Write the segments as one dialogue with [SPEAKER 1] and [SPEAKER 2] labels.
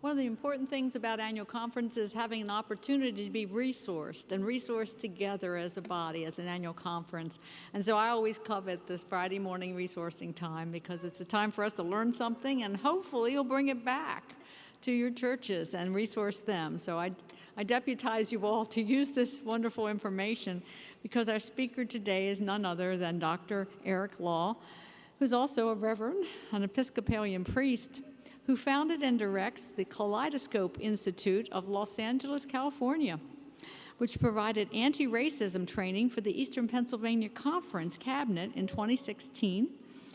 [SPEAKER 1] One of the important things about annual conference is having an opportunity to be resourced together as a body, as an annual conference. And so I always covet the Friday morning resourcing time because it's a time for us to learn something and hopefully you'll bring it back to your churches and resource them. So I deputize you all to use this wonderful information because our speaker today is none other than Dr. Eric Law, who's also a reverend, an Episcopalian priest, who founded and directs the Kaleidoscope Institute of Los Angeles, California, which provided anti-racism training for the Eastern Pennsylvania Conference Cabinet in 2016.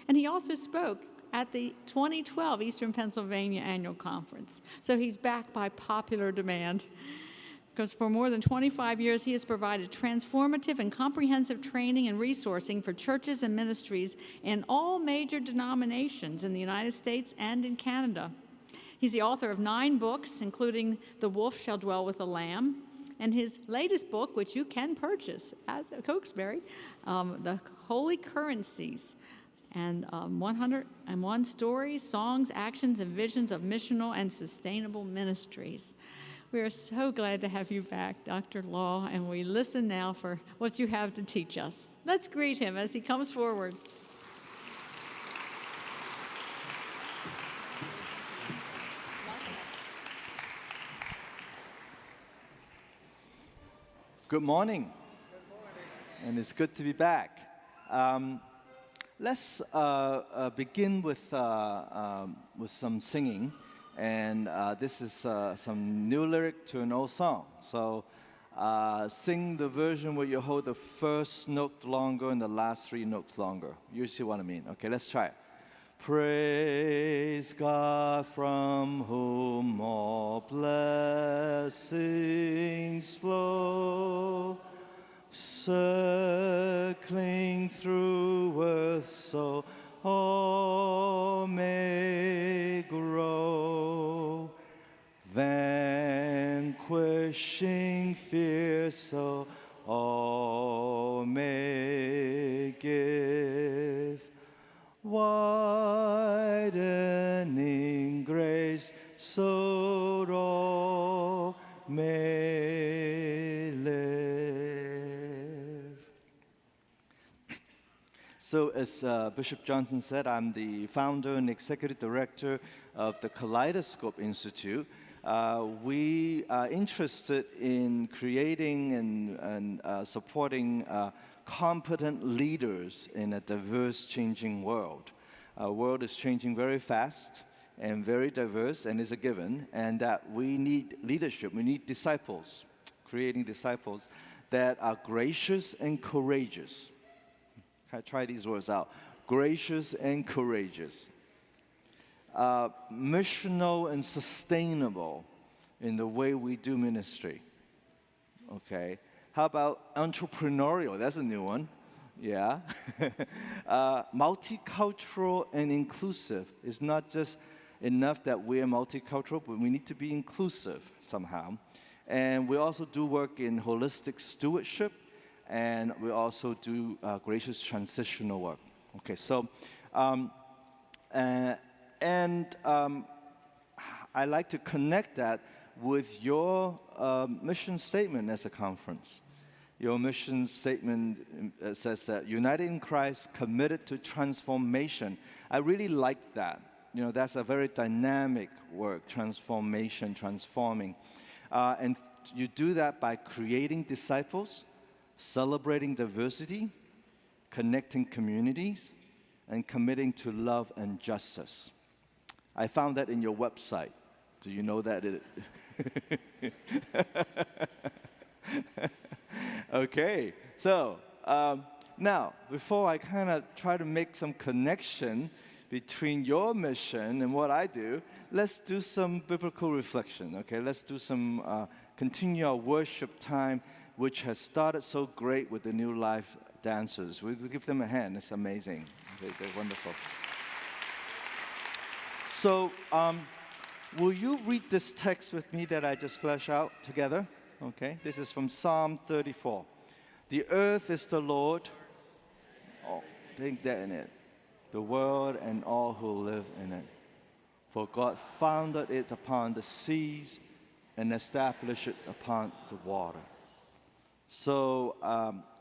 [SPEAKER 1] And he also spoke at the 2012 Eastern Pennsylvania Annual Conference. So he's back by popular demand, because for more than 25 years, he has provided transformative and comprehensive training and resourcing for churches and ministries in all major denominations in the United States and in Canada. He's the author of 9 books, including The Wolf Shall Dwell with the Lamb, and his latest book, which you can purchase at Cokesbury, The Holy Currencies, and 101 Stories, Songs, Actions, and Visions of Missional and Sustainable Ministries. We are so glad to have you back, Dr. Law, and we listen now for what you have to teach us. Let's greet him as he comes forward.
[SPEAKER 2] Good morning. And it's good to be back. Let's begin with some singing. And this is some new lyric to an old song. So sing the version where you hold the first note longer and the last 3 notes longer. You see what I mean? Okay, let's try it. Praise God from whom all blessings flow, circling through earth so all may grow, vanquishing fear so all may give, widening grace so all may live. So as Bishop Johnson said, I'm the founder and executive director of the Kaleidoscope Institute. We are interested in creating and supporting competent leaders in a diverse, changing world. Our world is changing very fast and very diverse, and is a given, and that we need leadership, we need disciples, creating disciples that are gracious and courageous. Try these words out. Gracious and courageous. Missional and sustainable in the way we do ministry. Okay. How about entrepreneurial? That's a new one. Yeah. Multicultural and inclusive. It's not just enough that we're multicultural, but we need to be inclusive somehow. And we also do work in holistic stewardship, and we also do gracious transitional work. Okay, so, I like to connect that with your mission statement as a conference. Your mission statement says that united in Christ, committed to transformation. I really like that. You know, that's a very dynamic work, transformation, transforming. And you do that by creating disciples, celebrating diversity, connecting communities, and committing to love and justice. I found that in your website. Do you know that? Okay, so now, before I kind of try to make some connection between your mission and what I do, let's do some biblical reflection, okay? Let's do some, continue our worship time, which has started so great with the New Life dancers. We give them a hand. It's amazing. They're wonderful. So, will you read this text with me that I just flashed out together? Okay, this is from Psalm 34. The earth is the Lord. Oh, take that in it. The world and all who live in it. For God founded it upon the seas and established it upon the water. So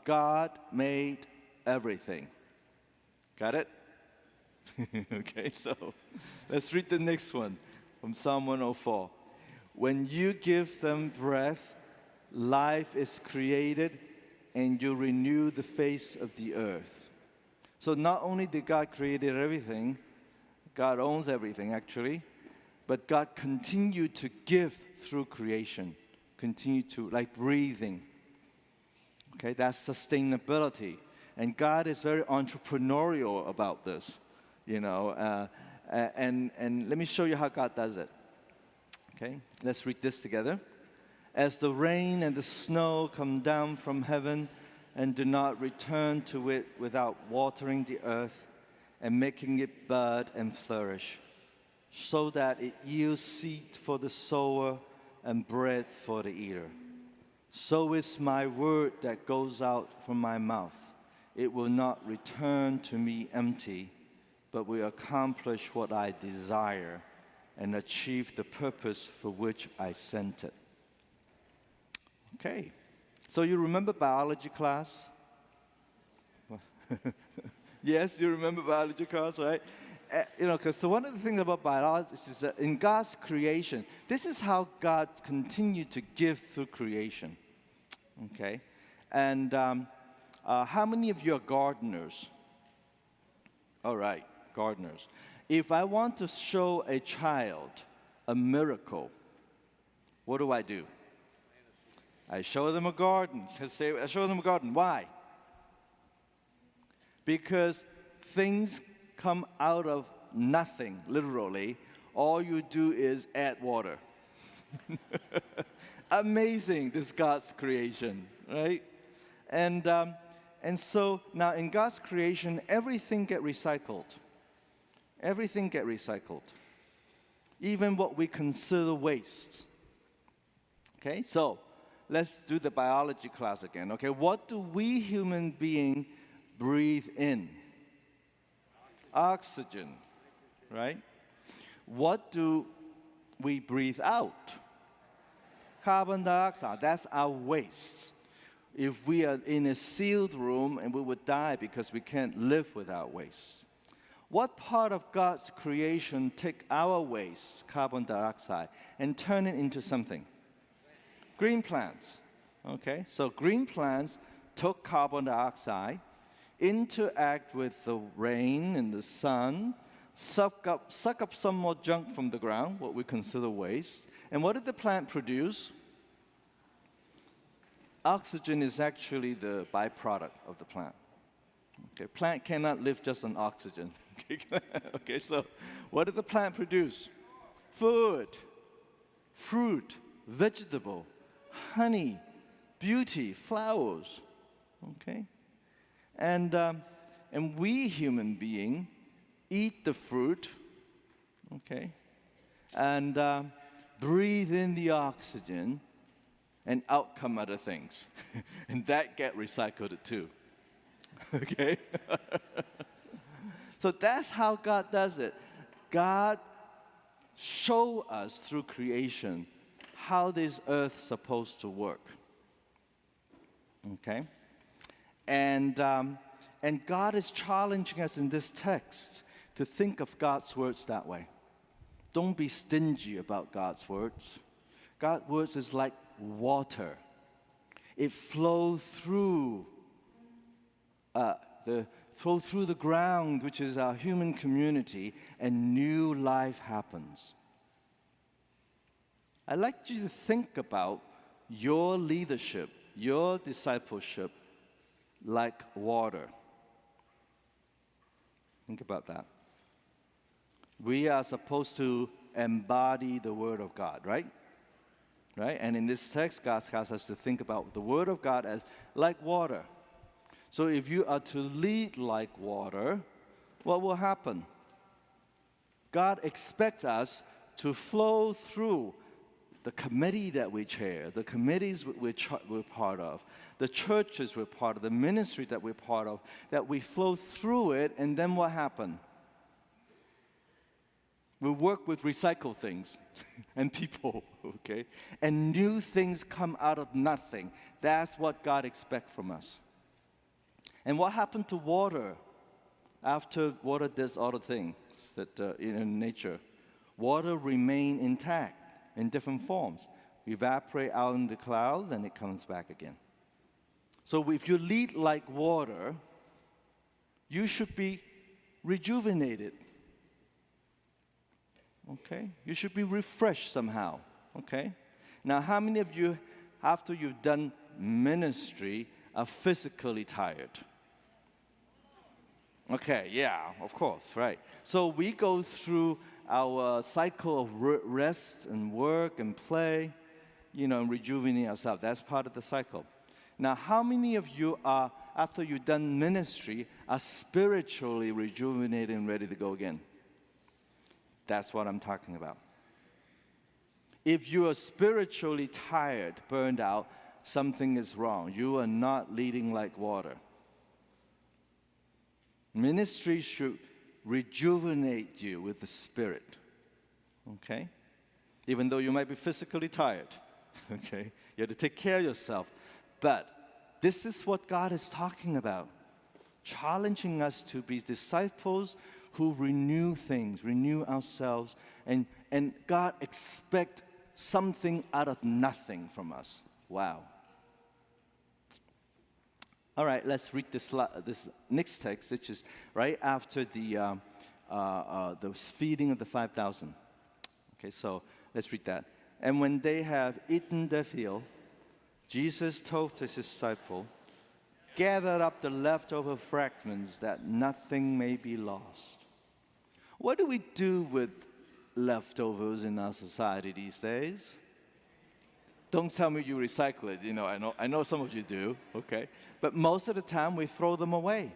[SPEAKER 2] God made everything. Got it? Okay, so let's read the next one from Psalm 104. When you give them breath, life is created, and you renew the face of the earth. So not only did God create everything, God owns everything actually, but God continued to give through creation, continue to, like breathing. Okay, that's sustainability. And God is very entrepreneurial about this, you know. And let me show you how God does it. Okay, let's read this together. As the rain and the snow come down from heaven and do not return to it without watering the earth and making it bud and flourish, so that it yields seed for the sower and bread for the eater. So is my word that goes out from my mouth. It will not return to me empty, but will accomplish what I desire and achieve the purpose for which I sent it. Okay, so you remember biology class? Yes, you remember biology class, right? You know, because one of the things about biology is that in God's creation, this is how God continued to give through creation. Okay, and how many of you are gardeners? All right, gardeners. If I want to show a child a miracle, what do? I show them a garden. I show them a garden. Why? Because things come out of nothing, literally. All you do is add water. Amazing, this God's creation, right? And so now in God's creation, everything gets recycled. Everything gets recycled. Even what we consider waste. Okay, so let's do the biology class again. Okay, what do we human beings breathe in? Oxygen, right? What do we breathe out? Carbon dioxide. That's our waste. If we are in a sealed room, and we would die because we can't live without waste. What part of God's creation take our waste, carbon dioxide, and turn it into something? Green plants. Okay, so green plants took carbon dioxide, interact with the rain and the sun, suck up some more junk from the ground, what we consider waste. And what did the plant produce? Oxygen is actually the byproduct of the plant. Okay, plant cannot live just on oxygen. Okay, so what did the plant produce? Food, fruit, vegetable, honey, beauty, flowers. Okay, and we human beings eat the fruit. Okay, and breathe in the oxygen, and out come other things, and that get recycled too. Okay. So that's how God does it. God show us through creation how this earth is supposed to work. Okay? And God is challenging us in this text to think of God's words that way. Don't be stingy about God's words. God's words is like water. It flows through the ground, which is our human community, and new life happens. I'd like you to think about your leadership, your discipleship, like water. Think about that. We are supposed to embody the Word of God, right? Right? And in this text, God asks us to think about the Word of God as like water. So if you are to lead like water, what will happen? God expects us to flow through the committee that we chair, the committees we're part of, the churches we're part of, the ministry that we're part of, that we flow through it, and then what happens? We work with recycled things and people, okay? And new things come out of nothing. That's what God expects from us. And what happened to water after water does all the things that in nature? Water remain intact in different forms. Evaporate out in the clouds and it comes back again. So if you lead like water, you should be rejuvenated. Okay? You should be refreshed somehow. Okay? Now, how many of you, after you've done ministry, are physically tired? Okay, yeah, of course, right. So we go through our cycle of rest and work and play, and rejuvenate ourselves. That's part of the cycle. Now, how many of you are, after you've done ministry, are spiritually rejuvenated and ready to go again? That's what I'm talking about. If you are spiritually tired, burned out, something is wrong. You are not leading like water. Ministry should rejuvenate you with the Spirit, okay? Even though you might be physically tired, okay? You have to take care of yourself. But this is what God is talking about, challenging us to be disciples who renew things, renew ourselves, and God expects something out of nothing from us. Wow. All right, let's read this next text, which is right after the feeding of the 5,000. Okay, so let's read that. And when they have eaten their fill, Jesus told his disciple, "Gather up the leftover fragments that nothing may be lost." What do we do with leftovers in our society these days? Don't tell me you recycle it. I know some of you do, okay? But most of the time, we throw them away.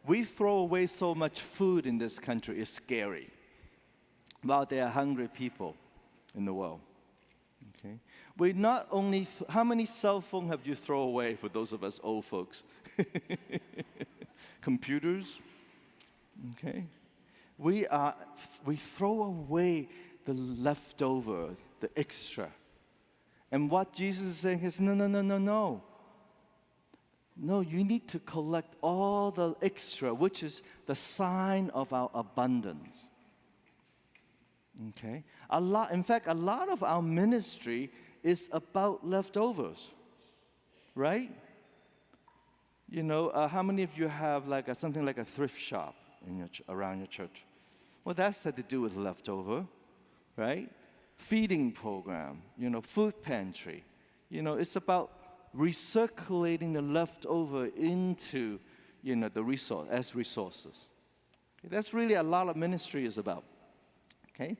[SPEAKER 2] We throw away so much food in this country. It's scary. Well, there are hungry people in the world, okay? We not only, how many cell phones have you thrown away for those of us old folks? Computers, okay? We throw away the leftover, the extra. And what Jesus is saying is, no. No, you need to collect all the extra, which is the sign of our abundance. Okay? In fact, a lot of our ministry is about leftovers, right? How many of you have something like a thrift shop around your church? Well, that's to do with leftover, right? Feeding program, food pantry. It's about recirculating the leftover into, the resources. Okay? That's really a lot of ministry is about. Okay?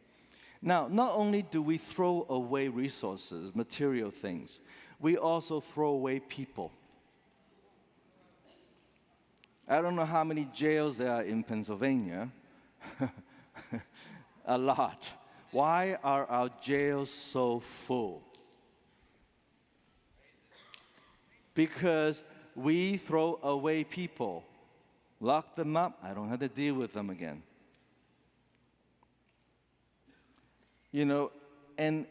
[SPEAKER 2] Now, not only do we throw away resources, material things, we also throw away people. I don't know how many jails there are in Pennsylvania. A lot. Why are our jails so full? Because we throw away people. Lock them up, I don't have to deal with them again. And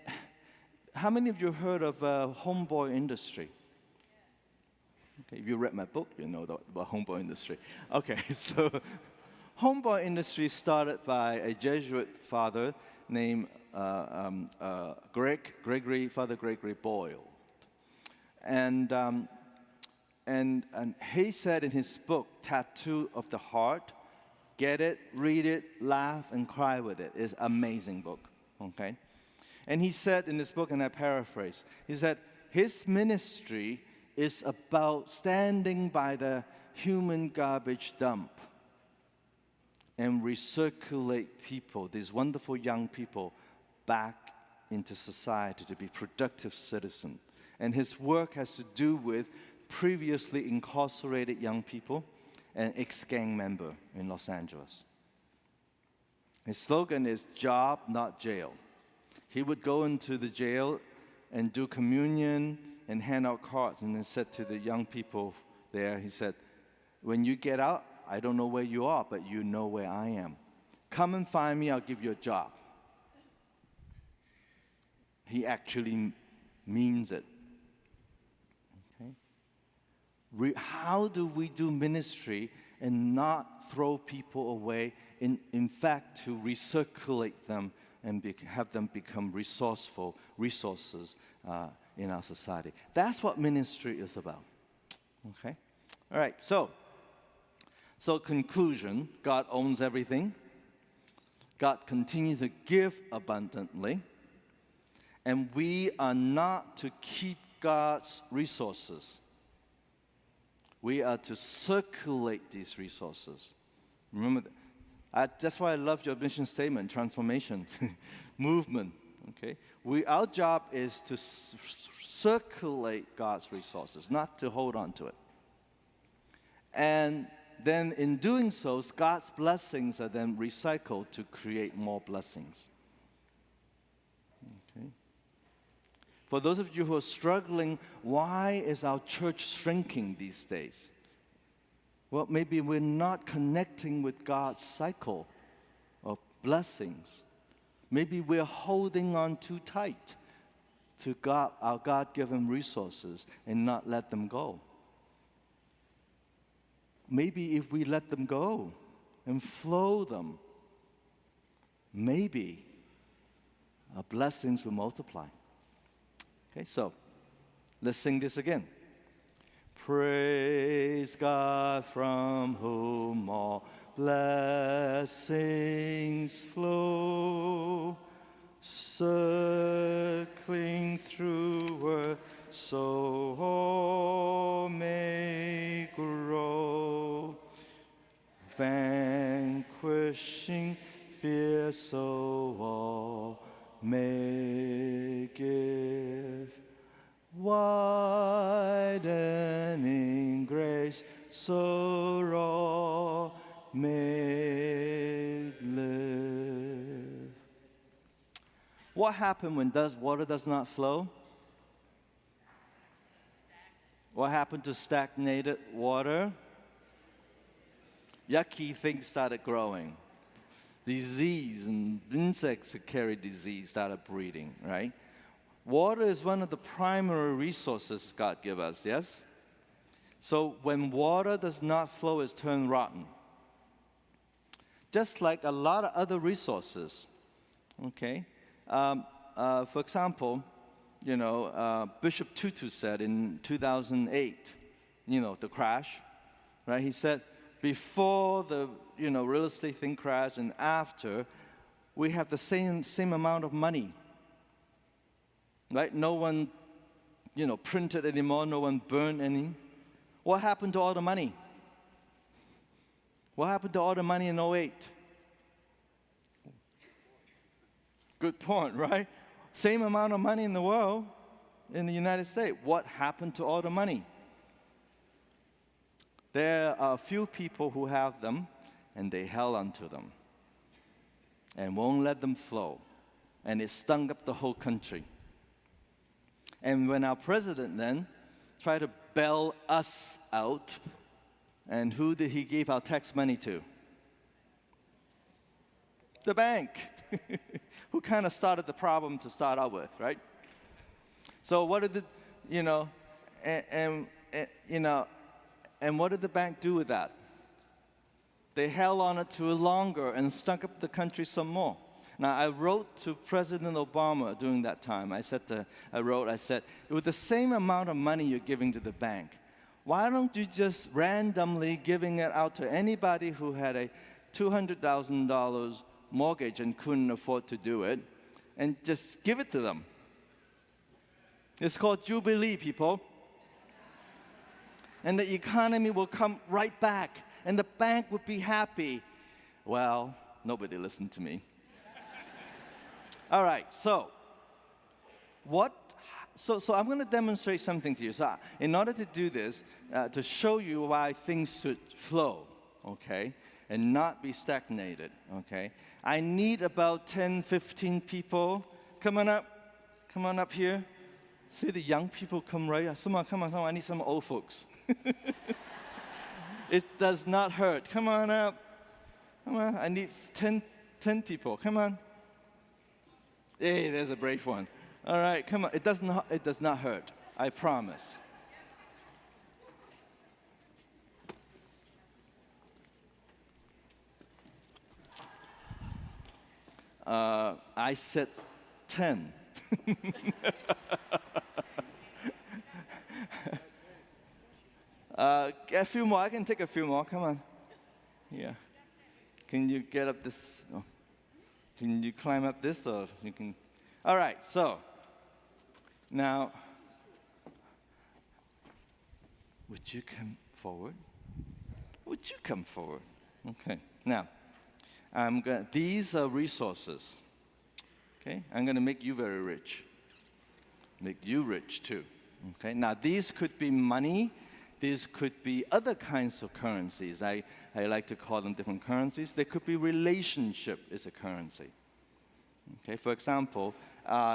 [SPEAKER 2] how many of you heard of homeboy industry? Okay, if you read my book, you know about homeboy industry. Okay, so homeboy industry started by a Jesuit father named Father Gregory Boyle. And he said in his book, Tattoo of the Heart, get it, read it, laugh, and cry with it. It's an amazing book, okay? And he said in this book, and I paraphrase, he said, his ministry is about standing by the human garbage dump and recirculate people, these wonderful young people, back into society to be productive citizens. And his work has to do with previously incarcerated young people and ex-gang member in Los Angeles. His slogan is job, not jail. He would go into the jail and do communion and hand out cards, and then said to the young people there, he said, when you get out, I don't know where you are, but you know where I am. Come and find me, I'll give you a job. He actually means it. Okay? How do we do ministry and not throw people away? In fact, to recirculate them and have them become resources in our society. That's what ministry is about. Okay? All right, so conclusion, God owns everything. God continues to give abundantly. And we are not to keep God's resources. We are to circulate these resources. Remember that. That's why I love your mission statement, transformation, movement. Okay, our job is to circulate God's resources, not to hold on to it. And then in doing so, God's blessings are then recycled to create more blessings. Okay. For those of you who are struggling, why is our church shrinking these days? Well, maybe we're not connecting with God's cycle of blessings. Maybe we're holding on too tight to God, our God-given resources, and not let them go. Maybe if we let them go and flow them, maybe our blessings will multiply. Okay, so let's sing this again. Praise God from whom all blessings flow, circling through earth, so all may grow, vanquishing fear, so all may give, widening grace, so all may live. What happens when water does not flow? What happened to stagnated water? Yucky things started growing. Disease and insects that carry disease started breeding, right? Water is one of the primary resources God gives us, yes? So when water does not flow, it's turned rotten. Just like a lot of other resources, okay? For example, Bishop Tutu said in 2008, the crash, right? He said, before the, real estate thing crashed and after, we have the same amount of money, right? No one, printed anymore, no one burned any. What happened to all the money? What happened to all the money in 2008? Good point, right? Same amount of money in the world, in the United States. What happened to all the money? There are a few people who have them, and they held onto them and won't let them flow. And it stung up the whole country. And when our president then tried to bail us out, and who did he give our tax money to? The bank, who kind of started the problem to start out with, right? So what did and what did the bank do with that? They held on it too longer and stunk up the country some more. Now, I wrote to President Obama during that time. I said, with the same amount of money you're giving to the bank, why don't you just randomly giving it out to anybody who had a $200,000 mortgage and couldn't afford to do it, and just give it to them? It's called Jubilee, people. And the economy will come right back, and the bank would be happy. Well, nobody listened to me. All right, so I'm going to demonstrate something to you. So in order to do this, to show you why things should flow, okay, and not be stagnated, okay, I need about 10, 15 people. Come on up here. See the young people come right. Come on. I need some old folks. It does not hurt. Come on up. Come on. I need 10 10 people. Come on. Hey, there's a brave one. All right, come on. It does not hurt. I promise. I said 10. A few more. I can take a few more. Come on. Yeah. Can you get up this? Oh. Can you climb up this, or you can? All right. So now, would you come forward? Would you come forward? Okay. Now, these are resources. Okay. I'm going to make you very rich. Make you rich too. Okay. Now, these could be money. These could be other kinds of currencies. I like to call them different currencies. They could be relationship is a currency. Okay, for example,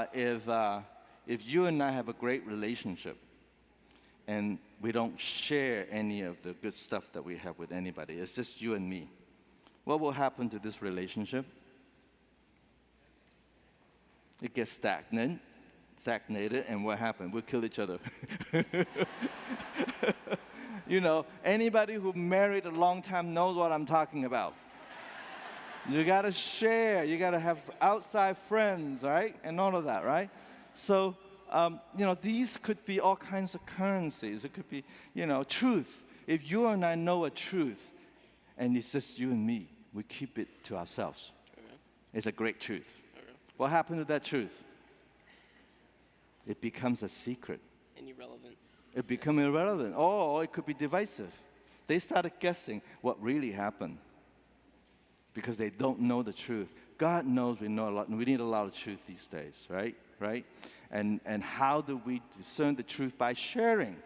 [SPEAKER 2] if you and I have a great relationship and we don't share any of the good stuff that we have with anybody, it's just you and me, what will happen to this relationship? It gets stagnated, and what happened? We'll kill each other. You know, anybody who married a long time knows what I'm talking about. You gotta share, you gotta have outside friends, right? And all of that, right? So, you know, these could be all kinds of currencies. It could be, you know, truth. If you and I know a truth, and it's just you and me, we keep it to ourselves. Okay. It's a great truth. Okay. What happened to that truth? It becomes a secret.
[SPEAKER 3] And irrelevant.
[SPEAKER 2] It becomes irrelevant. Or it could be divisive. They started guessing what really happened because they don't know the truth. God knows we know a lot, and we need a lot of truth these days, right? Right? And how do we discern the truth? By sharing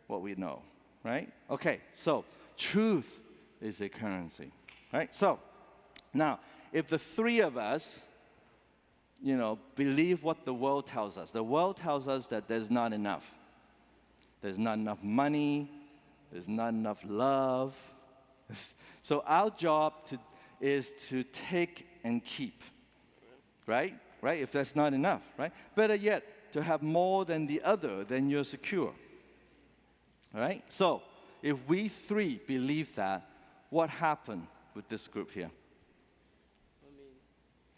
[SPEAKER 2] what we know, right? Okay, so truth is a currency, right? So now, if the three of us, you know, believe what the world tells us. The world tells us that there's not enough. There's not enough money. There's not enough love. So our job is to take and keep, right? Right? If that's not enough, right? Better yet, to have more than the other, then you're secure. All right? So if we three believe that, what happened with this group here?
[SPEAKER 3] I mean,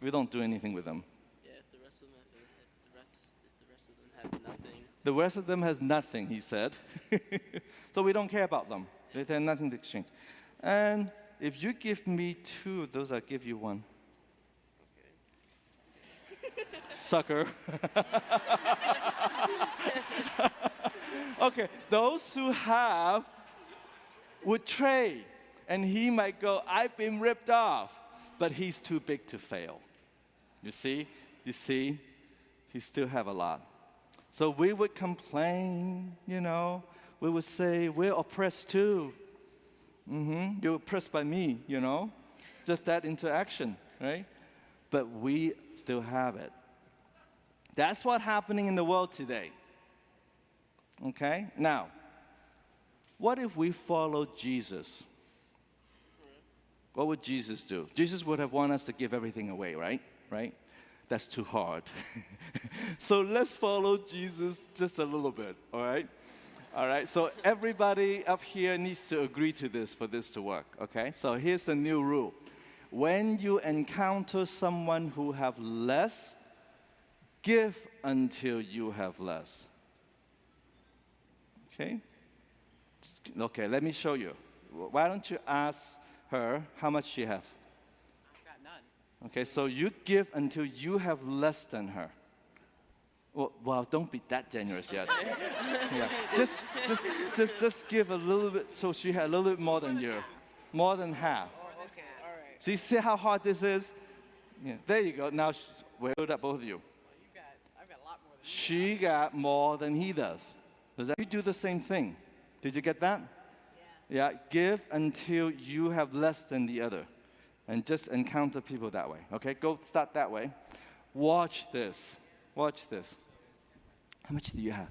[SPEAKER 2] we don't do anything with them.
[SPEAKER 3] If the rest of them have nothing.
[SPEAKER 2] The rest of them has nothing, he said. So we don't care about them. They have nothing to exchange. And if you give me 2 of those, I'll give you 1. Okay. Sucker. Okay, those who have would trade. And he might go, I've been ripped off. But he's too big to fail. You see? You see? He still have a lot. So we would complain, you know. We would say, we're oppressed too. You're oppressed by me, you know. Just that interaction, right? But we still have it. That's what's happening in the world today. Okay? Now, what if we follow Jesus? What would Jesus do? Jesus would have wanted us to give everything away, right? Right? That's too hard. So let's follow Jesus just a little bit, all right? All right, so everybody up here needs to agree to this for this to work, okay? So here's the new rule. When you encounter someone who have less, give until you have less. Okay? Okay, let me show you. Why don't you ask her how much she has?
[SPEAKER 3] I've got none.
[SPEAKER 2] Okay, so you give until you have less than her. Well, don't be that generous yet. Yeah. Just give a little bit, so she had a little bit more than you. More than half.
[SPEAKER 3] Oh, okay, all right.
[SPEAKER 2] See how hard this is? Yeah, there you go. Now, weigh it up, both of you.
[SPEAKER 3] I've got a lot more than
[SPEAKER 2] She got more than he does. You do the same thing. Did you get that? Yeah. Yeah, give until you have less than the other. And just encounter people that way. Okay, go start that way. Watch this. Watch this. How much do you have?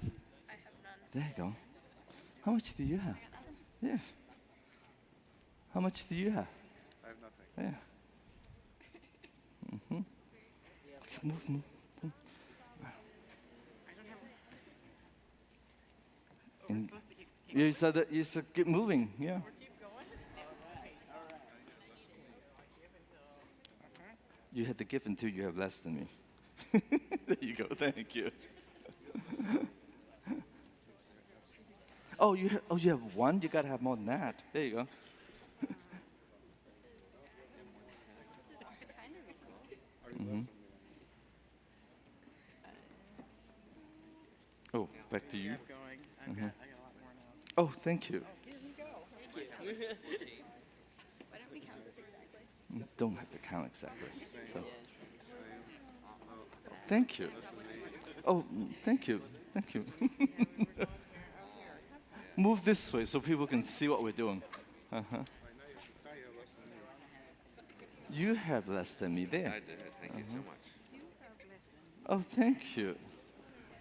[SPEAKER 4] I have none.
[SPEAKER 2] There you go. How much do you have? Yeah. How much do you have?
[SPEAKER 5] I have nothing.
[SPEAKER 2] Yeah. Move, move. And you said that you said keep moving, yeah. You had to give until you have less than me. There you go. Thank you. You have one. You gotta have more than that. There you go. Oh, back to you.
[SPEAKER 3] Keep going. I got a lot more now.
[SPEAKER 2] Oh, thank you. Don't have to count exactly. So. Thank you. Oh, thank you. Thank you. Move this way so people can see what we're doing. You have less than me there.
[SPEAKER 4] I did. Thank you so much.
[SPEAKER 2] Oh, thank you.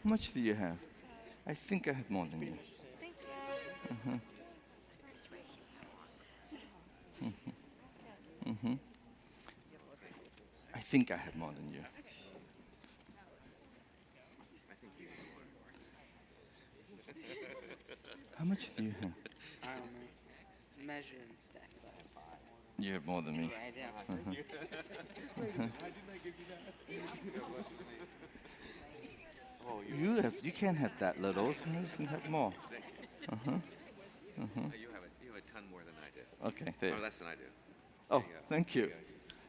[SPEAKER 2] How much do you have? I think I have more than you. I think I have more than you. How much do you have?
[SPEAKER 3] I don't know. Measure in stacks. I have 5.
[SPEAKER 2] You have more than me.
[SPEAKER 3] Yeah, I do.
[SPEAKER 2] You can't have that little. You can have more.
[SPEAKER 4] You have a ton more than I do.
[SPEAKER 2] Okay, there.
[SPEAKER 4] Or less than I do.
[SPEAKER 2] Oh, thank you.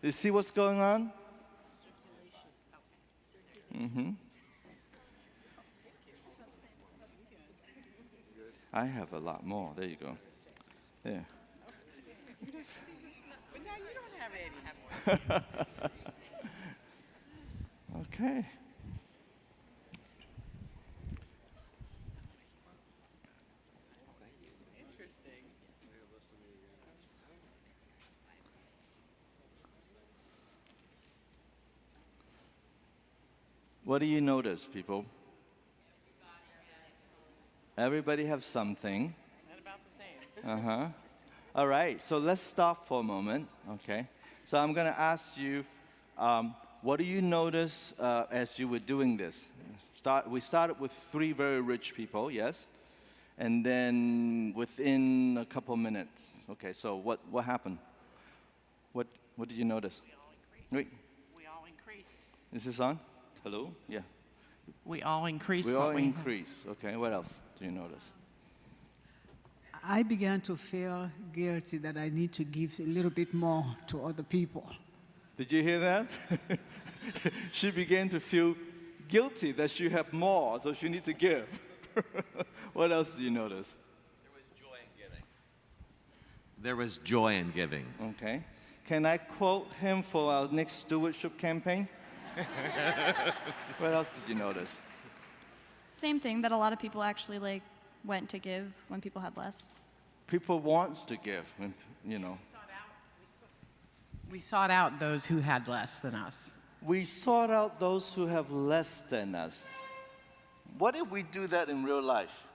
[SPEAKER 2] You see what's going on? I have a lot more. There you go. There.
[SPEAKER 3] But now you don't have any.
[SPEAKER 2] Okay.
[SPEAKER 3] Interesting.
[SPEAKER 2] What do you notice, people? Everybody have something.
[SPEAKER 3] Not about the same.
[SPEAKER 2] All right, so let's stop for a moment, okay? So I'm going to ask you, what do you notice as you were doing this? We started with 3 very rich people, yes? And then within a couple minutes, okay, so what happened? What did you notice? Wait,
[SPEAKER 3] We all increased.
[SPEAKER 2] is this on? Hello? Yeah.
[SPEAKER 3] We all increased.
[SPEAKER 2] We all increase, okay, what else do you notice?
[SPEAKER 5] I began to feel guilty that I need to give a little bit more to other people.
[SPEAKER 2] Did you hear that? She began to feel guilty that she had more, so she needs to give. What else do you notice?
[SPEAKER 4] There was joy in giving. There was joy in giving.
[SPEAKER 2] Okay. Can I quote him for our next stewardship campaign? What else did you notice?
[SPEAKER 6] Same thing, that a lot of people actually went to give when people had less.
[SPEAKER 2] People want to give, when, you know.
[SPEAKER 7] We sought out those who had less than us.
[SPEAKER 2] We sought out those who have less than us. What if we do that in real life?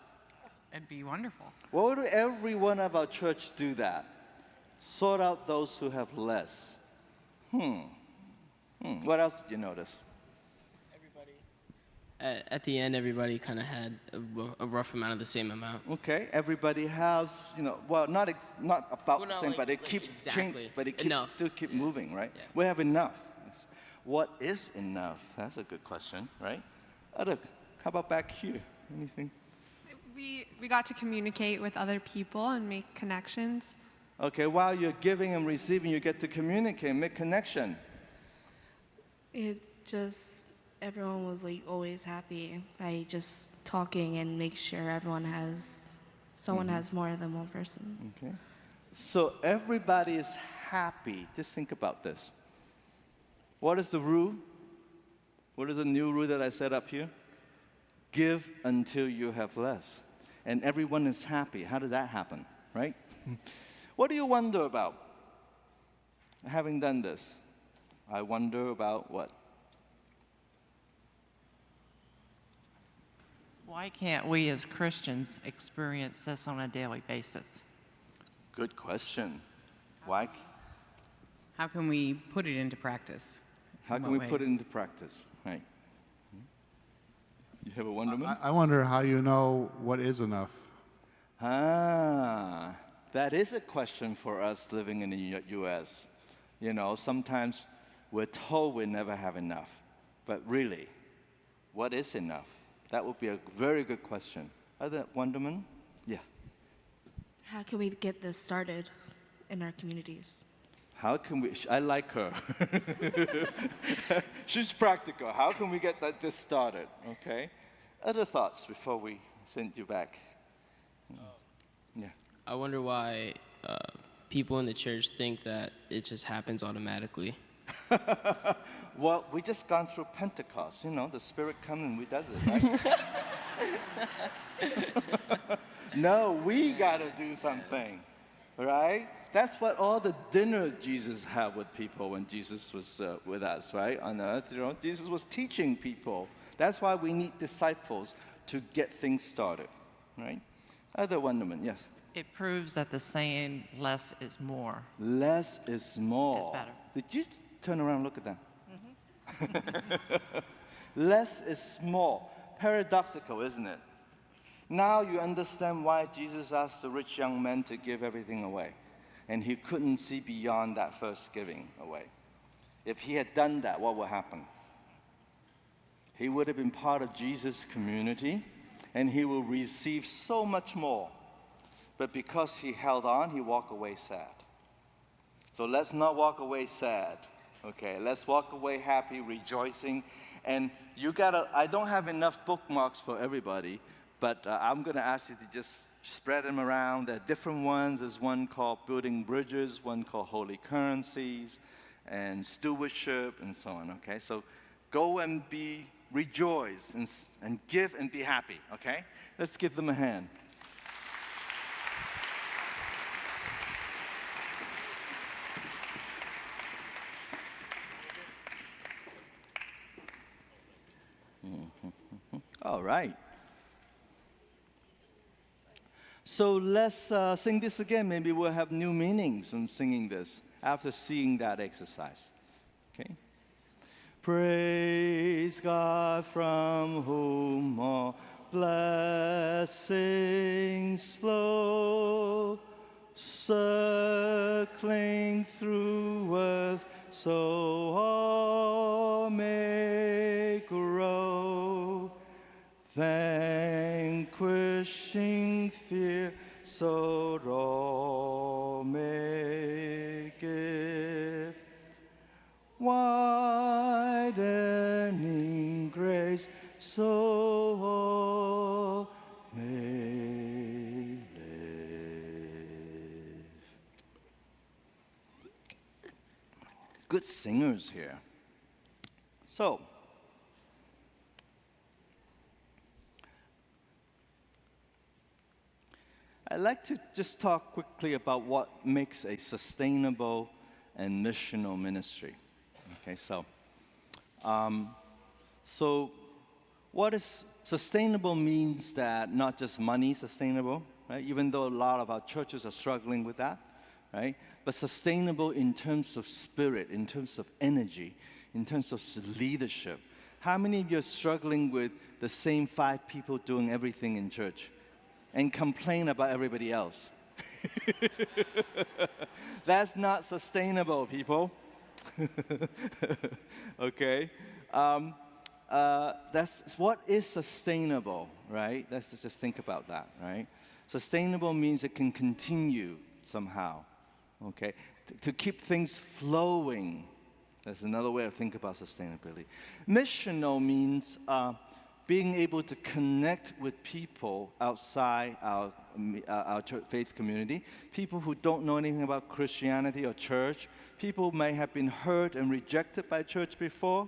[SPEAKER 7] It'd be wonderful.
[SPEAKER 2] What would every one of our church do that? Sort out those who have less. What else did you notice?
[SPEAKER 8] At the end, everybody kind of had a rough amount of the same amount.
[SPEAKER 2] Okay, everybody has, well, not about
[SPEAKER 8] Well,
[SPEAKER 2] the
[SPEAKER 8] no,
[SPEAKER 2] same,
[SPEAKER 8] like-
[SPEAKER 2] but they
[SPEAKER 8] like
[SPEAKER 2] keep
[SPEAKER 8] exactly.
[SPEAKER 2] but it
[SPEAKER 8] Enough.
[SPEAKER 2] still keep moving, right?
[SPEAKER 8] Yeah.
[SPEAKER 2] We have enough. What is enough? That's a good question, right? How about back here? Anything?
[SPEAKER 9] We got to communicate with other people and make connections.
[SPEAKER 2] Okay, while you're giving and receiving, you get to communicate, make connection.
[SPEAKER 10] Everyone was always happy by just talking and make sure someone has more than one person.
[SPEAKER 2] Okay. So everybody is happy. Just think about this. What is the rule? What is the new rule that I set up here? Give until you have less. And everyone is happy. How did that happen, right? What do you wonder about? Having done this, I wonder about what?
[SPEAKER 11] Why can't we as Christians experience this on a daily basis?
[SPEAKER 2] Good question. Why?
[SPEAKER 7] How can we put it into practice?
[SPEAKER 2] How
[SPEAKER 7] In
[SPEAKER 2] can we
[SPEAKER 7] what
[SPEAKER 2] put it
[SPEAKER 7] ways?
[SPEAKER 2] into practice? Right. You have a wonderment?
[SPEAKER 12] I wonder how you know what is enough.
[SPEAKER 2] Ah, that is a question for us living in the U.S. You know, sometimes we're told we never have enough, but really, what is enough? That would be a very good question. Other wonderment? Yeah.
[SPEAKER 10] How can we get this started in our communities?
[SPEAKER 2] How can we? I like her. She's practical. How can we get this started? Okay. Other thoughts before we send you back? Yeah.
[SPEAKER 8] I wonder why people in the church think that it just happens automatically.
[SPEAKER 2] Well, we just gone through Pentecost. You know, the Spirit comes and we does it, right? No, we got to do something, right? That's what all the dinner Jesus had with people when Jesus was with us, right, on earth. You know, Jesus was teaching people. That's why we need disciples to get things started, right? Other wonderment, yes.
[SPEAKER 11] It proves that the saying less is more.
[SPEAKER 2] Less is more.
[SPEAKER 11] It's better.
[SPEAKER 2] Did you turn around and look at that? Less is more. Paradoxical, isn't it? Now you understand why Jesus asked the rich young man to give everything away. And he couldn't see beyond that first giving away. If he had done that, what would happen? He would have been part of Jesus' community, and he will receive so much more. But because he held on, he walked away sad. So let's not walk away sad, okay? Let's walk away happy, rejoicing. And I don't have enough bookmarks for everybody, but I'm going to ask you to just spread them around. There are different ones. There's one called Building Bridges, one called Holy Currencies, and Stewardship, and so on, okay? So go and rejoice and give and be happy, okay? Let's give them a hand. All right. So let's sing this again. Maybe we'll have new meanings in singing this after seeing that exercise. Okay? Praise God from whom all blessings flow, circling through earth so all may grow, vanquishing fear so all may give, widening grace so all may live. Good singers here. So, I'd like to just talk quickly about what makes a sustainable and missional ministry. Okay, so what is sustainable means that not just money sustainable, right? Even though a lot of our churches are struggling with that, right? But sustainable in terms of spirit, in terms of energy, in terms of leadership. How many of you are struggling with the same 5 people doing everything in church and complain about everybody else? That's not sustainable, people. Okay? That's what is sustainable, right? Let's just think about that, right? Sustainable means it can continue somehow, okay? To keep things flowing. That's another way to think about sustainability. Missional means being able to connect with people outside our church faith community, people who don't know anything about Christianity or church, people who may have been hurt and rejected by church before.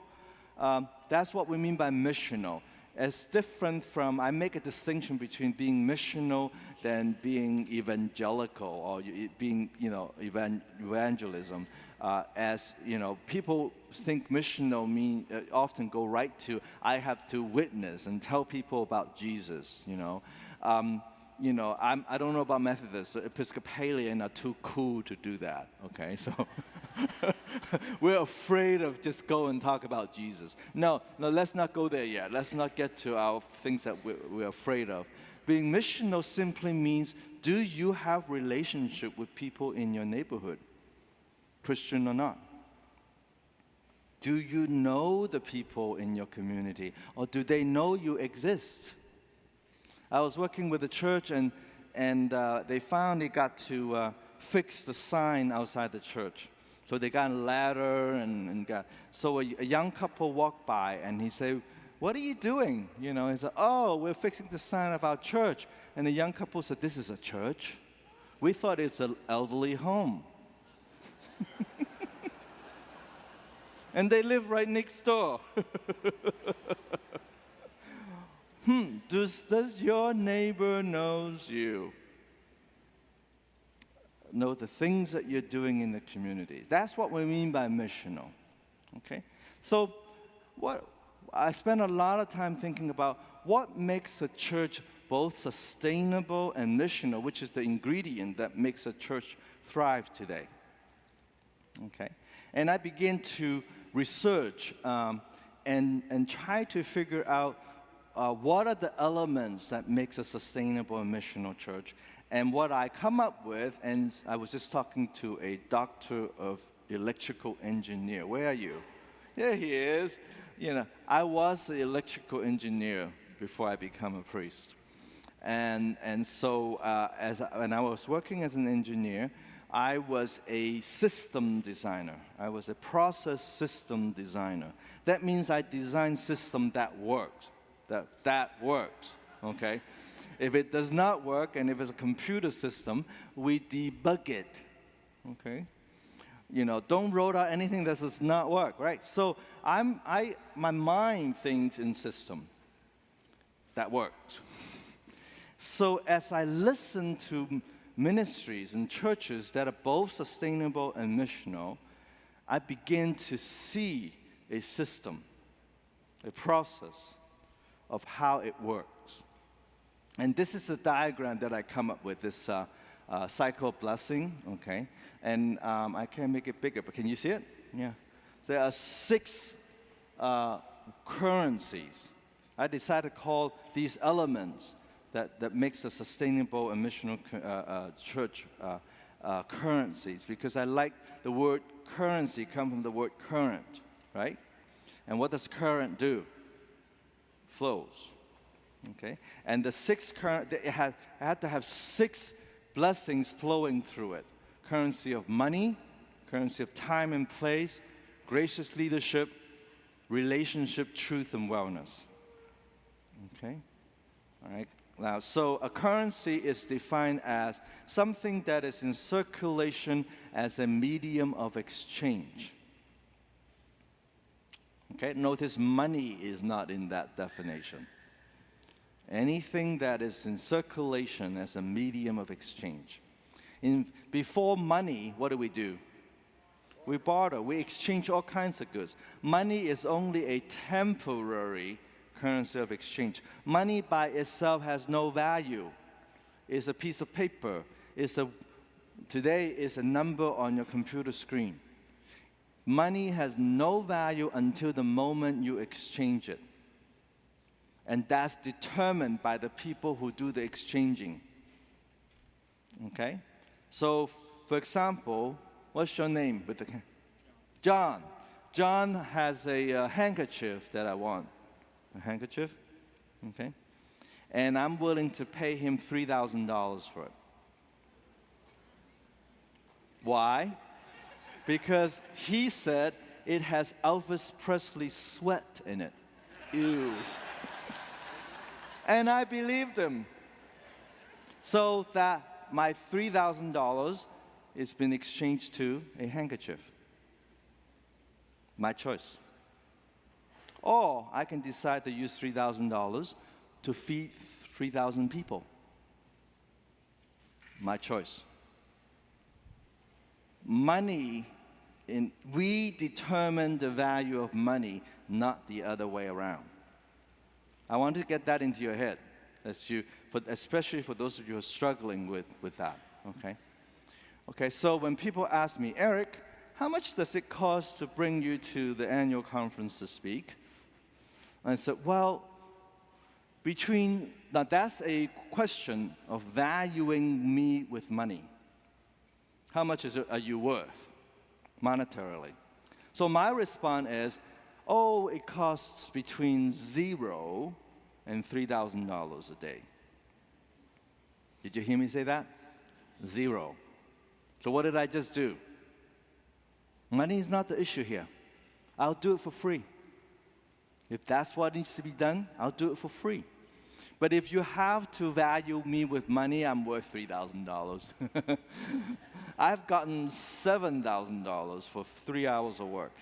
[SPEAKER 2] That's what we mean by missional. It's different from, I make a distinction between being missional than being evangelical or being, evangelism. As people think missional often go right to, I have to witness and tell people about Jesus. I don't know about Methodists. Episcopalian are too cool to do that. Okay, so We're afraid of just go and talk about Jesus. No, let's not go there yet. Let's not get to our things that we're afraid of. Being missional simply means, do you have relationship with people in your neighborhood, Christian or not? Do you know the people in your community, or do they know you exist? I was working with a church, and they finally got to fix the sign outside the church. So they got a ladder so a young couple walked by, and he said, "What are you doing?" He said, "Oh, we're fixing the sign of our church." And the young couple said, "This is a church? We thought it's an elderly home." And they live right next door. Does your neighbor knows you? Know the things that you're doing in the community. That's what we mean by missional. Okay? So I spent a lot of time thinking about what makes a church both sustainable and missional, which is the ingredient that makes a church thrive today. Okay? And I began to research and try to figure out what are the elements that makes a sustainable and missional church. And what I come up with, and I was just talking to a doctor of electrical engineer. Where are you? There he is. I was an electrical engineer before I became a priest. And so when I was working as an engineer, I was a system designer. I was a process system designer. That means I designed system that worked. That works, okay? If it does not work, and if it's a computer system, we debug it, okay? Don't roll out anything that does not work, right? So my mind thinks in system that works. So as I listen to ministries and churches that are both sustainable and missional, I begin to see a system, a process of how it works. And this is the diagram that I come up with, this cycle of blessing, okay? And I can't make it bigger, but can you see it? Yeah. There are 6 currencies. I decided to call these elements that makes a sustainable and missional church currencies, because I like the word currency come from the word current, right? And what does current do? Flows, okay? And the 6 current, it had to have 6 blessings flowing through it. Currency of money, currency of time and place, gracious leadership, relationship, truth, and wellness. Okay? All right. Now, so a currency is defined as something that is in circulation as a medium of exchange. Okay, notice money is not in that definition. Anything that is in circulation as a medium of exchange. Before money, what do? We barter, we exchange all kinds of goods. Money is only a temporary currency of exchange. Money by itself has no value. It's a piece of paper. Today is a number on your computer screen. Money has no value until the moment you exchange it. And that's determined by the people who do the exchanging. Okay? So, for example, what's your name? John. John has a handkerchief that I want. A handkerchief? Okay? And I'm willing to pay him $3,000 for it. Why? Because he said it has Elvis Presley's sweat in it. Ew. And I believed him. So that my $3,000 has been exchanged to a handkerchief. My choice. Or I can decide to use $3,000 to feed 3,000 people. My choice. Money, we determine the value of money, not the other way around. I want to get that into your head, especially for those of you who are struggling with that, okay? Okay, so when people ask me, Eric, how much does it cost to bring you to the annual conference to speak? And I said, well, now that's a question of valuing me with money. How much are you worth monetarily? So my response is, oh, it costs between $0 and $3,000 a day. Did you hear me say that? 0. So what did I just do? Money is not the issue here. I'll do it for free. If that's what needs to be done, I'll do it for free. But if you have to value me with money, I'm worth $3,000. I've gotten $7,000 for 3 hours of work.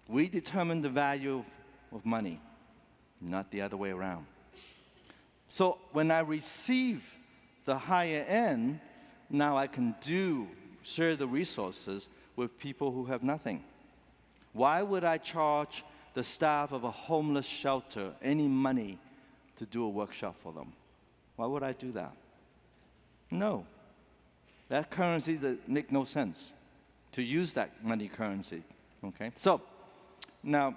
[SPEAKER 2] We determine the value of money, not the other way around. So when I receive the higher end, now I can share the resources with people who have nothing. Why would I charge the staff of a homeless shelter any money to do a workshop for them? Why would I do that? No. That currency that make no sense to use that money currency. Okay? So now,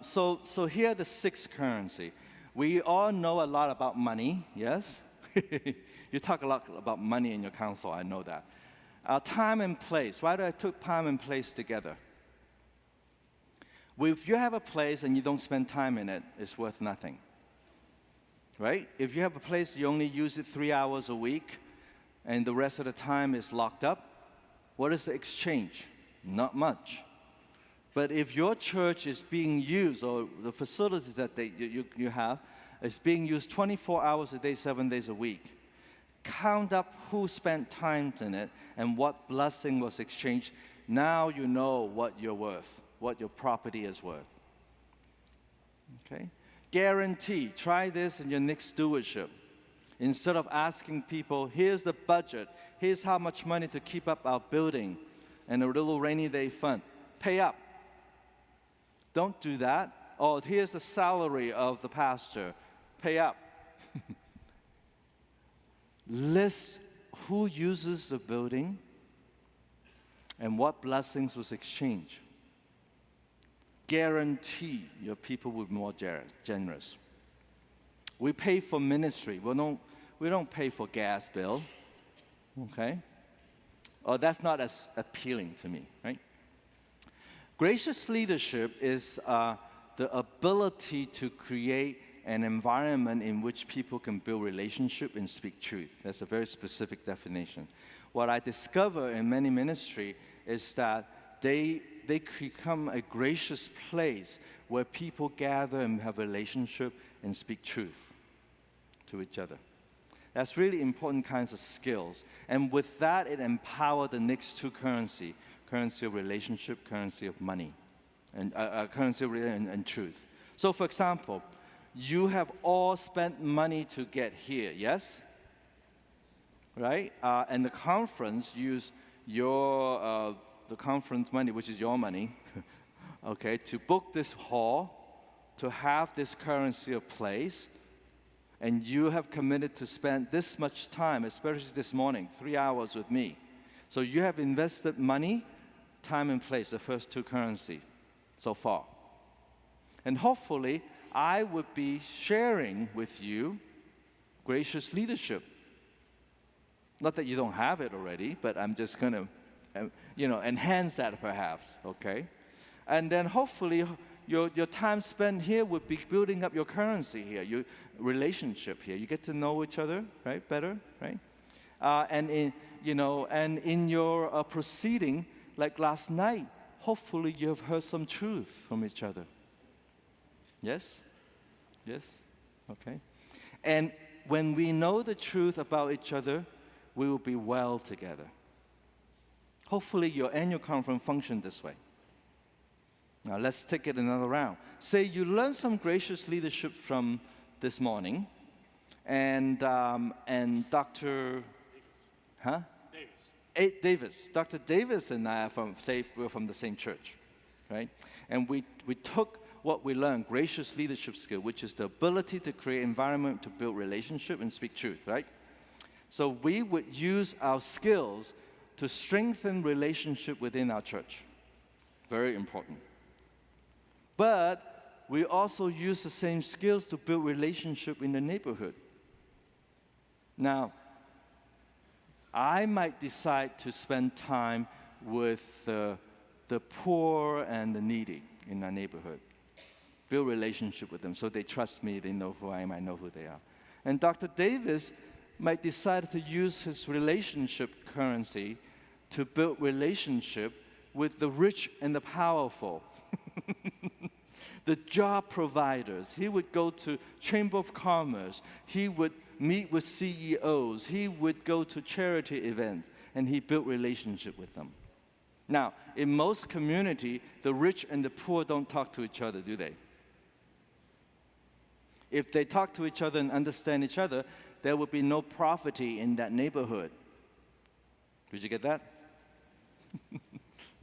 [SPEAKER 2] so here are the 6 currency. We all know a lot about money, yes? You talk a lot about money in your council, I know that. Time and place. Why do I put time and place together? If you have a place and you don't spend time in it, it's worth nothing. Right? If you have a place, you only use it 3 hours a week, and the rest of the time is locked up, what is the exchange? Not much. But if your church is being used, or the facilities that you have, is being used 24 hours a day, 7 days a week, count up who spent time in it and what blessing was exchanged. Now you know what you're worth, what your property is worth. Okay? Guarantee, try this in your next stewardship. Instead of asking people, here's the budget, here's how much money to keep up our building and a little rainy day fund, pay up. Don't do that. Oh, here's the salary of the pastor, pay up. List who uses the building and what blessings was exchanged. Guarantee your people will be more generous. We pay for ministry. We don't pay for gas bill. Okay? Oh, that's not as appealing to me, right? Gracious leadership is the ability to create an environment in which people can build relationship and speak truth. That's a very specific definition. What I discover in many ministry is that they become a gracious place where people gather and have a relationship and speak truth to each other. That's really important kinds of skills. And with that, it empowers the next 2 currency of relationship, currency of money, and currency of and truth. So for example, you have all spent money to get here, yes? Right? And the conference use the conference money, which is your money, okay, to book this hall, to have this currency of place, and you have committed to spend this much time, especially this morning, 3 hours with me. So you have invested money, time and place, the first 2 currency so far. And hopefully, I would be sharing with you gracious leadership. Not that you don't have it already, but I'm just going to, enhance that perhaps, okay? And then hopefully, your time spent here would be building up your currency here, your relationship here. You get to know each other, right, better, right? And in your proceeding, like last night, hopefully you have heard some truth from each other. Yes? Yes? Okay. And when we know the truth about each other, we will be well together. Hopefully your annual conference functions this way. Now let's take it another round. Say you learned some gracious leadership from this morning, and Dr. Davis. Dr. Davis and I we're from the same church, right? And we took what we learned, gracious leadership skill, which is the ability to create environment to build relationship and speak truth, right? So we would use our skills to strengthen relationship within our church. Very important. But we also use the same skills to build relationship in the neighborhood. Now, I might decide to spend time with the poor and the needy in our neighborhood. Build relationship with them so they trust me, they know who I am, I know who they are. And Dr. Davis might decide to use his relationship currency to build relationship with the rich and the powerful, the job providers. He would go to Chamber of Commerce. He would meet with CEOs. He would go to charity events, and he built relationship with them. Now, in most community, the rich and the poor don't talk to each other, do they? If they talk to each other and understand each other, there would be no poverty in that neighborhood. Did you get that?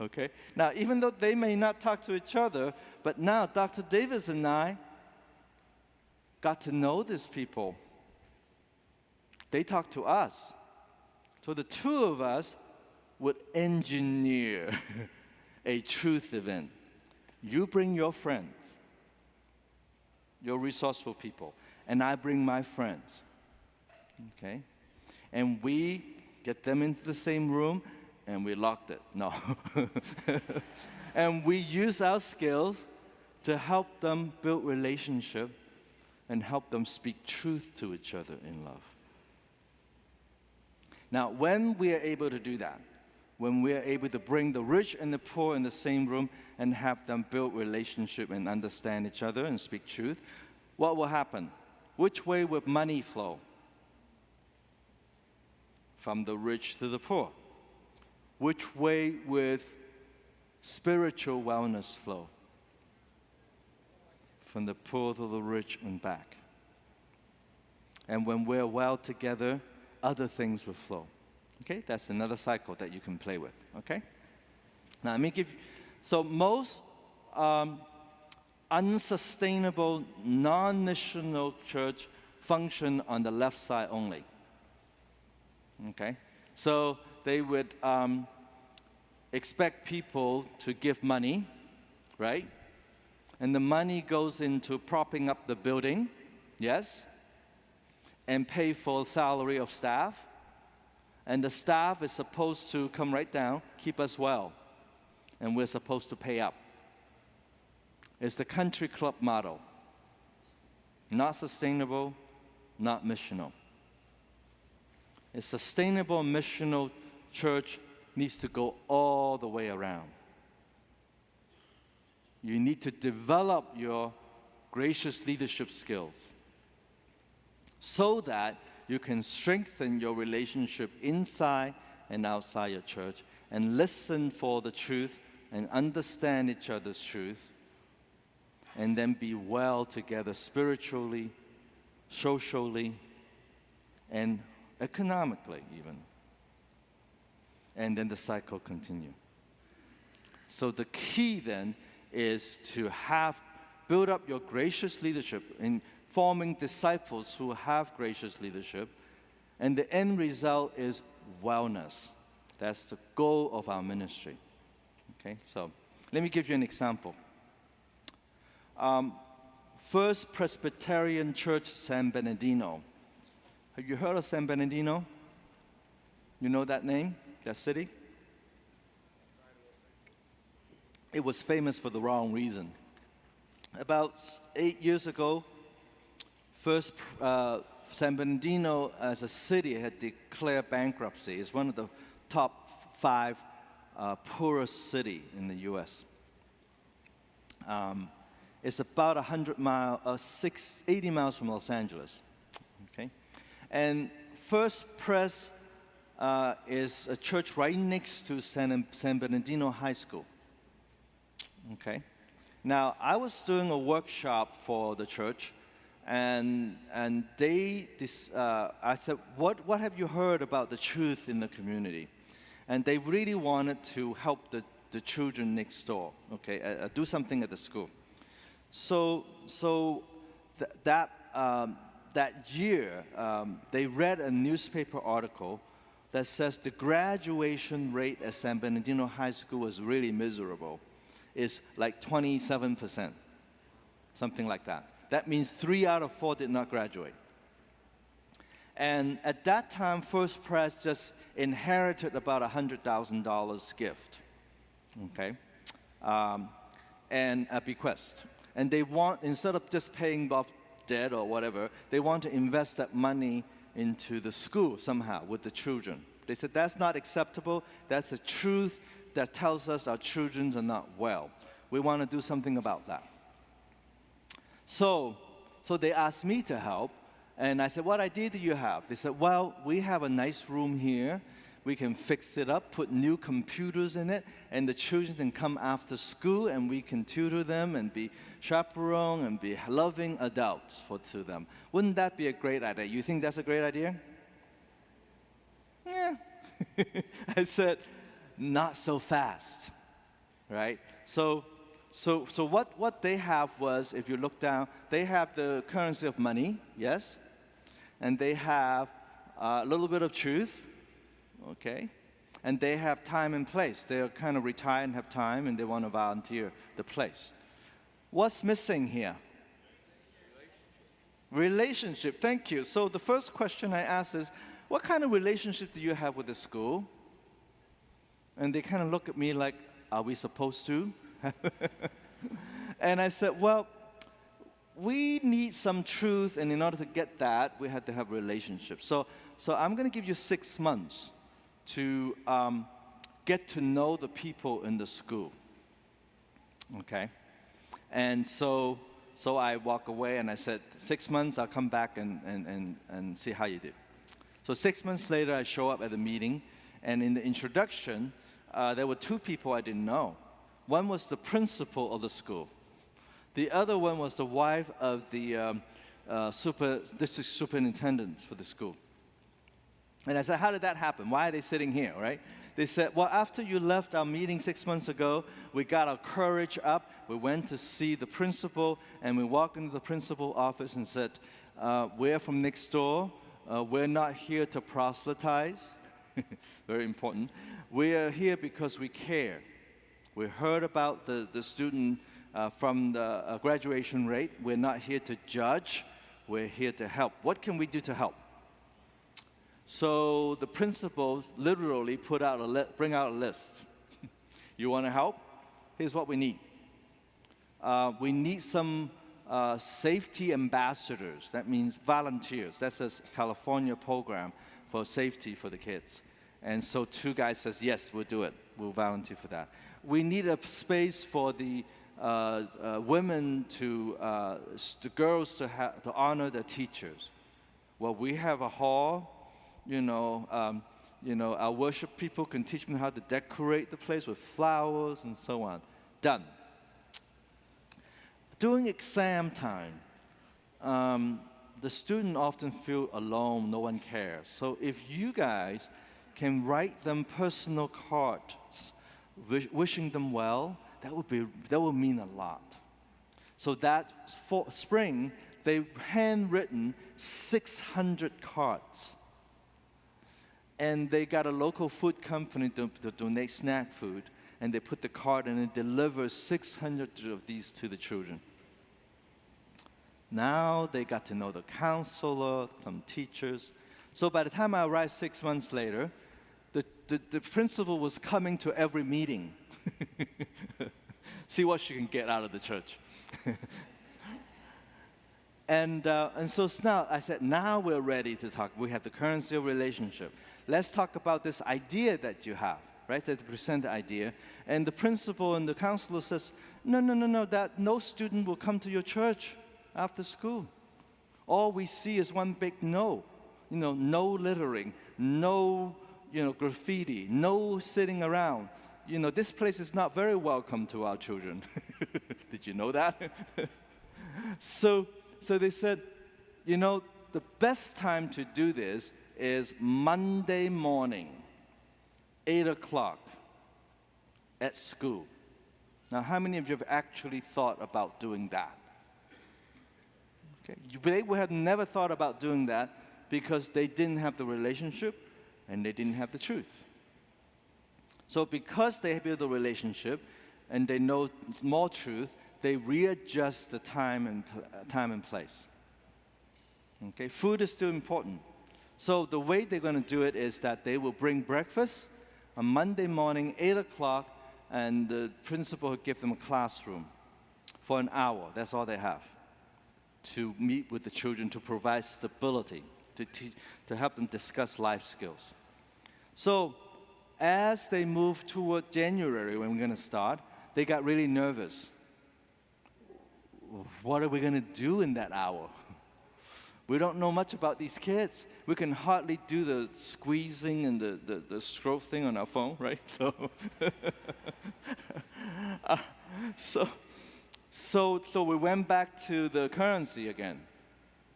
[SPEAKER 2] Okay. Now, even though they may not talk to each other, but now Dr. Davis and I got to know these people. They talk to us. So the two of us would engineer a truth event. You bring your friends, your resourceful people, and I bring my friends. Okay? And we get them into the same room, and we locked it. No. And we use our skills to help them build relationship and help them speak truth to each other in love. Now, when we are able to do that, when we are able to bring the rich and the poor in the same room and have them build relationship and understand each other and speak truth, what will happen? Which way will money flow? From the rich to the poor. Which way will spiritual wellness flow? From the poor to the rich and back. And when we're well together, other things will flow. Okay, that's another cycle that you can play with. Okay? Now, let me give you, so most unsustainable, non-missional church function on the left side only. Okay? So they would expect people to give money, right? And the money goes into propping up the building, yes? And pay for salary of staff. And the staff is supposed to come right down, keep us well. And we're supposed to pay up. It's the country club model. Not sustainable, not missional. A sustainable missional church needs to go all the way around. You need to develop your gracious leadership skills so that you can strengthen your relationship inside and outside your church and listen for the truth and understand each other's truth and then be well together spiritually, socially, and economically even. And then the cycle continues. So the key then is to build up your gracious leadership in forming disciples who have gracious leadership. And the end result is wellness. That's the goal of our ministry. Okay, so let me give you an example. First Presbyterian Church, San Bernardino. Have you heard of San Bernardino? You know that name, that city? It was famous for the wrong reason. About 8 years ago, First San Bernardino as a city had declared bankruptcy. It's one of the top 5 poorest cities in the U.S. It's about 80 miles from Los Angeles. Okay, and First Pres is a church right next to San Bernardino High School. Okay, now I was doing a workshop for the church, and I said, what have you heard about the truth in the community? And they really wanted to help the children next door. Okay, do something at the school. So that year, they read a newspaper article that says the graduation rate at San Bernardino High School was really miserable. It's like 27%, something like that. That means 3 out of 4 did not graduate. And at that time, First Pres just inherited about $100,000 gift, okay, and a bequest. And they want, instead of just paying off debt or whatever, they want to invest that money into the school somehow with the children. They said that's not acceptable. That's a truth that tells us our children are not well. We want to do something about that. So they asked me to help, and I said, what idea do you have? They said, well, we have a nice room here. We can fix it up, put new computers in it, and the children can come after school, and we can tutor them and be chaperone and be loving adults to them. Wouldn't that be a great idea? You think that's a great idea? Yeah. I said, not so fast, right? So what they have was, if you look down, they have the currency of money, yes, and they have a little bit of truth, okay, and they have time and place. They're kind of retired and have time, and they want to volunteer the place. What's missing here? Relationship. Thank you. So the first question I asked is, what kind of relationship do you have with the school? And they kind of look at me like, are we supposed to? And I said, well, we need some truth, and in order to get that, we have to have relationships. So I'm going to give you 6 months to get to know the people in the school, okay? And so I walk away, and I said, 6 months, I'll come back and see how you did. So 6 months later, I show up at the meeting, and in the introduction, there were 2 people I didn't know. One was the principal of the school. The other one was the wife of the district superintendent for the school. And I said, how did that happen? Why are they sitting here, right? They said, well, after you left our meeting 6 months ago, we got our courage up. We went to see the principal, and we walked into the principal's office and said, we're from next door. We're not here to proselytize. Very important. We are here because we care. We heard about the student from the graduation rate. We're not here to judge. We're here to help. What can we do to help? So the principals literally bring out a list. You want to help? Here's what we need. We need some safety ambassadors. That means volunteers. That's a California program for safety for the kids. And so 2 guys says, yes, we'll do it. We'll volunteer for that. We need a space for the women the girls to honor their teachers. Well, we have a hall. Our worship people can teach them how to decorate the place with flowers and so on. Done. During exam time, the student often feel alone, no one cares. So if you guys can write them personal cards wishing them well, that would mean a lot. So that spring, they handwritten 600 cards. And they got a local food company to donate snack food, and they put the card and it delivers 600 of these to the children. Now they got to know the counselor, some teachers. So by the time I arrived 6 months later, the principal was coming to every meeting. See what she can get out of the church. And so now I said, now we're ready to talk. We have the currency of relationship. Let's talk about this idea that you have, right? That present the idea. And the principal and the counselor says, no, that no student will come to your church after school. All we see is one big no. No littering, no, graffiti, no sitting around. This place is not very welcome to our children. Did you know that? So they said, the best time to do this is Monday morning, 8 o'clock at school. Now, how many of you have actually thought about doing that? Okay. They would have never thought about doing that because they didn't have the relationship, and they didn't have the truth. So because they build a relationship and they know more truth, they readjust the time and place. Okay, food is still important. So the way they're going to do it is that they will bring breakfast on Monday morning, 8 o'clock, and the principal will give them a classroom for an hour. That's all they have to meet with the children, to provide stability, to help them discuss life skills. So as they move toward January, when we're going to start, they got really nervous. What are we going to do in that hour? We don't know much about these kids. We can hardly do the squeezing and the stroke thing on our phone, right? So we went back to the currency again.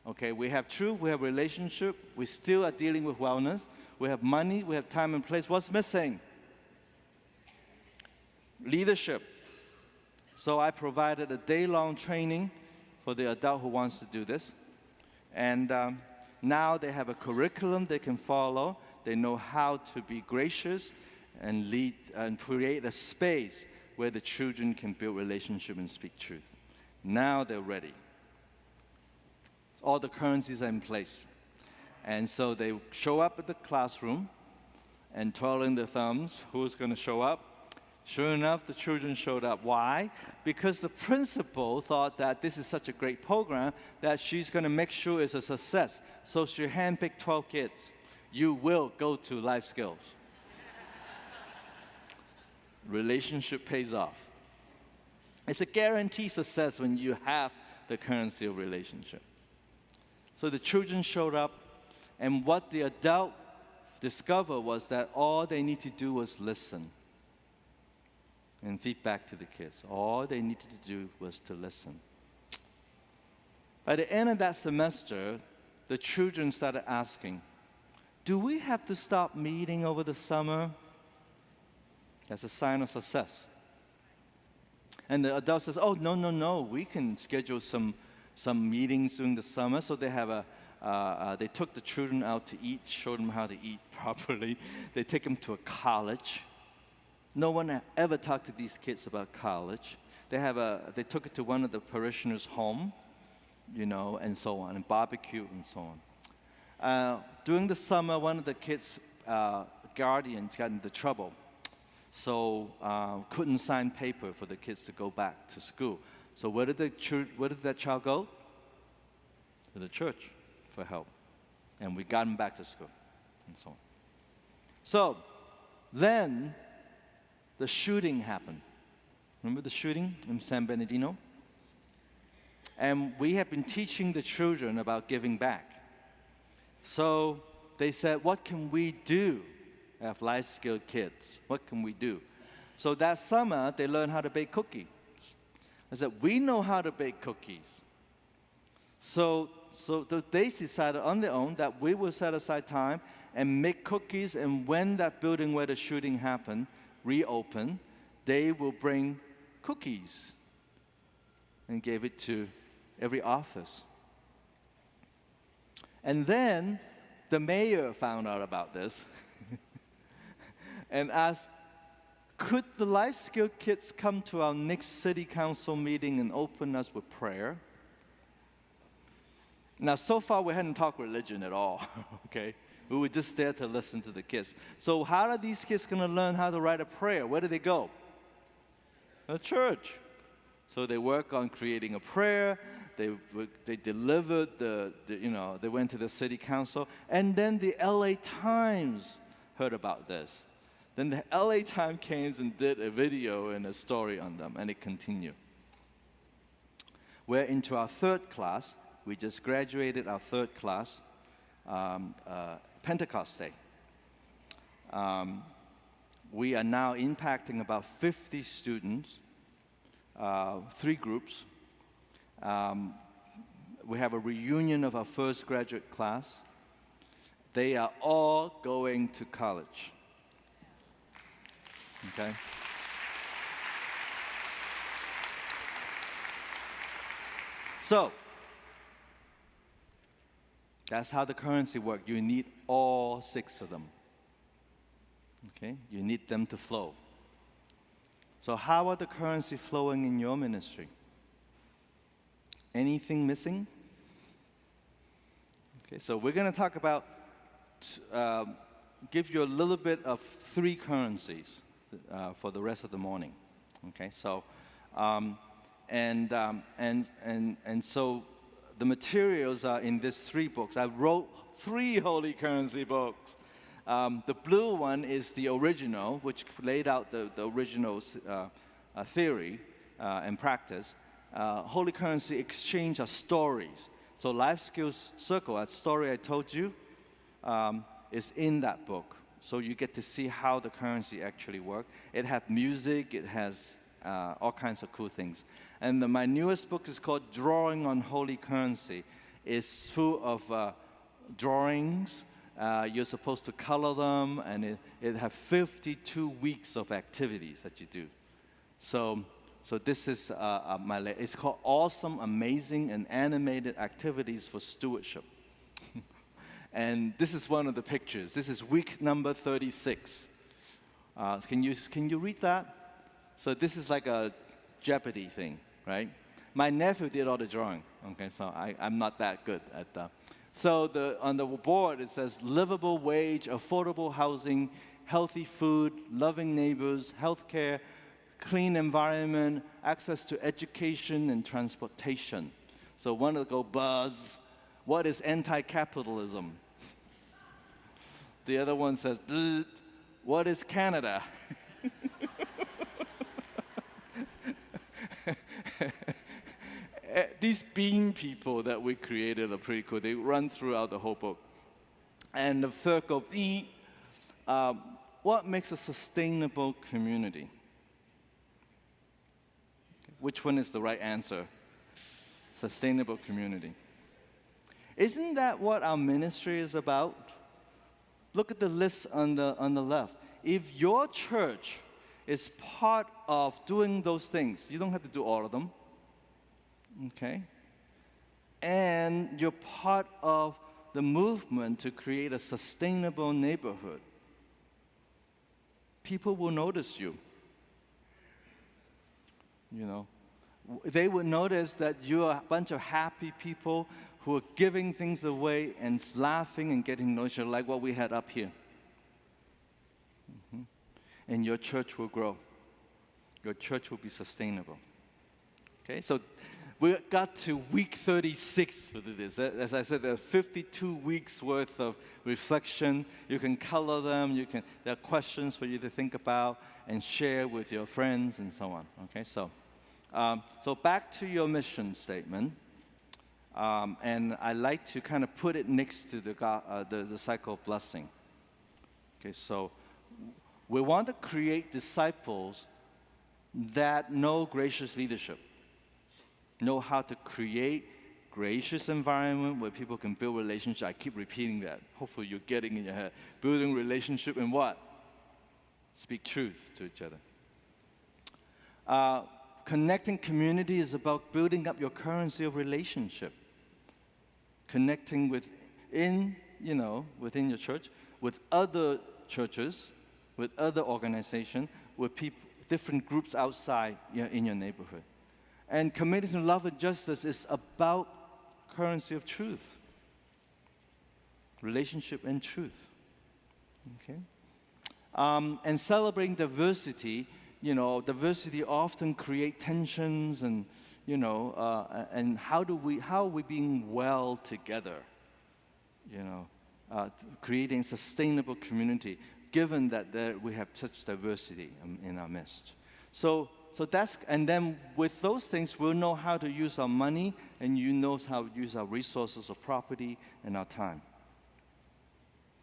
[SPEAKER 2] Okay, we have truth, we have relationship, we still are dealing with wellness, we have money, we have time and place. What's missing? Leadership. So I provided a day-long training for the adult who wants to do this. And now they have a curriculum they can follow. They know how to be gracious and lead and create a space where the children can build relationship and speak truth. Now they're ready. All the currencies are in place. And so they show up at the classroom and twirling their thumbs, who's going to show up? Sure enough, the children showed up. Why? Because the principal thought that this is such a great program that she's going to make sure it's a success. So she handpicked 12 kids. You will go to life skills. Relationship pays off. It's a guaranteed success when you have the currency of relationship. So the children showed up, and what the adult discovered was that all they need to do was listen and feedback to the kids. All they needed to do was to listen. By the end of that semester, the children started asking, do we have to stop meeting over the summer? That's a sign of success. And the adult says, oh, no, we can schedule some meetings during the summer. So they have they took the children out to eat, showed them how to eat properly. They take them to a college. No one ever talked to these kids about college. They took it to one of the parishioners' home, and so on, and barbecue and so on. During the summer, one of the kids' guardians got into trouble, so couldn't sign paper for the kids to go back to school. So where did that child go? To the church for help, and we got him back to school, and so on. So then the shooting happened. Remember the shooting in San Bernardino? And we have been teaching the children about giving back. So they said, what can we do as life-skilled kids? What can we do? So that summer, they learned how to bake cookies. I said, we know how to bake cookies. So they decided on their own that we will set aside time and make cookies, and when that building where the shooting happened reopened, they will bring cookies and gave it to every office. And then the mayor found out about this and asked, could the life skill kids come to our next city council meeting and open us with prayer? Now, so far we hadn't talked religion at all, okay? We were just there to listen to the kids. So how are these kids going to learn how to write a prayer? Where do they go? A church. So they work on creating a prayer. They delivered they went to the city council. And then the LA Times heard about this. Then the LA Times came and did a video and a story on them, and it continued. We're into our third class. We just graduated our third class. Pentecost Day. We are now impacting about 50 students, 3 groups. We have a reunion of our first graduate class. They are all going to college. Okay? So, that's how the currency works. You need all 6 of them. Okay? You need them to flow. So how are the currency flowing in your ministry? Anything missing? Okay, so we're going to talk about, give you a little bit of 3 currencies for the rest of the morning. Okay, so, and so the materials are in these 3 books. I wrote 3 holy currency books. The blue one is the original, which laid out the original theory and practice. Holy currency exchange are stories. So Life Skills Circle, that story I told you, is in that book. So you get to see how the currency actually works. It has music, it has all kinds of cool things. And my newest book is called Drawing on Holy Currency. It's full of drawings. You're supposed to color them, and it has 52 weeks of activities that you do. So this is it's called Awesome, Amazing, and Animated Activities for Stewardship. And this is one of the pictures. This is week number 36. Can you read that? So this is like a Jeopardy thing, right? My nephew did all the drawing. Okay, so I'm not that good at that. So on the board it says livable wage, affordable housing, healthy food, loving neighbors, healthcare, clean environment, access to education and transportation. So one will go buzz. What is anti-capitalism? The other one says, what is Canada? These bean people that we created are pretty cool. They run throughout the whole book. And the third goes, what makes a sustainable community? Which one is the right answer? Sustainable community. Isn't that what our ministry is about? Look at the list on the left. If your church is part of doing those things, you don't have to do all of them. Okay? And you're part of the movement to create a sustainable neighborhood. People will notice you. You know, they would notice that you're a bunch of happy people who are giving things away and laughing and getting noisy, like what we had up here. And your church will grow. Your church will be sustainable. Okay, so we got to week 36 for this. As I said, there are 52 weeks worth of reflection. You can color them. There are questions for you to think about and share with your friends and so on. Okay, so back to your mission statement. And I like to kind of put it next to the cycle of blessing. Okay, so we want to create disciples that know gracious leadership, know how to create gracious environment where people can build relationships. I keep repeating that. Hopefully you're getting in your head. Building relationship and what? Speak truth to each other. Connecting community is about building up your currency of relationship. Connecting within your church, with other churches, with other organizations, with people, different groups outside in your neighborhood. And committing to love and justice is about currency of truth. Relationship and truth. Okay? And celebrating diversity, diversity often create tensions and, and how are we being well together? Creating sustainable community, given that we have such diversity in our midst. So that's, and then with those things, we'll know how to use our money, and you know how to use our resources of property and our time.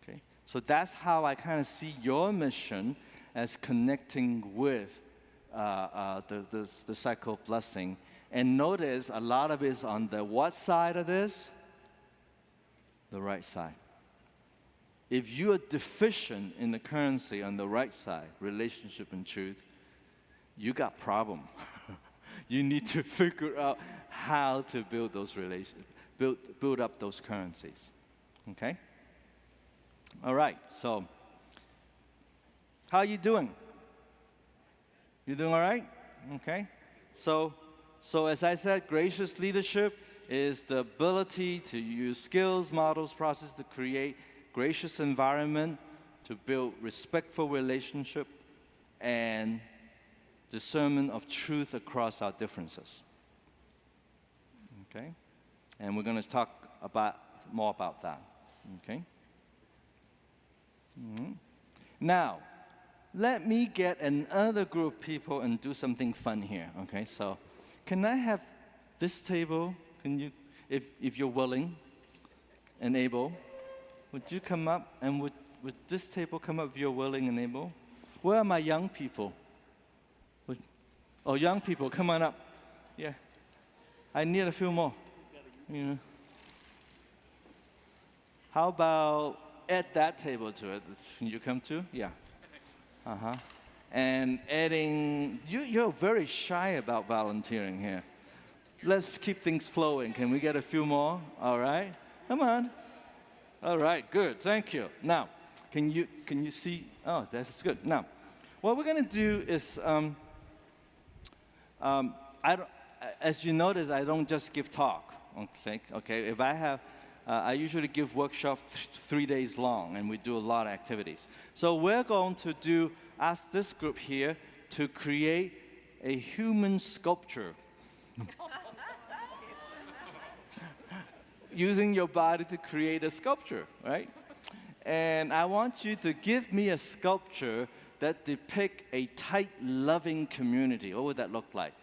[SPEAKER 2] Okay? So that's how I kind of see your mission as connecting with the cycle of blessing. And notice a lot of it is on the what side of this? The right side. If you are deficient in the currency on the right side, relationship and truth, you got problem. You need to figure out how to build those relations, build up those currencies. Okay? All right, so How you doing? You doing all right? Okay. So as I said, gracious leadership is the ability to use skills, models, process to create gracious environment, to build respectful relationship, and discernment of truth across our differences. Okay? And we're going to talk more about that. Okay? Now, let me get another group of people and do something fun here. Okay? So, can I have this table? Can you, if you're willing and able, would you come up, and would this table come up if you're willing and able? Where are my young people? Oh, young people, come on up. Yeah. I need a few more. You know. How about add that table to it? Can you come too? Yeah. Uh-huh. And adding, you're very shy about volunteering here. Let's keep things flowing. Can we get a few more? All right. Come on. All right, good. Thank you. Now, can you see? Oh, that's good. Now, what we're going to do is, as you notice, I don't just give talk. Okay. If I have, I usually give workshops 3 days long, and we do a lot of activities. So we're going to ask this group here to create a human sculpture. Using your body to create a sculpture, right? And I want you to give me a sculpture that depicts a tight, loving community. What would that look like?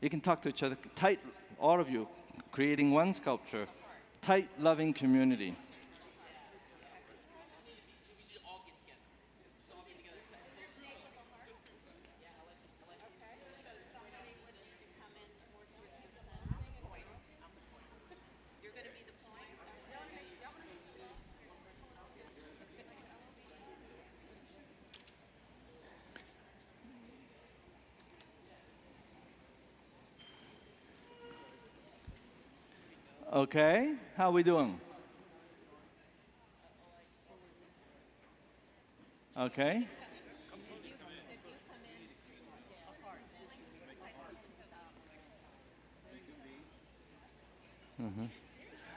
[SPEAKER 2] You can talk to each other. Tight, all of you, creating one sculpture. Tight, loving community. Okay, how are we doing? Okay.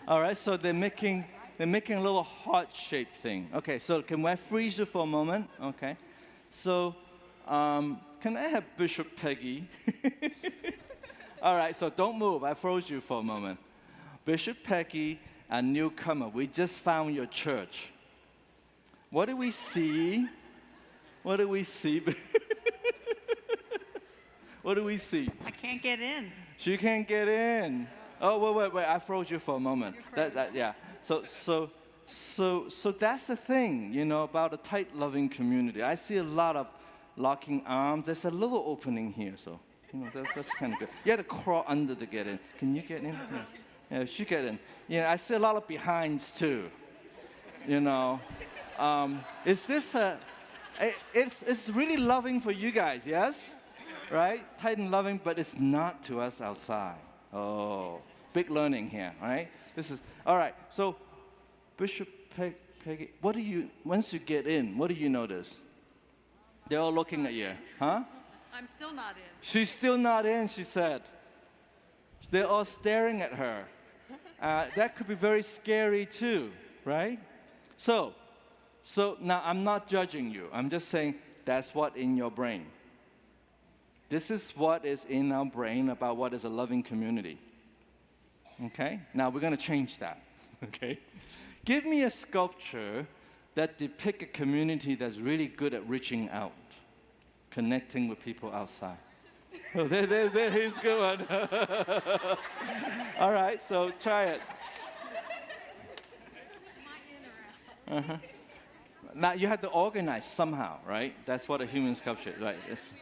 [SPEAKER 2] All right, so they're making a little heart-shaped thing. Okay, so can I freeze you for a moment? Okay. So, can I have Bishop Peggy? All right, so don't move. I froze you for a moment. Bishop Peggy, a newcomer. We just found your church. What do we see? What do we see? What do we see?
[SPEAKER 1] I can't get in.
[SPEAKER 2] She can't get in. Oh, wait. I froze you for a moment. Yeah. So that's the thing, you know, about a tight, loving community. I see a lot of locking arms. There's a little opening here, so you know that's kind of good. You have to crawl under to get in. Can you get in? Yeah, she get in. You know, I see a lot of behinds too. You know, is this it's really loving for you guys, yes? Right? Tight and loving, but it's not to us outside. Oh, big learning here, right? This is all right. So, Bishop Peggy, once you get in, what do you notice? They're all looking at you, huh?
[SPEAKER 1] I'm still not in.
[SPEAKER 2] She's still not in, she said. They're all staring at her. That could be very scary too, right? So now I'm not judging you. I'm just saying that's what in your brain. This is what is in our brain about what is a loving community. Okay? Now we're going to change that. Okay? Give me a sculpture that depicts a community that's really good at reaching out, connecting with people outside. Oh, there he's good one. All right, so try it. Uh-huh. Now you have to organize somehow, right? That's what a human sculpture is, right? It's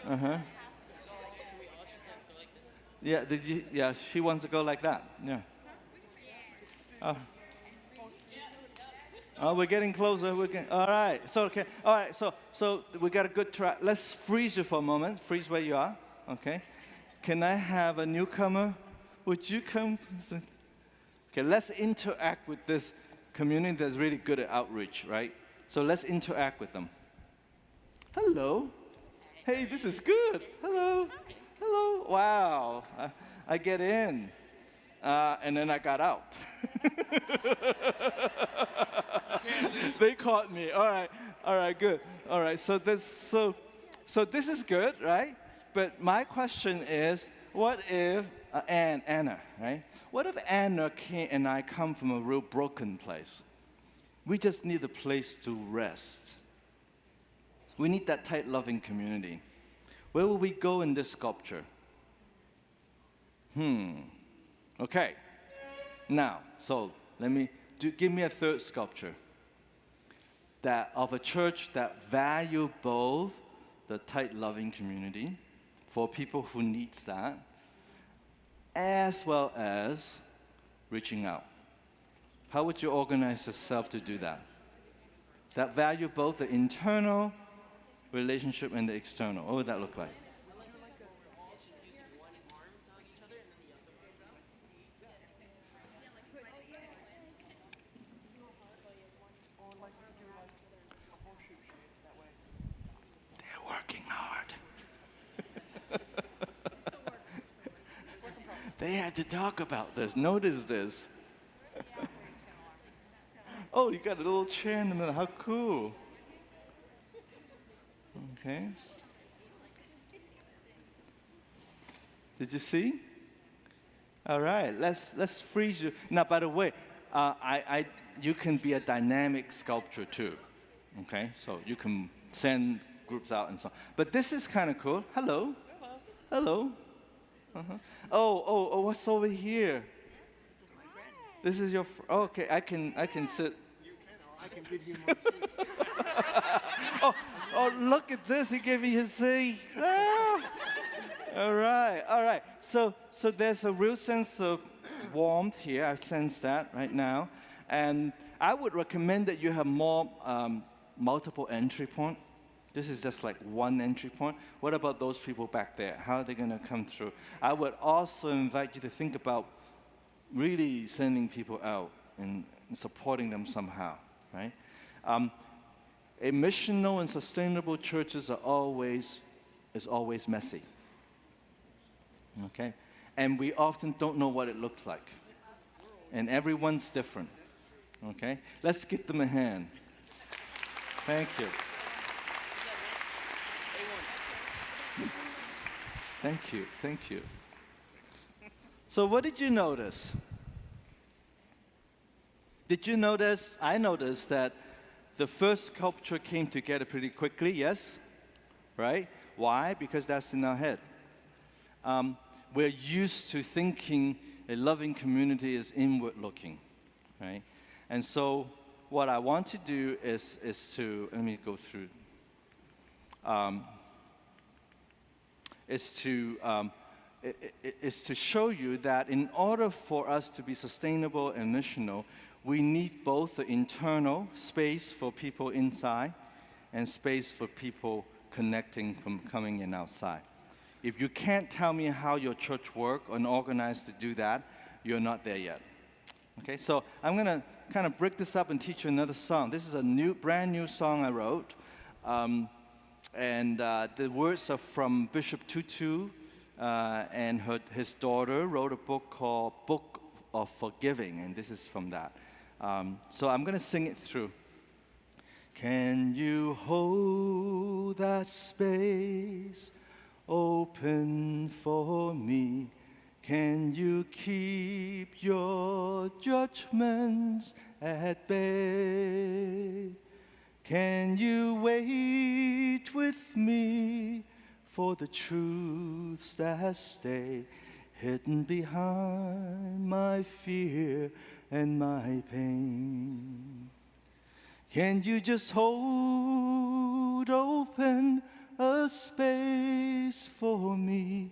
[SPEAKER 2] uh-huh. Yeah, yeah, she wants to go like that. Yeah. Oh, we're getting closer. All right. So okay. All right. So we got a good track. Let's freeze you for a moment. Freeze where you are. Okay. Can I have a newcomer? Would you come? Okay, let's interact with this community that's really good at outreach, right? So let's interact with them. Hello. Hey, this is good. Hello. Hello. Wow. I get in. And then I got out. They caught me. All right, good. All right, so this is good, right? But my question is, what if Anna, right? What if Anna and I come from a real broken place? We just need a place to rest. We need that tight, loving community. Where will we go in this sculpture? Okay. Now, so give me a third sculpture that of a church that value both the tight, loving community for people who needs that, as well as reaching out. How would you organize yourself to do that? That value both the internal relationship and the external. What would that look like? They're working hard. They had to talk about this. Notice this. Oh, you got a little chair in the middle. How cool. Okay. Did you see? All right. Let's freeze you. Now, by the way, you can be a dynamic sculpture too. Okay. So you can send groups out and so on. But this is kind of cool. Hello. Hello. Uh-huh. Oh, what's over here? This is your. Okay, I can sit.
[SPEAKER 13] You can, or I can give you my seat.
[SPEAKER 2] Oh, look at this! He gave me his seat. Ah. All right. So there's a real sense of warmth here. I sense that right now, and I would recommend that you have more multiple entry point. This is just like one entry point. What about those people back there? How are they going to come through? I would also invite you to think about really sending people out and supporting them somehow, right? A missional and sustainable churches is always messy, okay? And we often don't know what it looks like. And everyone's different, okay? Let's give them a hand. Thank you. Thank you. So what did you notice? Did you notice? I noticed that the first sculpture came together pretty quickly, yes? Right? Why? Because that's in our head. We're used to thinking a loving community is inward looking, right? And so what I want to do is to, let me go through, is to show you that in order for us to be sustainable and missional, we need both the internal space for people inside and space for people connecting from coming in outside. If you can't tell me how your church works and organized to do that, you're not there yet. Okay, so I'm going to kind of break this up and teach you another song. This is a brand new song I wrote. And the words are from Bishop Tutu, and his daughter wrote a book called Book of Forgiving, and this is from that. So I'm going to sing it through. Can you hold that space open for me? Can you keep your judgments at bay? Can you wait with me for the truths that stay hidden behind my fear and my pain? Can you just hold open a space for me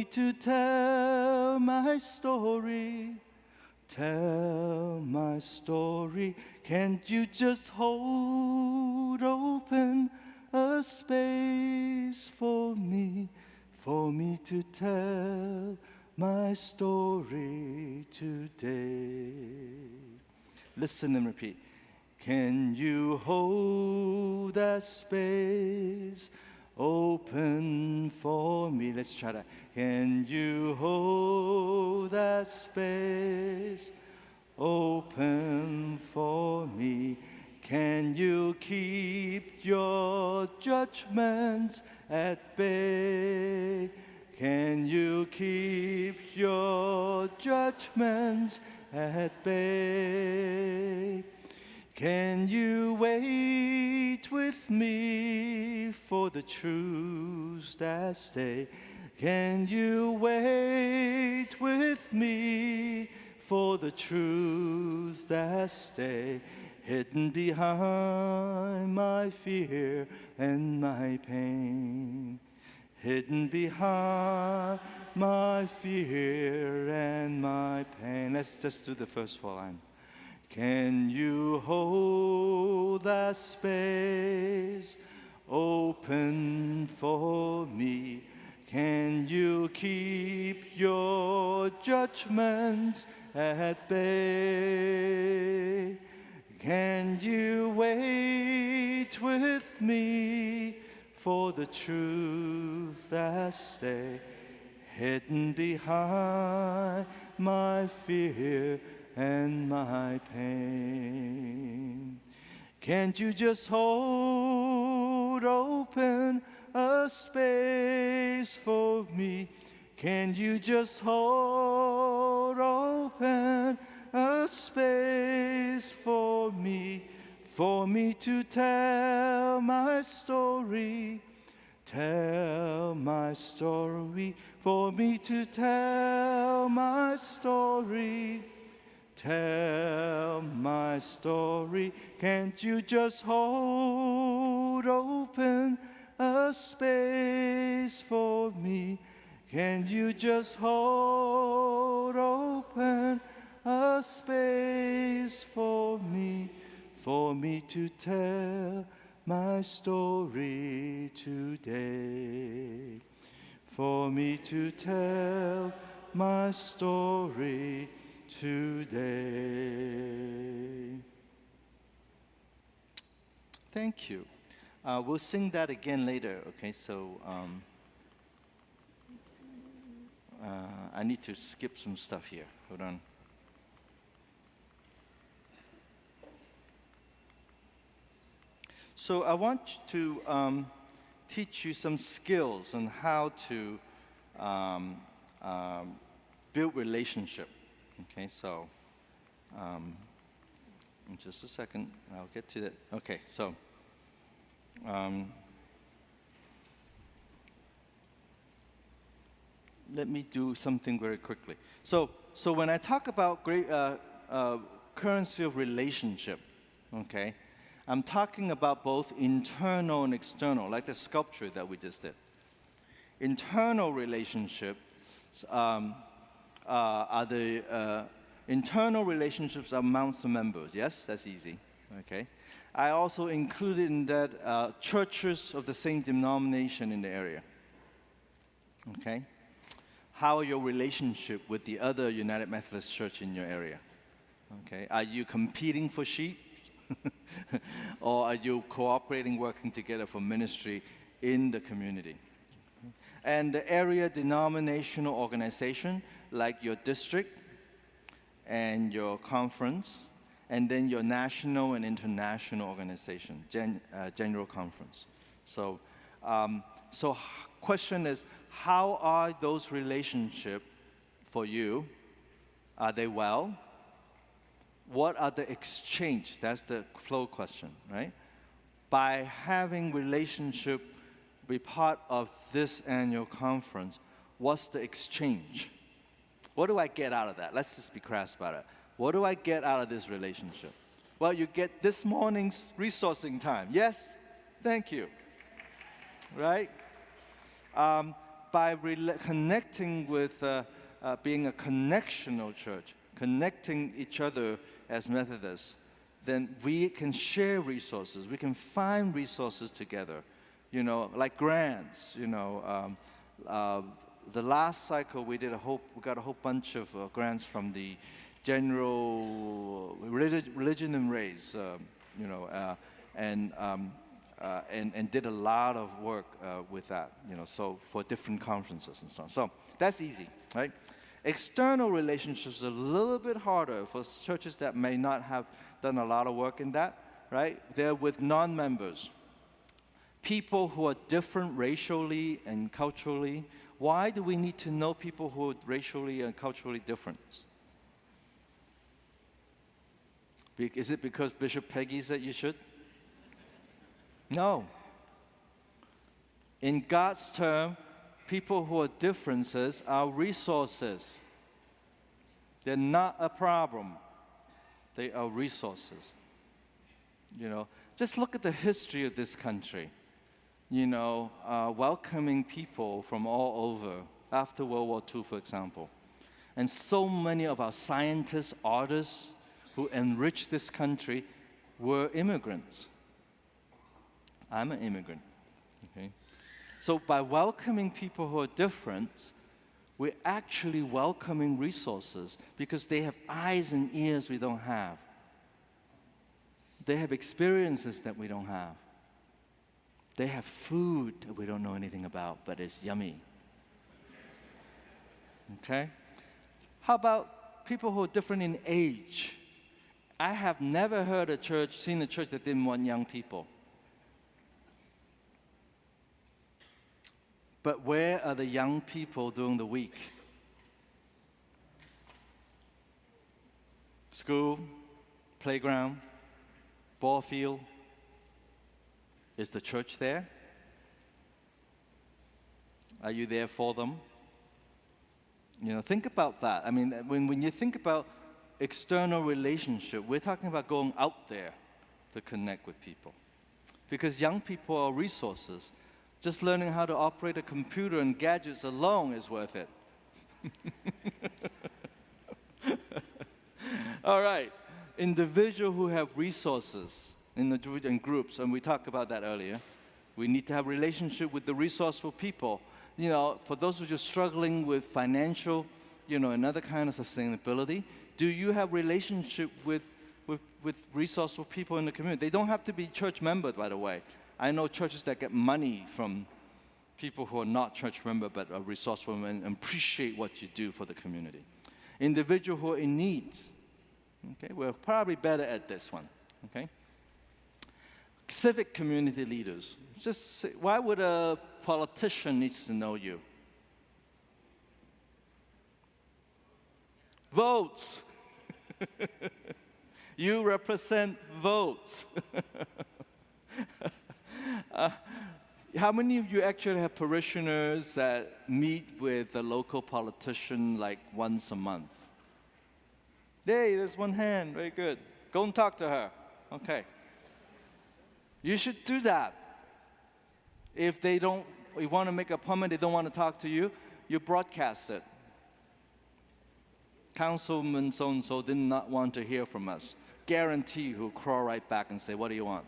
[SPEAKER 2] to tell my story? Tell my story. Can't you just hold open a space for me to tell my story today. Listen and repeat. Can you hold that space open for me? Let's try that. Can you hold that space open for me? Can you keep your judgments at bay? Can you keep your judgments at bay? Can you wait with me for the truths that stay? Can you wait with me for the truths that stay? Hidden behind my fear and my pain. Hidden behind my fear and my pain. Let's just do the first 4 lines. Can you hold that space open for me? Can you keep your judgments at bay? Can you wait with me for the truth that stay hidden behind my fear and my pain? Can't you just hold open a space for me? Can you just hold open a space for me to tell my story, tell my story, for me to tell my story, tell my story. Can't you just hold open a space for me? Can you just hold open a space for me to tell my story today? For me to tell my story today. Thank you. We'll sing that again later, okay? So I need to skip some stuff here. Hold on. So I want to teach you some skills on how to build relationship. Okay, so in just a second, I'll get to that. Okay, so let me do something very quickly. So when I talk about currency of relationship, okay, I'm talking about both internal and external, like the sculpture that we just did. Internal relationships are the internal relationships amongst the members. Yes, that's easy. Okay. I also included in that churches of the same denomination in the area. Okay. How are your relationship with the other United Methodist Church in your area? Okay. Are you competing for sheep? Or are you cooperating, working together for ministry in the community? And the area denominational organization, like your district and your conference, and then your national and international organization, general conference. So question is, how are those relationships for you? Are they well? What are the exchange? That's the flow question, right? By having relationship be part of this annual conference, what's the exchange? What do I get out of that? Let's just be crass about it. What do I get out of this relationship? Well, you get this morning's resourcing time. Yes? Thank you. Right? By connecting with being a connectional church, connecting each other as Methodists, then we can share resources. We can find resources together, you know, like grants, you know, the last cycle we got a whole bunch of grants from the general religion and race, and did a lot of work with that, so for different conferences and so on. So that's easy, right? External relationships are a little bit harder for churches that may not have done a lot of work in that, right? They're with non-members, people who are different racially and culturally. Why do we need to know people who are racially and culturally different? Is it because Bishop Peggy said you should? No. In God's term, people who are differences are resources. They're not a problem. They are resources. Just look at the history of this country. Welcoming people from all over after World War II, for example. And so many of our scientists, artists who enriched this country were immigrants. I'm an immigrant. Okay? So by welcoming people who are different, we're actually welcoming resources because they have eyes and ears we don't have. They have experiences that we don't have. They have food that we don't know anything about, but it's yummy. Okay? How about people who are different in age? I have never seen a church that didn't want young people. But where are the young people during the week? School, playground, ball field. Is the church there? Are you there for them? Think about that. I mean, when you think about external relationship, we're talking about going out there to connect with people. Because young people are resources. Just learning how to operate a computer and gadgets alone is worth it. All right. Individuals who have resources in groups, and we talked about that earlier. We need to have relationship with the resourceful people. For those who are just struggling with financial, another kind of sustainability, do you have relationship with resourceful people in the community? They don't have to be church members, by the way. I know churches that get money from people who are not church members but are resourceful and appreciate what you do for the community. Individuals who are in need. Okay, we're probably better at this one. Okay. Civic community leaders. Just say, why would a politician need to know you? Votes. You represent votes. How many of you actually have parishioners that meet with a local politician like once a month? Hey, there's one hand. Very good. Go and talk to her. Okay. You should do that. If you want to make an appointment, they don't want to talk to you, you broadcast it. Councilman so-and-so did not want to hear from us. Guarantee he'll crawl right back and say, what do you want?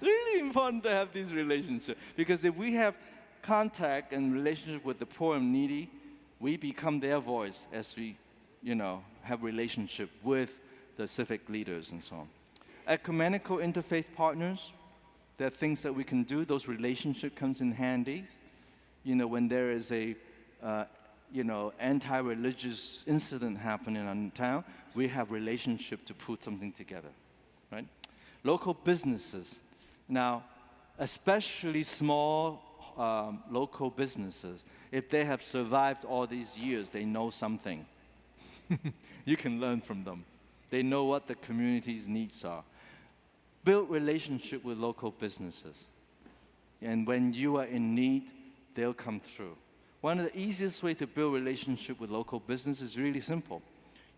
[SPEAKER 2] Really important to have these relationships. Because if we have contact and relationship with the poor and needy, we become their voice as we, have relationship with the civic leaders and so on. Ecumenical interfaith partners, there are things that we can do. Those relationships comes in handy. When there is a, anti-religious incident happening in town, we have relationship to put something together, right? Local businesses. Now, especially small local businesses, if they have survived all these years, they know something. You can learn from them. They know what the community's needs are. Build relationship with local businesses. And when you are in need, they'll come through. One of the easiest ways to build relationship with local business is really simple.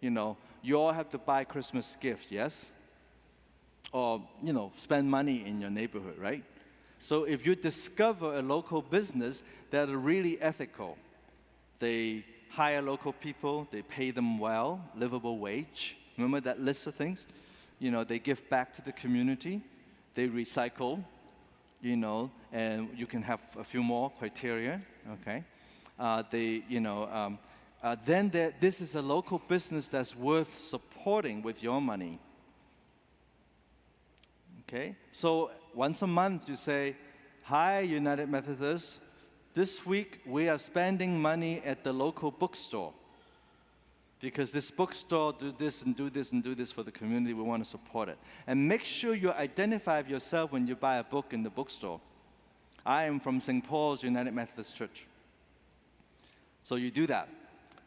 [SPEAKER 2] You all have to buy Christmas gifts, yes? Or, spend money in your neighborhood, right? So if you discover a local business that are really ethical, they hire local people, they pay them well, livable wage. Remember that list of things? They give back to the community, they recycle, you know, and you can have a few more criteria, okay? This is a local business that's worth supporting with your money. Okay? So once a month you say, hi, United Methodists, this week we are spending money at the local bookstore because this bookstore do this and do this and do this for the community. We want to support it. And make sure you identify yourself when you buy a book in the bookstore. I am from St. Paul's United Methodist Church. So you do that.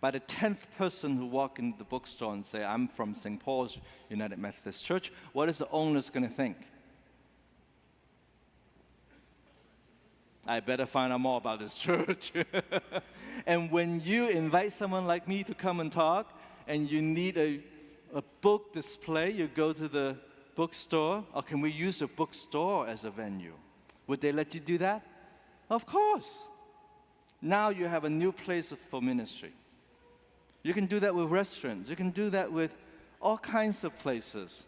[SPEAKER 2] By the 10th person who walk into the bookstore and say, I'm from St. Paul's United Methodist Church, what is the owners going to think? I better find out more about this church. And when you invite someone like me to come and talk, and you need a book display, you go to the bookstore, or can we use a bookstore as a venue? Would they let you do that? Of course. Now you have a new place for ministry. You can do that with restaurants. You can do that with all kinds of places.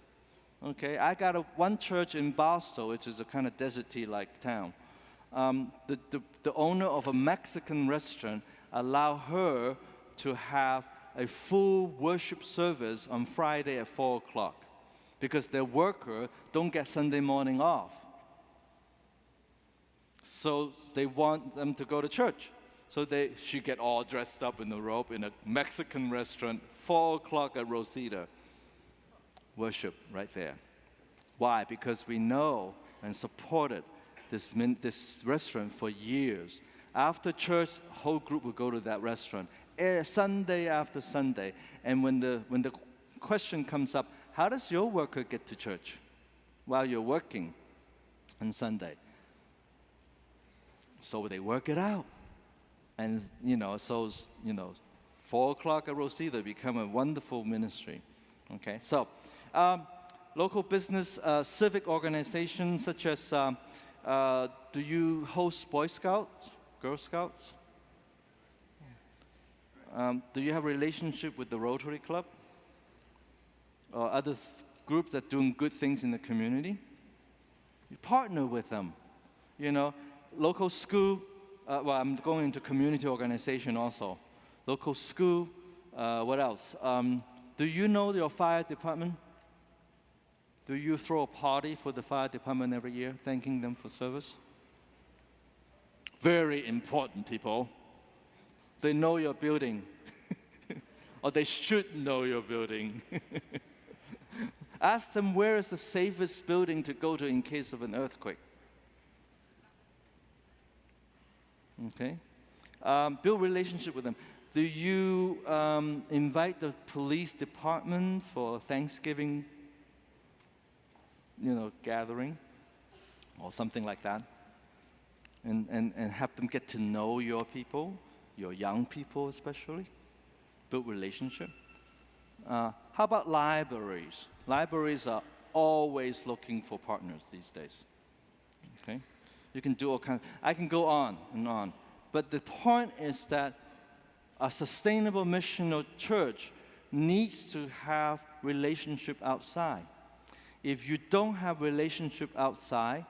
[SPEAKER 2] Okay, I got one church in Barstow, which is a kind of deserty-like town. The owner of a Mexican restaurant allowed her to have a full worship service on Friday at 4 o'clock because their worker don't get Sunday morning off. So they want them to go to church. So she get all dressed up in the robe in a Mexican restaurant, 4 o'clock at Rosita. Worship right there. Why? Because we know and supported this restaurant for years. After church, whole group would go to that restaurant Sunday after Sunday. And when the question comes up, how does your worker get to church while you're working on Sunday? So they work it out. And, 4 o'clock at Rosita become a wonderful ministry. Okay, so local business, civic organizations such as, do you host Boy Scouts, Girl Scouts? Do you have a relationship with the Rotary Club? Or other groups that are doing good things in the community? You partner with them. Local school, I'm going into community organization also. Local school, what else? Do you know your fire department? Do you throw a party for the fire department every year, thanking them for service? Very important, people. They know your building. Or they should know your building. Ask them where is the safest building to go to in case of an earthquake. Okay? Build relationship with them. Do you invite the police department for Thanksgiving, gathering or something like that? And have them get to know your people, your young people especially. Build relationship. How about libraries? Libraries are always looking for partners these days. Okay? You can do all kinds. I can go on and on. But the point is that a sustainable missional church needs to have relationship outside. If you don't have relationship outside,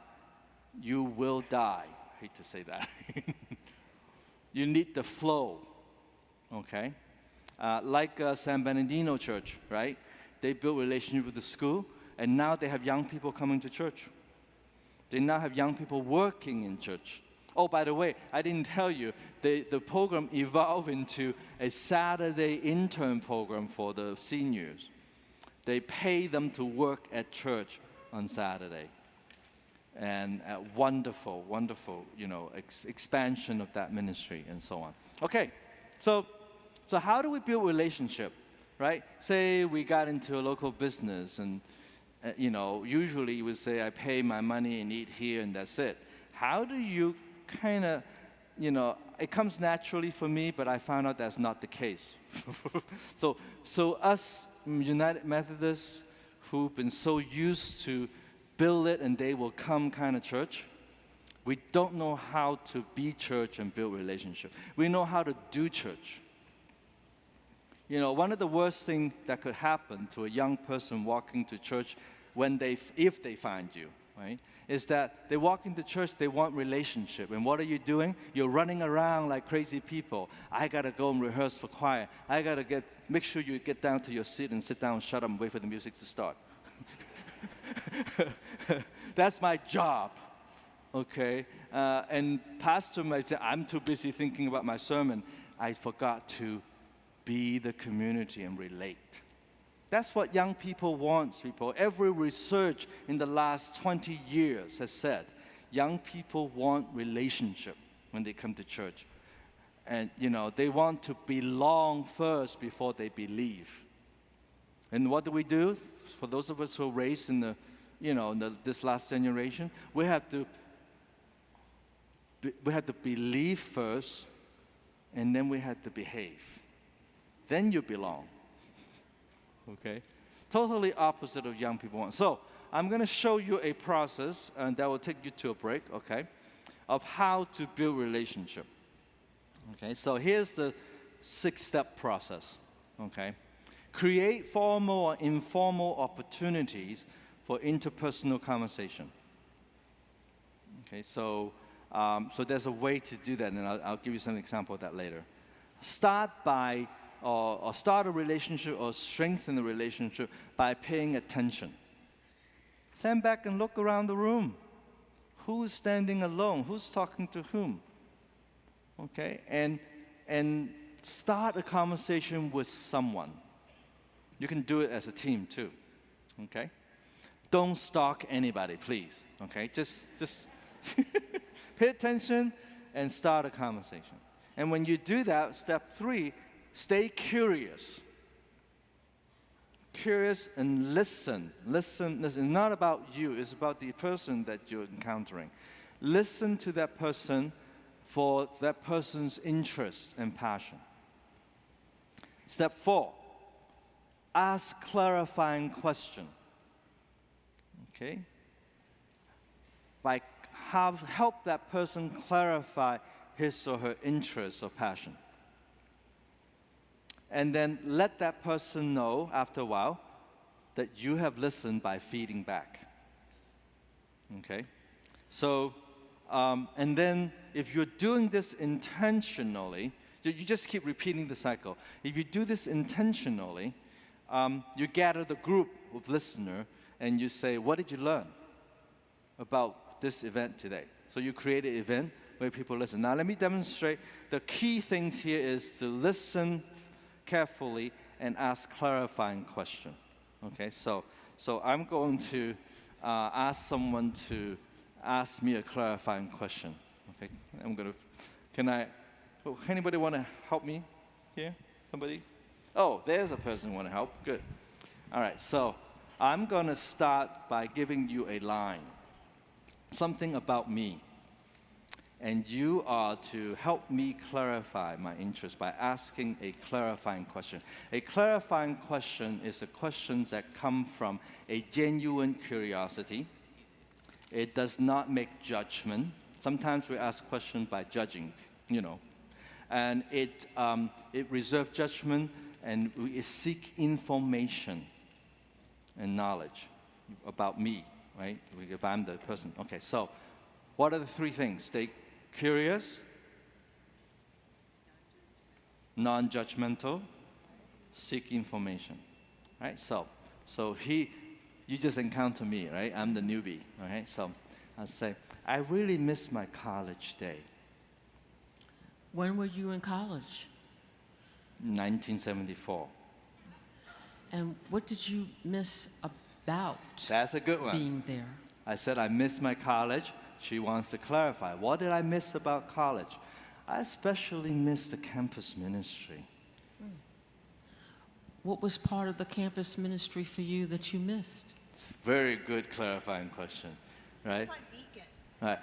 [SPEAKER 2] you will die. I hate to say that. You need the flow. Okay? Like San Bernardino Church, right? They built relationship with the school, and now they have young people coming to church. They now have young people working in church. Oh, by the way, I didn't tell you, the program evolved into a Saturday intern program for the seniors. They pay them to work at church on Saturday. And a wonderful, wonderful, expansion of that ministry and so on. Okay, so how do we build relationship, right? Say we got into a local business and, usually you would say, I pay my money and eat here and that's it. How do you kind of, it comes naturally for me, but I found out that's not the case. So us United Methodists who've been so used to build it and they will come kind of church, we don't know how to be church and build relationship. We know how to do church. One of the worst things that could happen to a young person walking to church if they find you, right? Is that they walk into church, they want relationship. And what are you doing? You're running around like crazy people. I got to go and rehearse for choir. I got to make sure you get down to your seat and sit down, shut up, and wait for the music to start. That's my job, okay? And pastor might say, I'm too busy thinking about my sermon. I forgot to be the community and relate. That's what young people want, people. Every research in the last 20 years has said young people want relationship when they come to church. And, they want to belong first before they believe. And what do? For those of us who are raised in this last generation, we have to believe first, and then we have to behave. Then you belong. Okay? Totally opposite of young people want. So I'm going to show you a process, and that will take you to a break, okay, of how to build relationship. Okay, so here's the 6-step process, okay? Create formal or informal opportunities for interpersonal conversation. Okay, so there's a way to do that, and I'll give you some example of that later. Start by or start a relationship or strengthen the relationship by paying attention. Stand back and look around the room. Who's standing alone? Who's talking to whom? Okay, and start a conversation with someone. You can do it as a team too. Okay, don't stalk anybody, please. Okay, just pay attention and start a conversation. And when you do that, step 3. Stay curious. Curious and listen. Listen. It's not about you. It's about the person that you're encountering. Listen to that person for that person's interest and passion. Step 4. Ask clarifying question. Okay? Help that person clarify his or her interest or passion. And then let that person know after a while that you have listened by feeding back. Okay? So, and then if you're doing this intentionally, you just keep repeating the cycle. If you do this intentionally, you gather the group of listeners and you say, what did you learn about this event today? So you create an event where people listen. Now let me demonstrate. The key things here is to listen carefully and ask clarifying question. Okay, so I'm going to ask someone to ask me a clarifying question. Okay, anybody want to help me here? Somebody? Oh, there's a person who want to help. Good. All right, so I'm going to start by giving you a line, something about me. And you are to help me clarify my interest by asking a clarifying question. A clarifying question is a question that comes from a genuine curiosity. It does not make judgment. Sometimes we ask questions by judging, And it reserves judgment, and we seek information and knowledge about me, right? If I'm the person. Okay, so what are the 3 things? Stay curious, non-judgmental, seek information. Right? So you just encounter me, right? I'm the newbie. Okay? So I'll say, I really miss my college day.
[SPEAKER 11] When were you in college?
[SPEAKER 2] 1974.
[SPEAKER 11] And what did you miss about
[SPEAKER 2] That's a good one.
[SPEAKER 11] being there?
[SPEAKER 2] I said I miss my college. She wants to clarify. What did I miss about college? I especially miss the campus ministry.
[SPEAKER 11] What was part of the campus ministry for you that you missed?
[SPEAKER 2] Very good clarifying question, right?
[SPEAKER 5] My deacon.
[SPEAKER 2] Right.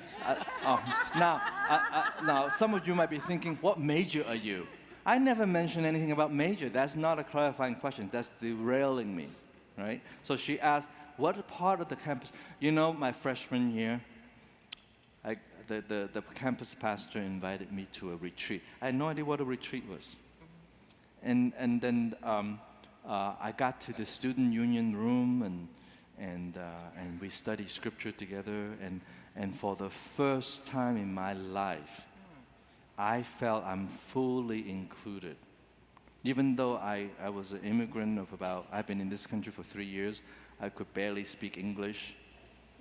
[SPEAKER 2] Now, some of you might be thinking, what major are you? I never mentioned anything about major. That's not a clarifying question. That's derailing me, right? So she asked, what part of the campus? My freshman year, the campus pastor invited me to a retreat. I had no idea what a retreat was. And then I got to the student union room, and we study scripture together. And for the first time in my life, I felt I'm fully included. Even though I was an immigrant I've been in this country for 3 years, I could barely speak English,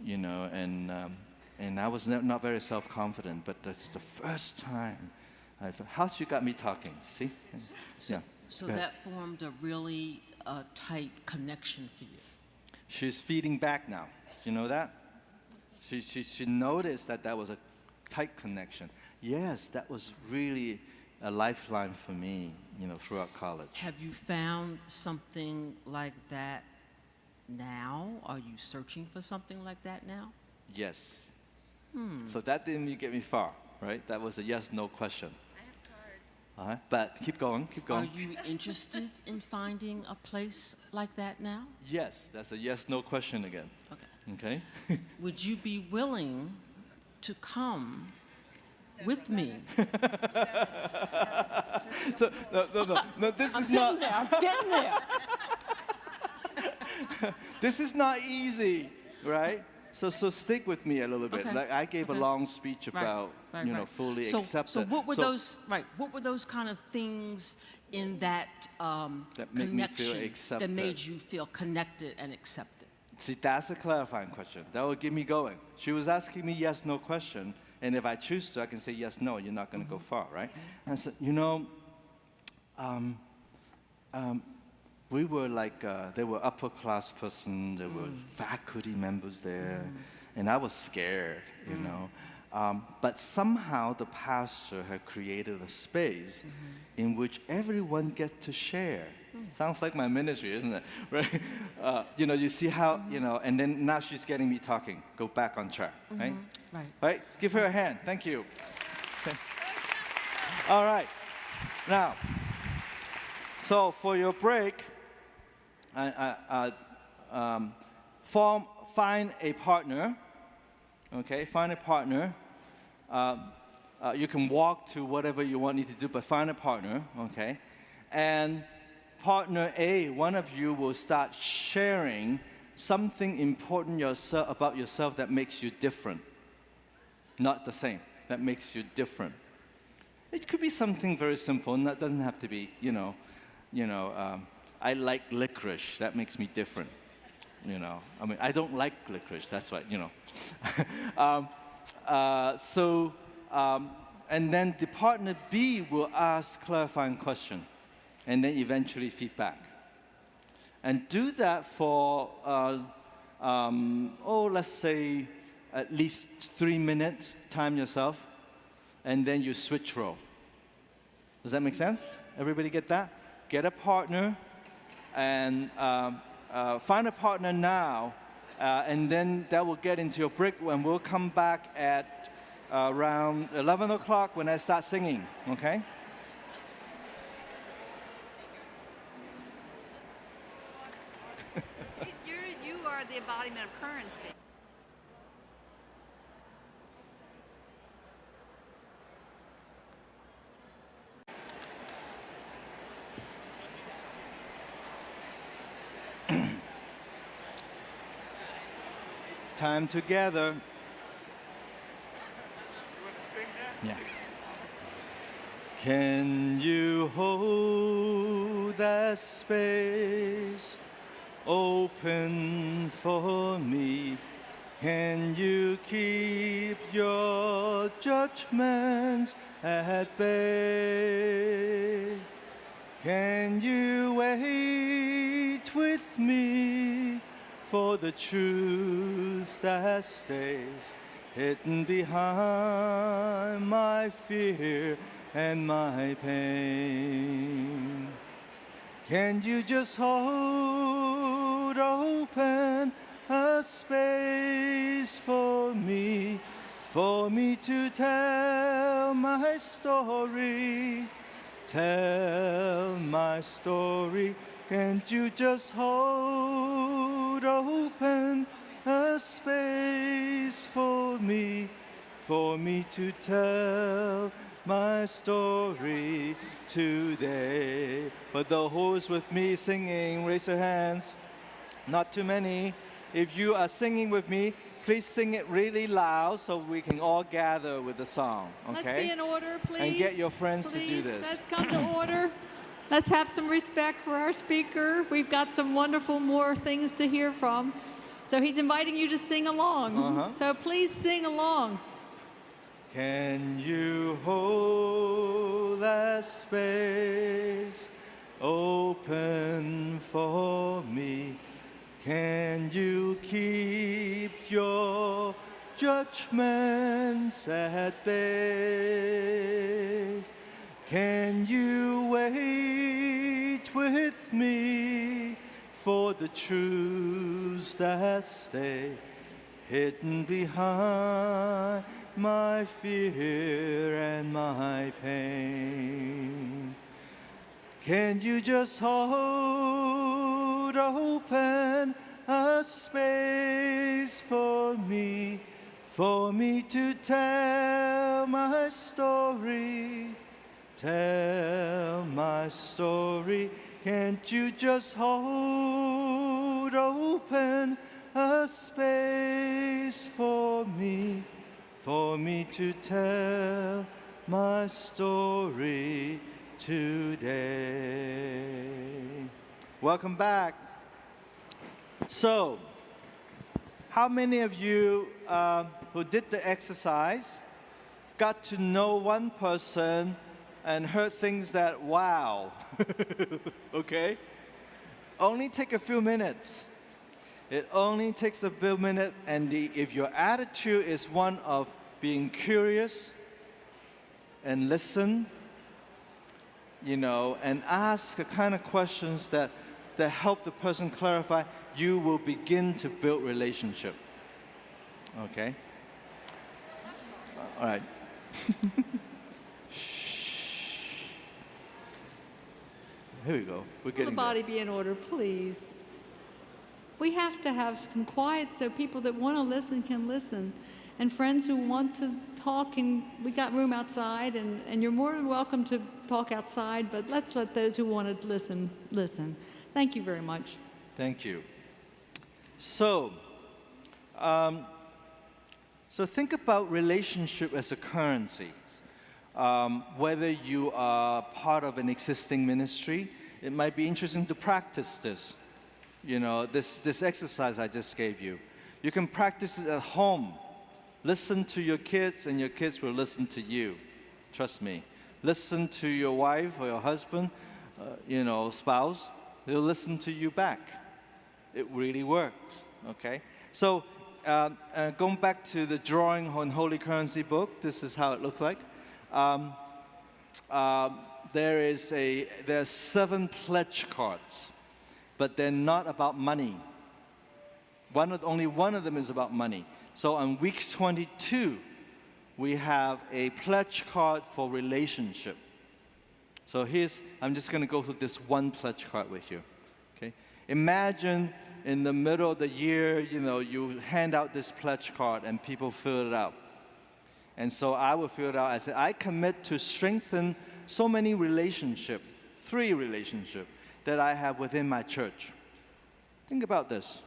[SPEAKER 2] you know, and I was not very self-confident, but that's the first time I felt, how she got me talking, see?
[SPEAKER 14] So,
[SPEAKER 2] Yeah.
[SPEAKER 14] so
[SPEAKER 2] Go ahead.
[SPEAKER 14] that formed a really tight connection for you.
[SPEAKER 2] She's feeding back now. You know that? She noticed that was a tight connection. Yes, that was really a lifeline for me, you know, throughout college.
[SPEAKER 14] Have you found something like that now? Are you searching for something like that now?
[SPEAKER 2] Yes. So that didn't get me far, right? That was a yes/no question.
[SPEAKER 3] I have cards.
[SPEAKER 2] But keep going, keep
[SPEAKER 14] Are
[SPEAKER 2] going.
[SPEAKER 14] you interested in finding a place like that now?
[SPEAKER 2] Yes, that's a yes/no question again.
[SPEAKER 14] Okay.
[SPEAKER 2] Okay?
[SPEAKER 14] Would you be willing to come with me?
[SPEAKER 2] So, no, this is not.
[SPEAKER 14] I'm getting there.
[SPEAKER 2] This is not easy, right? So stick with me a little bit.
[SPEAKER 14] Okay.
[SPEAKER 2] Like I gave a
[SPEAKER 14] Okay.
[SPEAKER 2] long speech about, you know, fully accept
[SPEAKER 14] So
[SPEAKER 2] it.
[SPEAKER 14] what were those? Right. What were those kind of things in that
[SPEAKER 2] That made me feel
[SPEAKER 14] connection
[SPEAKER 2] accepted.
[SPEAKER 14] that made you feel connected and accepted?
[SPEAKER 2] See, that's a clarifying question. That will get me going. She was asking me yes/no question, and if I choose to, I can say yes/no. You're not going to go far, right? And I said, you know, we were like, there were upper class persons, there were faculty members there, and I was scared, you know. But somehow the pastor had created a space in which everyone gets to share. Sounds like my ministry, isn't it? Right? You know, you see how, you know, and then now she's getting me talking. Go back on track, right?
[SPEAKER 14] Right.
[SPEAKER 2] Right? Give her a hand. Thank you. All right. Now, so for your break, find a partner. Okay, find a partner. You can walk to whatever you want to do, but find a partner. Okay, and partner A, one of you will start sharing something important about yourself that makes you different, not the same. That makes you different. It could be something very simple, and that doesn't have to be, I like licorice. That makes me different. You know, I mean, I don't like licorice. That's why, you know. And then the partner B will ask clarifying question, and then eventually feedback. And do that for, let's say, at least 3 minutes. Time yourself, and then you switch role. Does that make sense? Everybody get that? Get a partner, and find a partner now, and then that will get into your break, and we'll come back at around 11 o'clock when I start singing, okay?
[SPEAKER 1] You are the embodiment of currency.
[SPEAKER 2] Time together. Yeah. Can you hold that space open for me? Can you keep your judgments at bay? Can you wait with me for the truth that stays hidden behind my fear and my pain? Can you just hold open a space for me to tell my story, tell my story? Can't you just hold open a space for me to tell my story today? For those with me singing, raise your hands. Not too many. if you are singing with me, please sing it really loud so we can all gather with the song, okay?
[SPEAKER 1] Let's be in order, please.
[SPEAKER 2] And get your friends
[SPEAKER 1] Please,
[SPEAKER 2] to do this.
[SPEAKER 1] let's come to order. Let's have some respect for our speaker. We've got some wonderful more things to hear from. So he's inviting you to sing along. So please sing along.
[SPEAKER 2] Can you hold that space open for me? Can you keep your judgments at bay? Can you wait with me for the truths that stay hidden behind my fear and my pain? Can you just hold open a space for me to tell my story? Tell my story. Can't you just hold open a space for me to tell my story today? Welcome back. So, how many of you who did the exercise got to know one person and heard things that, wow, okay? Only take a few minutes. It only takes a few minutes, and if your attitude is one of being curious and listen, you know, and ask the kind of questions that help the person clarify, you will begin to build relationship, okay? All right. Here we go. We're
[SPEAKER 1] Will the
[SPEAKER 2] getting
[SPEAKER 1] body be in order, please? We have to have some quiet so people that want to listen can listen. And friends who want to talk, and we got room outside, and you're more than welcome to talk outside, but let's let those who want to listen, listen. Thank you very much.
[SPEAKER 2] Thank you. So think about relationship as a currency. Whether you are part of an existing ministry, it might be interesting to practice this. You know, this exercise I just gave you. You can practice it at home. Listen to your kids, and your kids will listen to you. Trust me. Listen to your wife or your husband, spouse. They'll listen to you back. It really works, okay? So going back to the drawing on Holy Currency book, this is how it looked like. There are 7 pledge cards, but they're not about money. Only one of them is about money. So on week 22, we have a pledge card for relationship. So I'm just going to go through this one pledge card with you. Okay? Imagine in the middle of the year, you hand out this pledge card and people fill it out. And so I will fill it out. I said, I commit to strengthen so many relationships, 3 relationships that I have within my church. Think about this.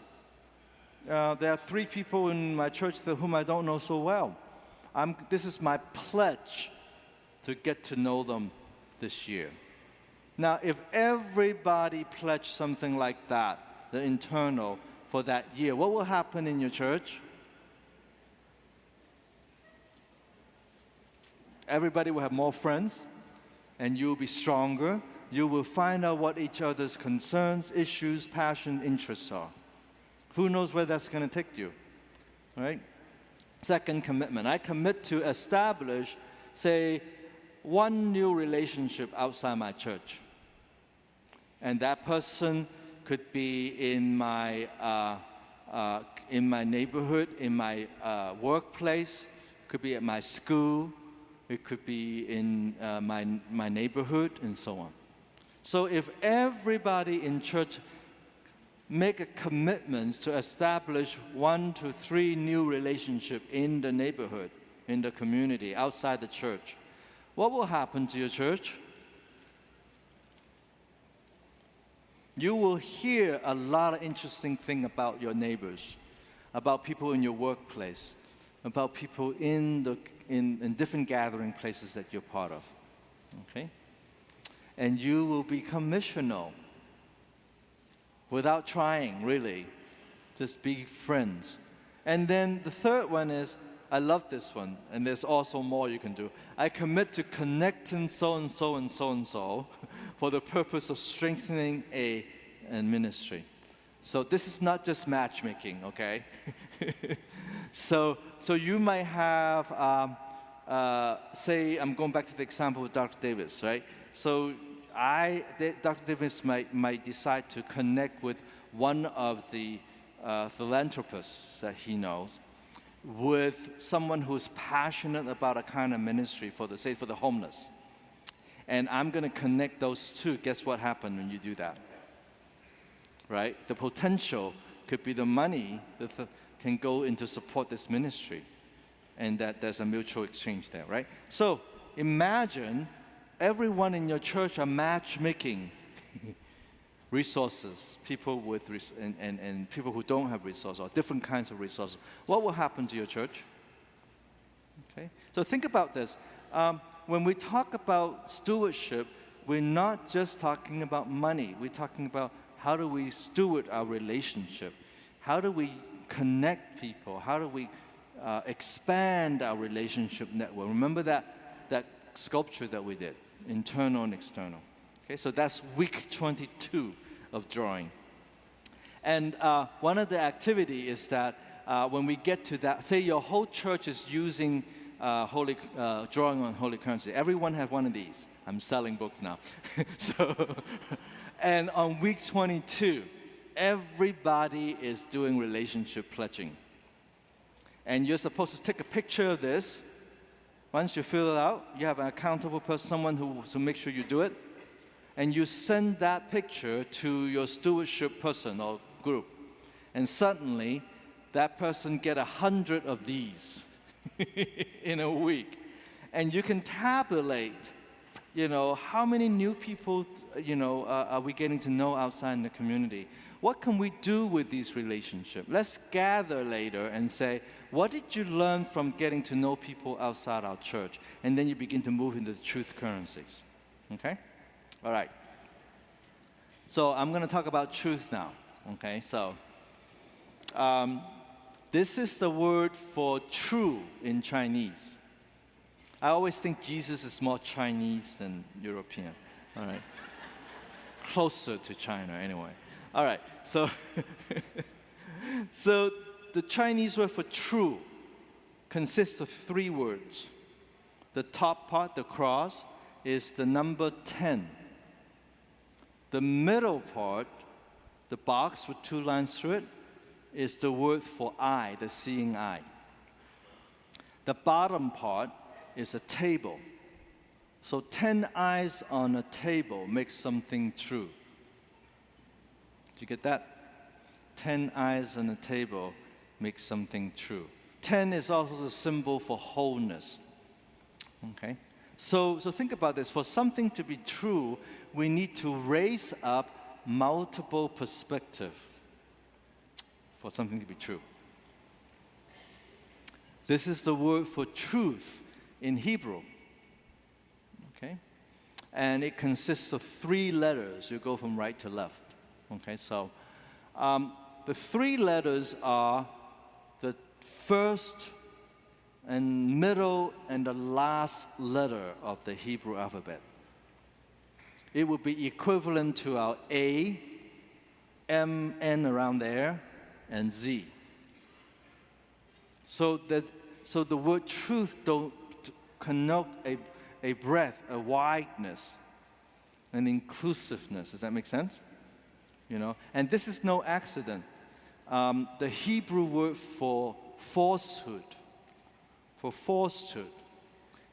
[SPEAKER 2] There are 3 people in my church whom I don't know so well. This is my pledge to get to know them this year. Now, if everybody pledged something like that, the internal, for that year, what will happen in your church? Everybody will have more friends, and you'll be stronger. You will find out what each other's concerns, issues, passion, interests are. Who knows where that's going to take you, right? Second commitment. I commit to establish, say, 1 new relationship outside my church. And that person could be in my neighborhood, in my workplace, could be at my school, it could be in my neighborhood, and so on. So if everybody in church make a commitment to establish 1 to 3 new relationships in the neighborhood, in the community, outside the church, what will happen to your church? You will hear a lot of interesting things about your neighbors, about people in your workplace, about people in different gathering places that you're part of. Okay? And you will become missional without trying, really. Just be friends. And then the third one is, I love this one, and there's also more you can do. I commit to connecting so-and-so and so-and-so for the purpose of strengthening a ministry. So this is not just matchmaking, okay? So you might have, say, I'm going back to the example of Dr. Davis, right? So Dr. Davis might decide to connect with one of the philanthropists that he knows, with someone who's passionate about a kind of ministry for the homeless. And I'm going to connect those two. Guess what happened when you do that? Right? The potential could be the money that can go into support this ministry, and that there's a mutual exchange there, right? So imagine everyone in your church are matchmaking resources, people with and people who don't have resources, or different kinds of resources. What will happen to your church? Okay, so think about this. When we talk about stewardship, we're not just talking about money. We're talking about how do we steward our relationship? How do we connect people? How do we expand our relationship network? Remember that sculpture that we did, internal and external. Okay, so that's week 22 of drawing. And one of the activity is that when we get to that, say your whole church is using drawing on holy currency. Everyone has one of these. I'm selling books now. And on week 22, everybody is doing relationship pledging. And you're supposed to take a picture of this. Once you fill it out, you have an accountable person, someone who makes sure you do it. And you send that picture to your stewardship person or group. And suddenly, that person get 100 of these in a week. And you can tabulate, how many new people, are we getting to know outside in the community? What can we do with these relationships? Let's gather later and say, what did you learn from getting to know people outside our church? And then you begin to move into the truth currencies. Okay? All right. So I'm going to talk about truth now. Okay? So this is the word for true in Chinese. I always think Jesus is more Chinese than European. All right. Closer to China, anyway. All right. So the Chinese word for true consists of 3 words. The top part, the cross, is the number 10. The middle part, the box with 2 lines through it, is the word for eye, the seeing eye. The bottom part is a table. So 10 eyes on a table makes something true. Did you get that? 10 eyes on a table makes something true. 10 is also the symbol for wholeness. Okay? So think about this. For something to be true, we need to raise up multiple perspectives for something to be true. This is the word for truth in Hebrew. Okay? And it consists of 3 letters. You go from right to left. Okay, so the 3 letters are the first and middle and the last letter of the Hebrew alphabet. It would be equivalent to our A, M, N around there, and Z. So the word truth don't connote a breadth, a wideness, an inclusiveness. Does that make sense? And this is no accident. The Hebrew word for falsehood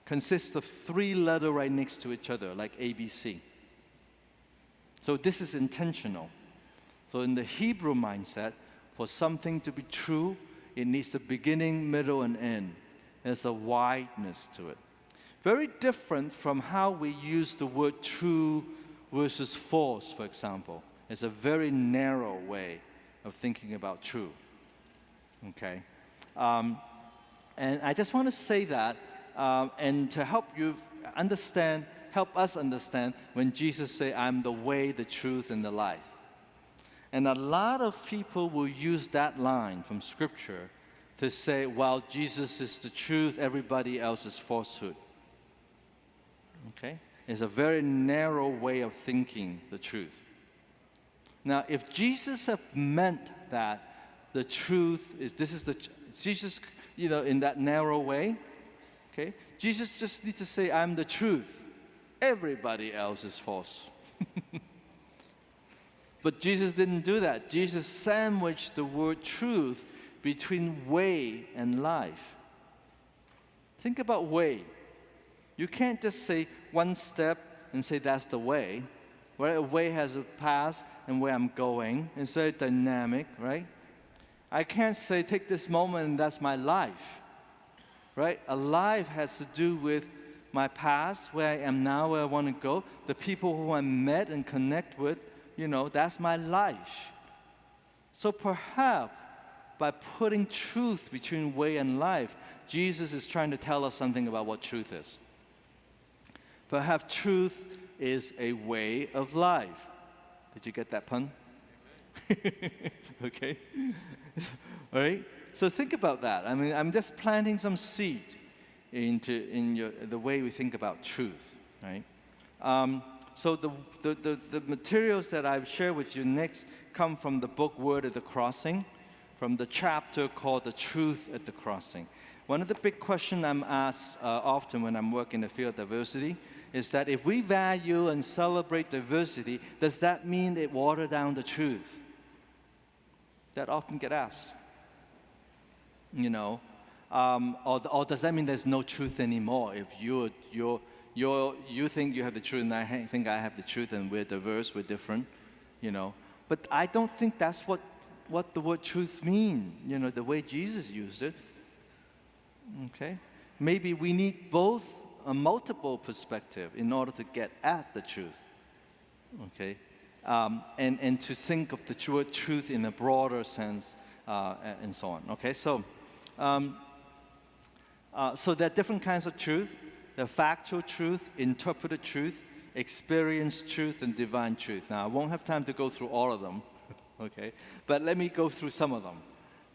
[SPEAKER 2] consists of 3 letters right next to each other, like ABC. So this is intentional. So in the Hebrew mindset, for something to be true, it needs a beginning, middle, and end. There's a wideness to it. Very different from how we use the word true versus false, for example, It's a very narrow way of thinking about truth. Okay? And I just want to say that, and to help you understand, help us understand when Jesus said, I'm the way, the truth, and the life. And a lot of people will use that line from Scripture to say, well, Jesus is the truth, everybody else is falsehood. Okay? It's a very narrow way of thinking the truth. Now, if Jesus had meant that the truth is, Jesus, in that narrow way, okay? Jesus just needs to say, I'm the truth. Everybody else is false. But Jesus didn't do that. Jesus sandwiched the word truth between way and life. Think about way. You can't just say one step and say that's the way. Right? A way has a path and where I'm going. It's very dynamic, right? I can't say take this moment and that's my life. Right? A life has to do with my past, where I am now, where I want to go, the people who I met and connect with, that's my life. So perhaps by putting truth between way and life, Jesus is trying to tell us something about what truth is. Perhaps truth is a way of life. Did you get that pun? Okay. All right. So think about that. I mean, I'm just planting some seed in the way we think about truth, right? So the materials that I've shared with you next come from the book Word at the Crossing, from the chapter called The Truth at the Crossing. One of the big questions I'm asked often when I'm working in the field of diversity is that if we value and celebrate diversity, does that mean it waters down the truth? That often get asked. Or does that mean there's no truth anymore? If you think you have the truth and I think I have the truth and we're diverse, we're different, But I don't think that's what the word truth means, the way Jesus used it. Okay? Maybe we need both a multiple perspective in order to get at the truth. Okay? And to think of the word truth in a broader sense and so on. Okay? So there are different kinds of truth. There are factual truth, interpreted truth, experienced truth, and divine truth. Now, I won't have time to go through all of them, okay? But let me go through some of them.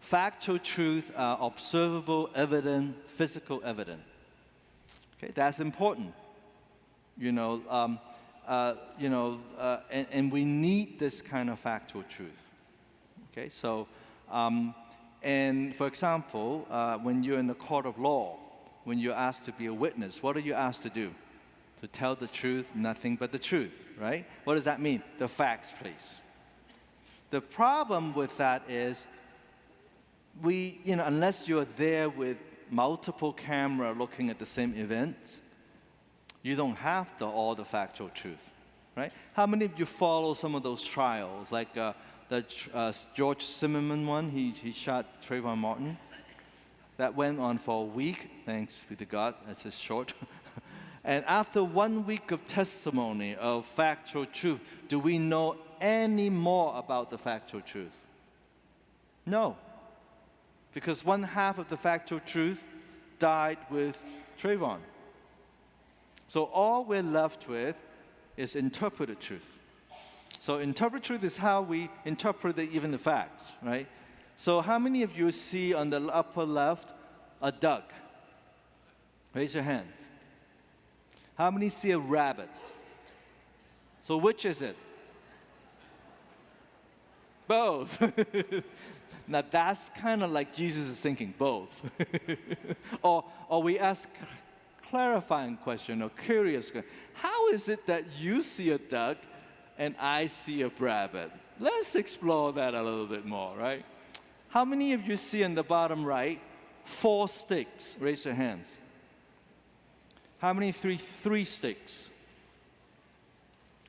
[SPEAKER 2] Factual truth are observable, evident, physical evidence. Okay, that's important. And we need this kind of factual truth. Okay, so. And for example, when you're in the court of law, when you're asked to be a witness, what are you asked to do? To tell the truth, nothing but the truth, right? What does that mean? The facts, please. The problem with that is unless you're there with multiple cameras looking at the same event, you don't have all the factual truth, right? How many of you follow some of those trials, like the George Zimmerman one, he shot Trayvon Martin. That went on for a week, thanks be to God, that's just short. And after 1 week of testimony of factual truth, do we know any more about the factual truth? No. Because one half of the factual truth died with Trayvon. So all we're left with is interpreted truth. So interpreted truth is how we interpret even the facts, right? So how many of you see on the upper left a duck? Raise your hands. How many see a rabbit? So which is it? Both. Now that's kind of like Jesus is thinking, both. or we ask clarifying question or curious question. How is it that you see a duck and I see a rabbit? Let's explore that a little bit more, right? How many of you see in the bottom right 4 sticks? Raise your hands. How many 3 sticks?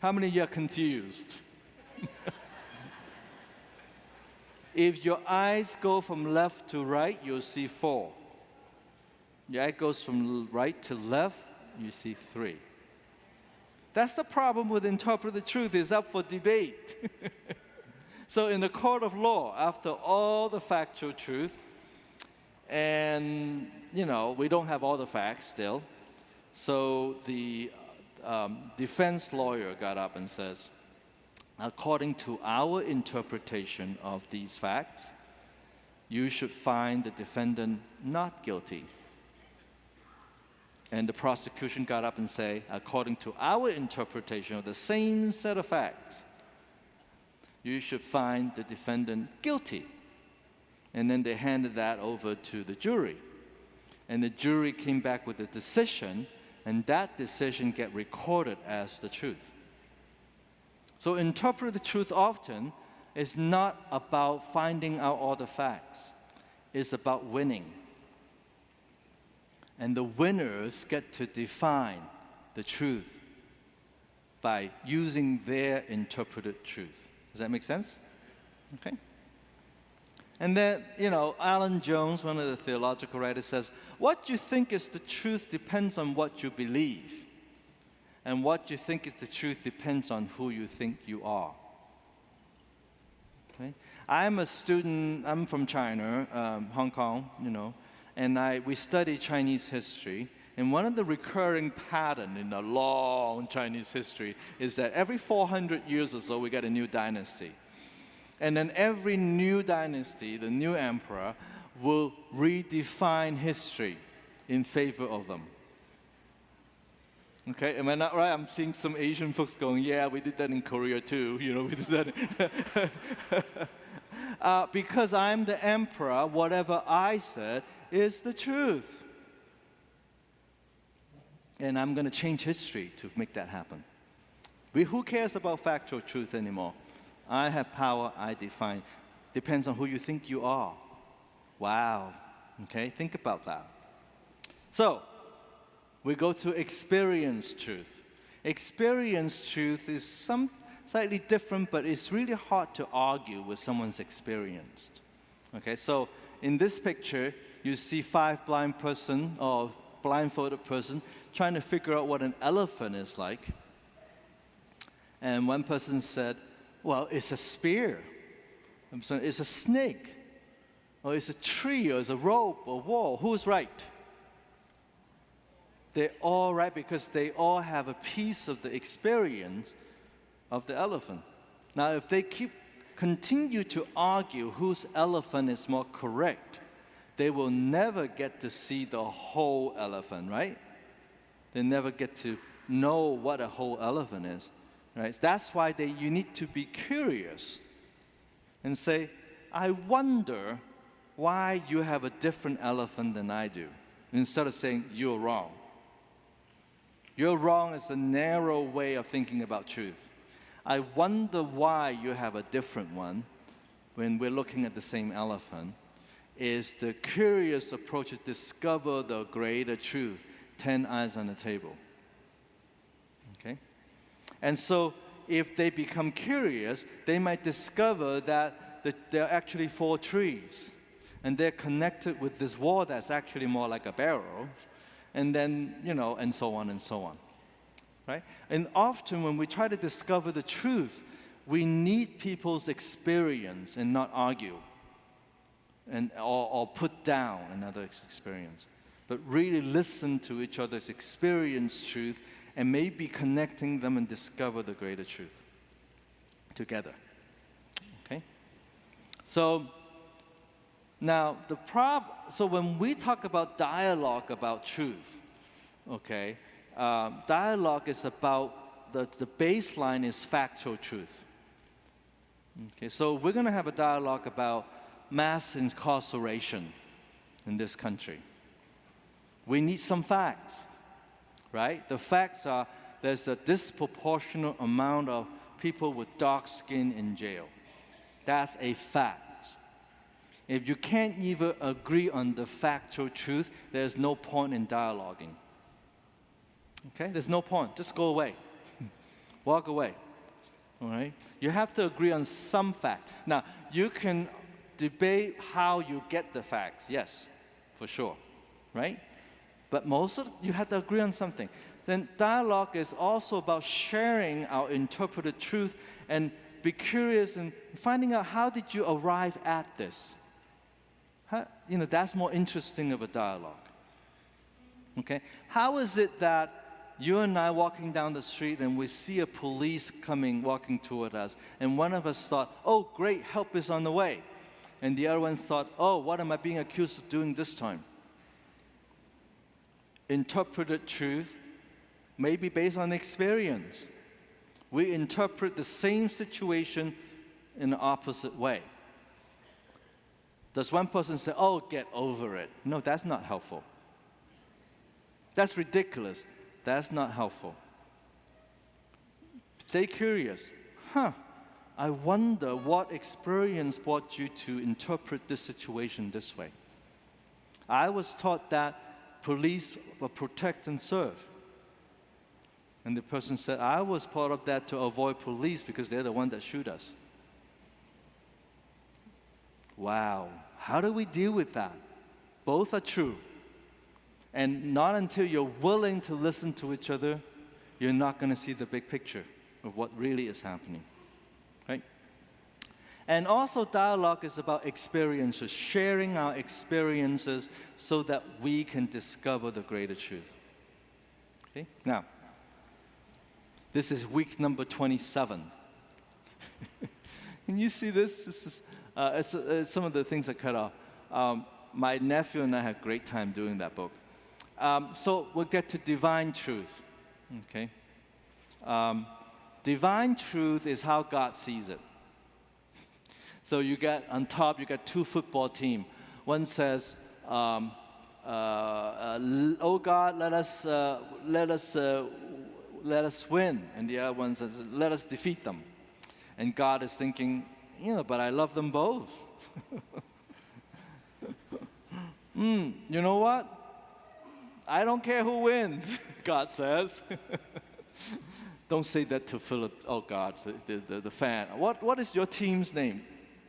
[SPEAKER 2] How many of you are confused? If your eyes go from left to right, you'll see 4. Your eye goes from right to left, you see 3. That's the problem with interpreted truth. It's up for debate. So in the court of law, after all the factual truth, and we don't have all the facts still, so the defense lawyer got up and says, according to our interpretation of these facts, you should find the defendant not guilty. And the prosecution got up and said, according to our interpretation of the same set of facts, you should find the defendant guilty. And then they handed that over to the jury. And the jury came back with a decision, and that decision get recorded as the truth. So interpreted truth often is not about finding out all the facts. It's about winning. And the winners get to define the truth by using their interpreted truth. Does that make sense? Okay. And then, Alan Jones, one of the theological writers, says, what you think is the truth depends on what you believe. And what you think is the truth depends on who you think you are. Okay? I'm a student, I'm from China, Hong Kong, and we study Chinese history. And one of the recurring patterns in a long Chinese history is that every 400 years or so, we get a new dynasty. And then every new dynasty, the new emperor, will redefine history in favor of them. Okay, am I not right? I'm seeing some Asian folks going, yeah, we did that in Korea too. We did that. Because I'm the emperor, whatever I said is the truth. And I'm going to change history to make that happen. Who cares about factual truth anymore? I have power, I define. Depends on who you think you are. Wow. Okay, think about that. So, we go to experience truth. Experience truth is slightly different, but it's really hard to argue with someone's experienced. Okay, so in this picture, you see 5 blind person or blindfolded person trying to figure out what an elephant is like. And one person said, well, it's a spear. It's a snake. Or it's a tree, or it's a rope, or wall. Who's right? They're all right because they all have a piece of the experience of the elephant. Now, if they continue to argue whose elephant is more correct, they will never get to see the whole elephant, right? They never get to know what a whole elephant is, right? That's why you need to be curious and say, I wonder why you have a different elephant than I do, instead of saying, you're wrong. You're wrong is a narrow way of thinking about truth. I wonder why you have a different one when we're looking at the same elephant, is the curious approach to discover the greater truth, 10 eyes on the table. Okay? And so if they become curious, they might discover that there are actually 4 trees, and they're connected with this wall that's actually more like a barrel, and then, and so on and so on. Right? And often when we try to discover the truth, we need people's experience and not argue or put down another experience, but really listen to each other's experienced truth and maybe connecting them and discover the greater truth together. Okay? So now so when we talk about dialogue about truth, okay, dialogue is about the baseline is factual truth. Okay, so we're going to have a dialogue about mass incarceration in this country. We need some facts, right? The facts are there's a disproportionate amount of people with dark skin in jail. That's a fact. If you can't even agree on the factual truth, there's no point in dialoguing. Okay? There's no point. Just go away. Walk away. All right? You have to agree on some fact. Now, you can debate how you get the facts. Yes, for sure. Right? But you have to agree on something. then dialogue is also about sharing our interpreted truth and be curious and finding out how did you arrive at this. That's more interesting of a dialogue. Okay? How is it that you and I walking down the street and we see a police walking toward us, and one of us thought, oh, great, help is on the way. And the other one thought, oh, what am I being accused of doing this time? Interpreted truth may be based on experience. We interpret the same situation in the opposite way. Does one person say, oh, get over it? No, that's not helpful. That's ridiculous. That's not helpful. Stay curious. I wonder what experience brought you to interpret this situation this way. I was taught that police will protect and serve. And the person said, I was part of that to avoid police because they're the one that shoot us. Wow, how do we deal with that? Both are true. And not until you're willing to listen to each other, you're not going to see the big picture of what really is happening. Right? And also dialogue is about experiences, sharing our experiences so that we can discover the greater truth. Okay? Now, this is week number 27. Can you see this? This is some of the things I cut off. My nephew and I had a great time doing that book. So we'll get to divine truth. Okay? Divine truth is how God sees it. So you get on top, you got two football teams. One says, "Oh God, let us win," and the other one says, "Let us defeat them." And God is thinking, but I love them both. You know what? I don't care who wins, God says. Don't say that to Philip. Oh God, the fan. What is your team's name?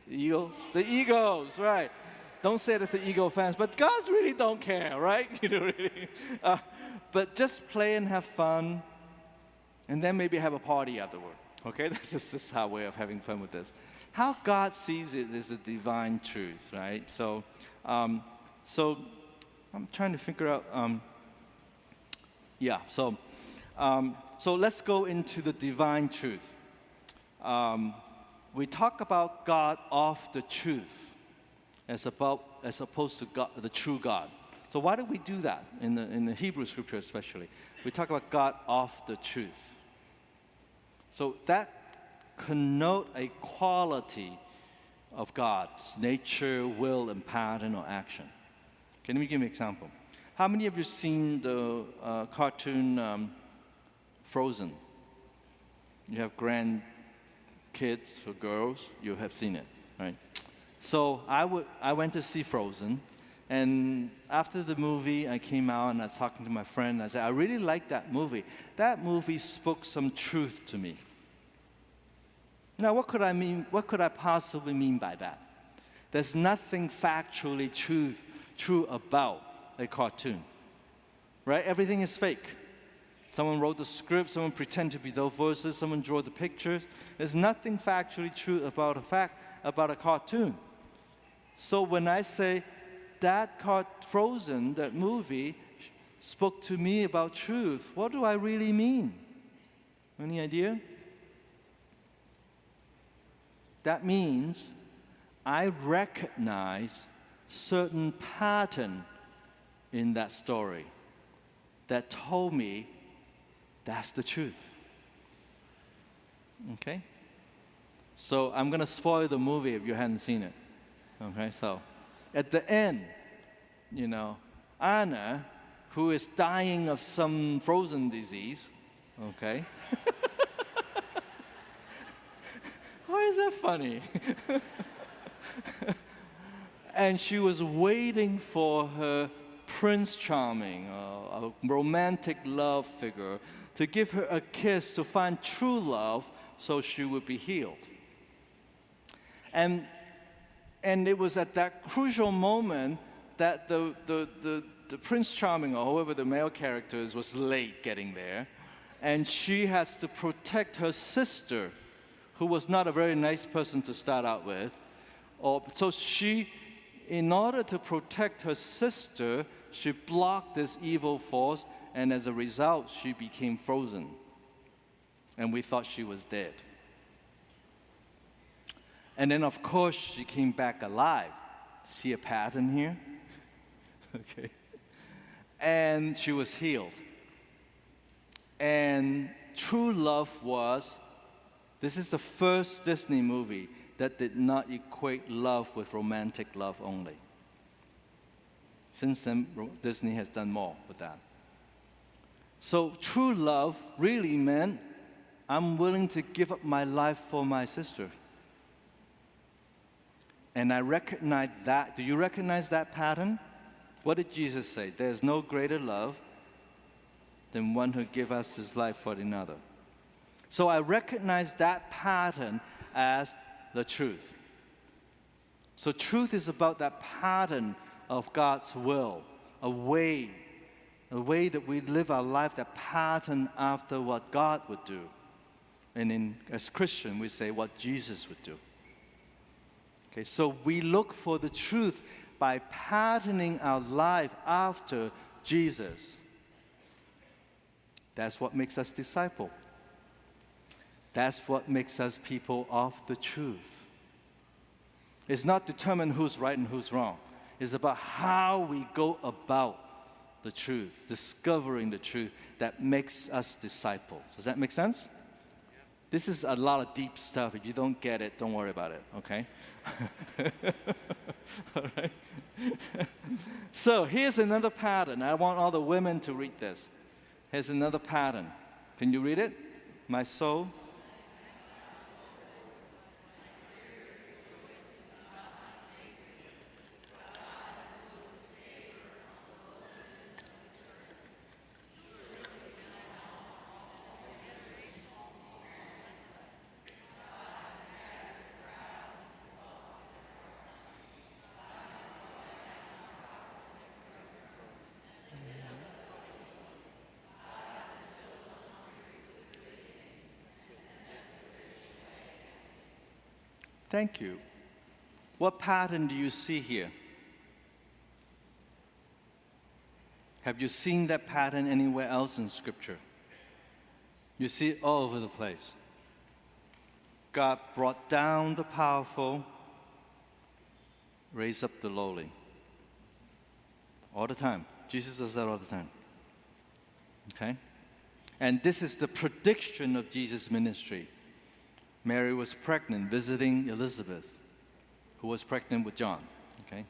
[SPEAKER 2] The Eagles? The Eagles, right. Don't say that to Eagle fans, but God really don't care, right? Really. But just play and have fun, and then maybe have a party afterward. Okay, that's just our way of having fun with this. How God sees it is a divine truth, right? So I'm trying to figure out. So let's go into the divine truth. We talk about God of the truth as opposed to God, the true God. So why do we do that in the Hebrew scripture especially? We talk about God of the truth. So that connote a quality of God's nature, will, and pattern or action. Okay, let me give you an example. How many of you seen the cartoon Frozen? You have grandkids or girls, you have seen it, right? So I went to see Frozen, and after the movie, I came out and I was talking to my friend. I said, I really liked that movie. That movie spoke some truth to me. Now, what could I mean? What could I possibly mean by that? There's nothing factually true about a cartoon, right? Everything is fake. Someone wrote the script, someone pretended to be those voices, someone drew the pictures. There's nothing factually true about a cartoon. So when I say that Frozen, that movie, spoke to me about truth, what do I really mean? Any idea? That means I recognize certain pattern in that story that told me that's the truth. Okay? So I'm going to spoil the movie if you hadn't seen it. Okay, so at the end, Anna, who is dying of some frozen disease, okay? Why is that funny? And she was waiting for her Prince Charming, a romantic love figure, to give her a kiss to find true love so she would be healed. And it was at that crucial moment that the the Prince Charming, or whoever the male character is, was late getting there. And she has to protect her sister, who was not a very nice person to start out with. So she, in order to protect her sister, she blocked this evil force, and as a result, she became frozen. And we thought she was dead. And then, of course, she came back alive. See a pattern here? Okay. And she was healed. And true love this is the first Disney movie that did not equate love with romantic love only. Since then, Disney has done more with that. So true love really meant I'm willing to give up my life for my sister. And I recognize that. Do you recognize that pattern? What did Jesus say? There's no greater love than one who gives us his life for another. So I recognize that pattern as the truth. So truth is about that pattern of God's will, a way that we live our life, that pattern after what God would do. And as Christians, we say what Jesus would do. Okay, so we look for the truth by patterning our life after Jesus. That's what makes us disciples. That's what makes us people of the truth. It's not determined who's right and who's wrong. It's about how we go about the truth, discovering the truth that makes us disciples. Does that make sense? This is a lot of deep stuff. If you don't get it, don't worry about it, okay? All right? So here's another pattern. I want all the women to read this. Here's another pattern. Can you read it? My soul. Thank you. What pattern do you see here? Have you seen that pattern anywhere else in Scripture? You see it all over the place. God brought down the powerful, raised up the lowly. All the time. Jesus does that all the time. Okay? And this is the prediction of Jesus' ministry. Mary was pregnant, visiting Elizabeth, who was pregnant with John. Okay?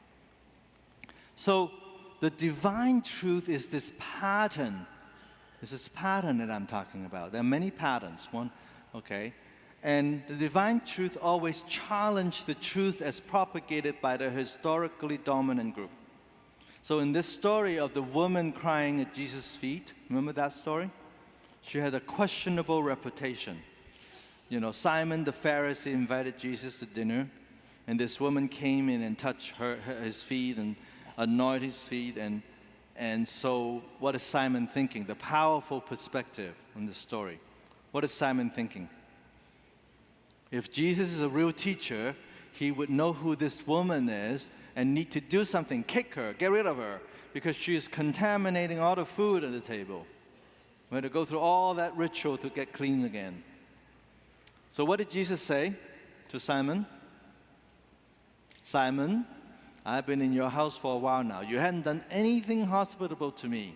[SPEAKER 2] So the divine truth is this pattern. It's this pattern that I'm talking about. There are many patterns. Okay? And the divine truth always challenged the truth as propagated by the historically dominant group. So in this story of the woman crying at Jesus' feet, remember that story? She had a questionable reputation. You know, Simon the Pharisee invited Jesus to dinner, and this woman came in and touched his feet and anointed his feet. And so what is Simon thinking? The powerful perspective in this story. What is Simon thinking? If Jesus is a real teacher, he would know who this woman is and need to do something, kick her, get rid of her, because she is contaminating all the food at the table. We had to go through all that ritual to get clean again. So what did Jesus say to Simon? Simon, I've been in your house for a while now. You hadn't done anything hospitable to me.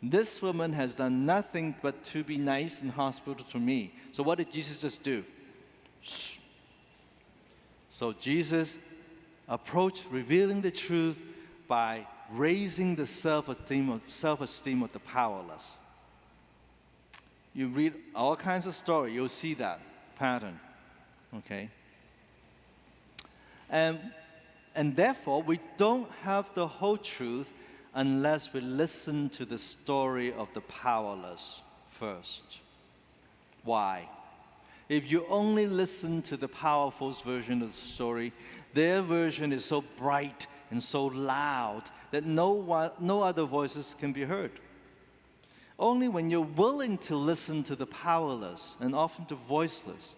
[SPEAKER 2] This woman has done nothing but to be nice and hospitable to me. So what did Jesus just do? Shh. So Jesus approached revealing the truth by raising the self-esteem of the powerless. You read all kinds of stories, you'll see that pattern, okay? And therefore, we don't have the whole truth unless we listen to the story of the powerless first. Why? If you only listen to the powerful's version of the story, their version is so bright and so loud that no other voices can be heard. Only when you're willing to listen to the powerless and often to voiceless,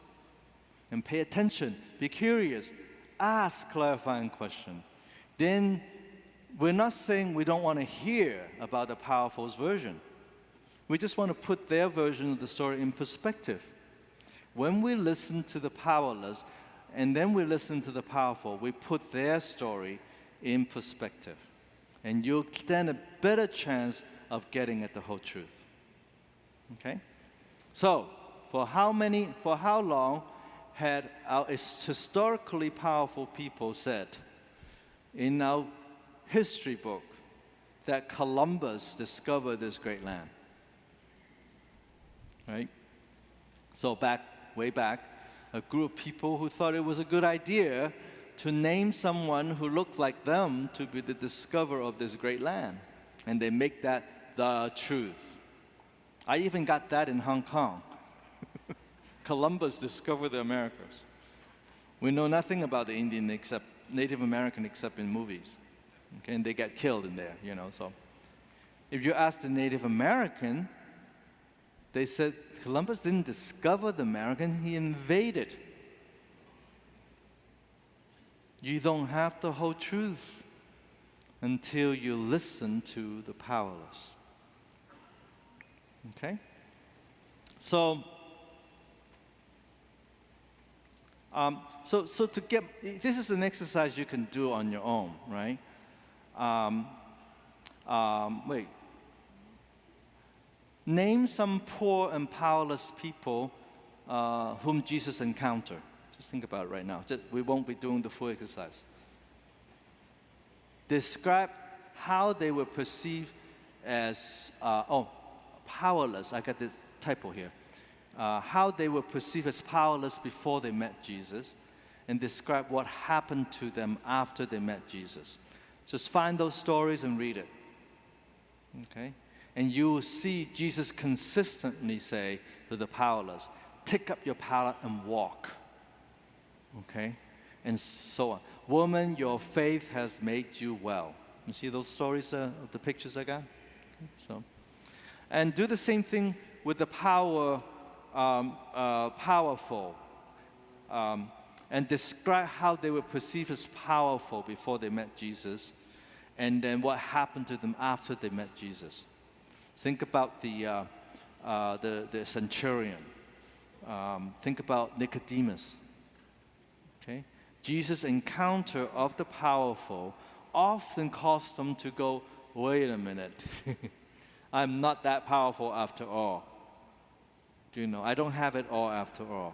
[SPEAKER 2] and pay attention, be curious, ask clarifying questions, then we're not saying we don't want to hear about the powerful's version. We just want to put their version of the story in perspective. When we listen to the powerless and then we listen to the powerful, we put their story in perspective. And you'll stand a better chance of getting at the whole truth. Okay? So, for how long had our historically powerful people said in our history book that Columbus discovered this great land? Right? So way back, a group of people who thought it was a good idea to name someone who looked like them to be the discoverer of this great land. And they make that the truth. I even got that in Hong Kong. Columbus discovered the Americas. We know nothing about the Indian except Native American except in movies. Okay, and they get killed in there, so. If you ask the Native American, they said Columbus didn't discover the American, he invaded. You don't have the whole truth until you listen to the powerless. Okay? So to get, this is an exercise you can do on your own, right? Name some poor and powerless people whom Jesus encountered. Just think about it right now. We won't be doing the full exercise. Describe how they were perceived as, powerless. I got this typo here. How they were perceived as powerless before they met Jesus, and describe what happened to them after they met Jesus. Just find those stories and read it. Okay? And you will see Jesus consistently say to the powerless, take up your pallet and walk. Okay? And so on. Woman, your faith has made you well. You see those stories of the pictures I got? Okay, so. And do the same thing with the powerful. And describe how they were perceived as powerful before they met Jesus, and then what happened to them after they met Jesus. Think about the centurion. Think about Nicodemus. Okay? Jesus' encounter of the powerful often caused them to go, wait a minute, I'm not that powerful after all. I don't have it all after all.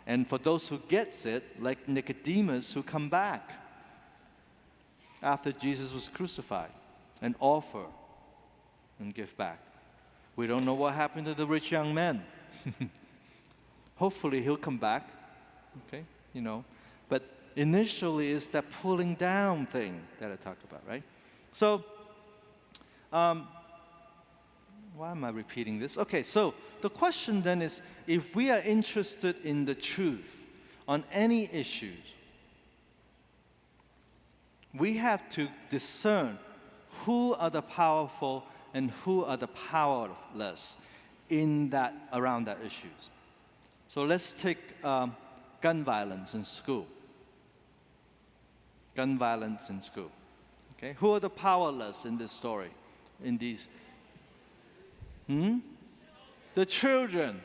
[SPEAKER 2] And for those who gets it, like Nicodemus, who come back after Jesus was crucified and offer and give back. We don't know what happened to the rich young man. Hopefully he'll come back, okay, But initially it's that pulling down thing that I talked about, right? So, why am I repeating this? Okay, so the question then is, if we are interested in the truth on any issues, we have to discern who are the powerful and who are the powerless around that issues. So let's take gun violence in school. Gun violence in school. Okay, who are the powerless in this story? In these, the children.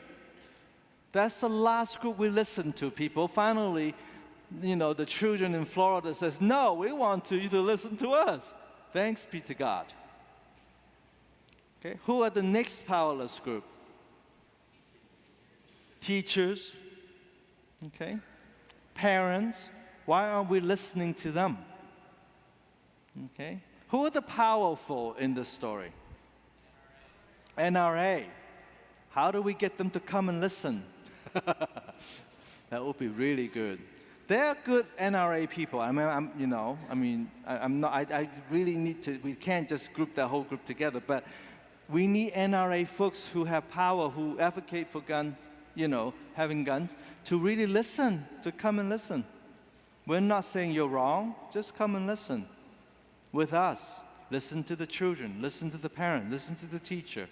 [SPEAKER 2] That's the last group we listen to, people. Finally, the children in Florida says, no, we want you to listen to us. Thanks be to God. Okay, who are the next powerless group? Teachers. Okay, parents. Why aren't we listening to them? Okay, who are the powerful in this story? NRA. How do we get them to come and listen? That would be really good. They're good NRA people. I really need to. We can't just group that whole group together. But we need NRA folks who have power, who advocate for guns, having guns, to really listen, to come and listen. We're not saying you're wrong. Just come and listen. with us. Listen to the children, listen to the parent, listen to the teacher.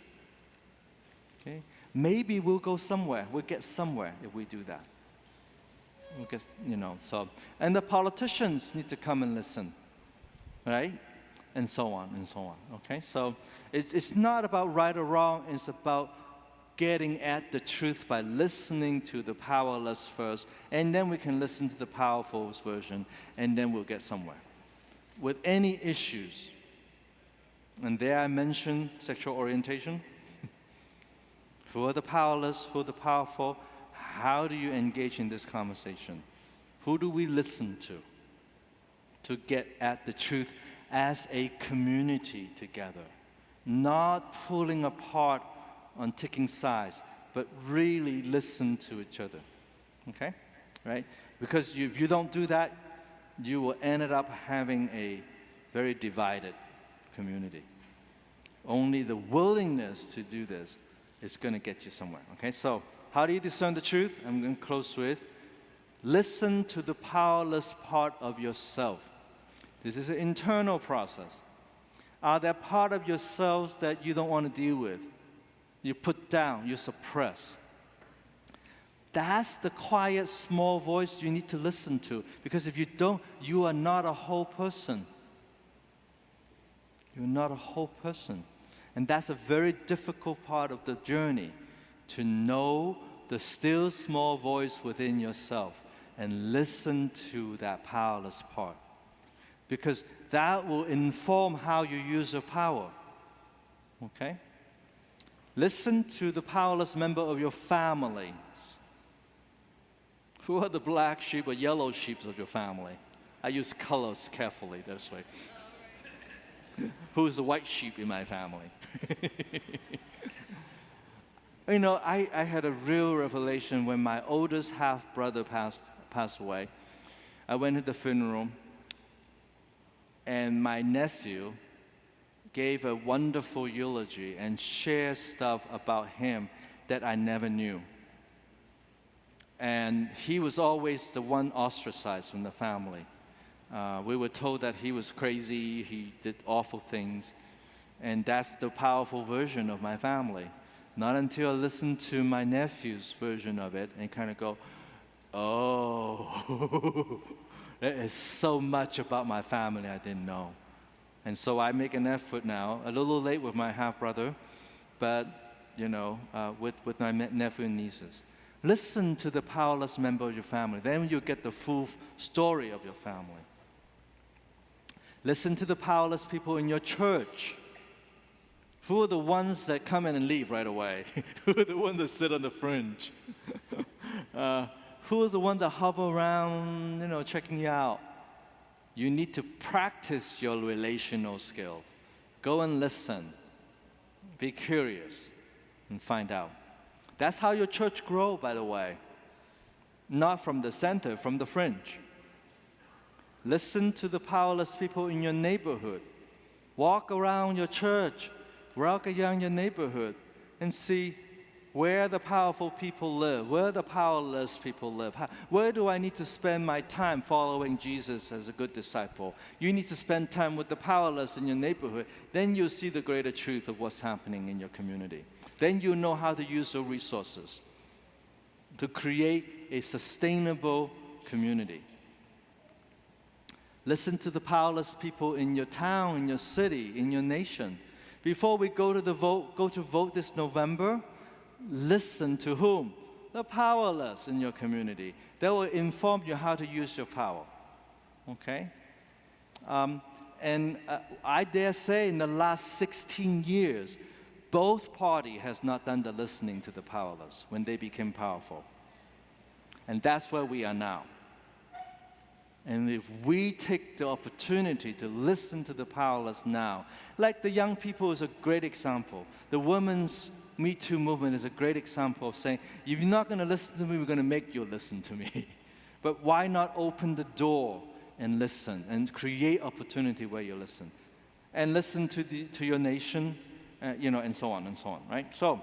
[SPEAKER 2] Okay? Maybe we'll go somewhere, we'll get somewhere if we do that. We'll get, and the politicians need to come and listen, right? And so on and so on, okay? So it's not about right or wrong, it's about getting at the truth by listening to the powerless first, and then we can listen to the powerful version, and then we'll get somewhere. With any issues, and there I mentioned sexual orientation. For the powerless, for the powerful, how do you engage in this conversation? Who do we listen to get at the truth as a community together? Not pulling apart on taking sides, but really listen to each other, okay? Right? Because if you don't do that, you will end up having a very divided community. Only the willingness to do this is going to get you somewhere, okay? So how do you discern the truth? I'm going to close with, listen to the powerless part of yourself. This is an internal process. Are there part of yourselves that you don't want to deal with? You put down, you suppress. That's the quiet, small voice you need to listen to. Because if you don't, you are not a whole person. You're not a whole person. And that's a very difficult part of the journey, to know the still small voice within yourself and listen to that powerless part. Because that will inform how you use your power. Okay? Listen to the powerless member of your family. Who are the black sheep or yellow sheep of your family? I use colors carefully this way. Who's the white sheep in my family? I had a real revelation when my oldest half-brother passed away. I went to the funeral, and my nephew gave a wonderful eulogy and shared stuff about him that I never knew. And he was always the one ostracized from the family. We were told that he was crazy, he did awful things, and that's the powerful version of my family. Not until I listened to my nephew's version of it and kind of go, oh, there is so much about my family I didn't know. And so I make an effort now, a little late with my half-brother, but, with my nephew and nieces. Listen to the powerless member of your family. Then you get the full story of your family. Listen to the powerless people in your church. Who are the ones that come in and leave right away? Who are the ones that sit on the fringe? Who are the ones that hover around, checking you out? You need to practice your relational skills. Go and listen. Be curious and find out. That's how your church grows, by the way. Not from the center, from the fringe. Listen to the powerless people in your neighborhood. Walk around your church, walk around your neighborhood, and see where the powerful people live, where the powerless people live. Where do I need to spend my time following Jesus as a good disciple? You need to spend time with the powerless in your neighborhood. Then you'll see the greater truth of what's happening in your community. Then you know how to use your resources to create a sustainable community. Listen to the powerless people in your town, in your city, in your nation. Before we go to vote this November, listen to whom? The powerless in your community. They will inform you how to use your power. Okay? I dare say in the last 16 years, both parties has not done the listening to the powerless when they became powerful. And that's where we are now. And if we take the opportunity to listen to the powerless now, like the young people is a great example. The women's Me Too movement is a great example of saying, if you're not going to listen to me, we're going to make you listen to me. But why not open the door and listen and create opportunity where you listen? And listen to your nation, and so on and so on, right? So,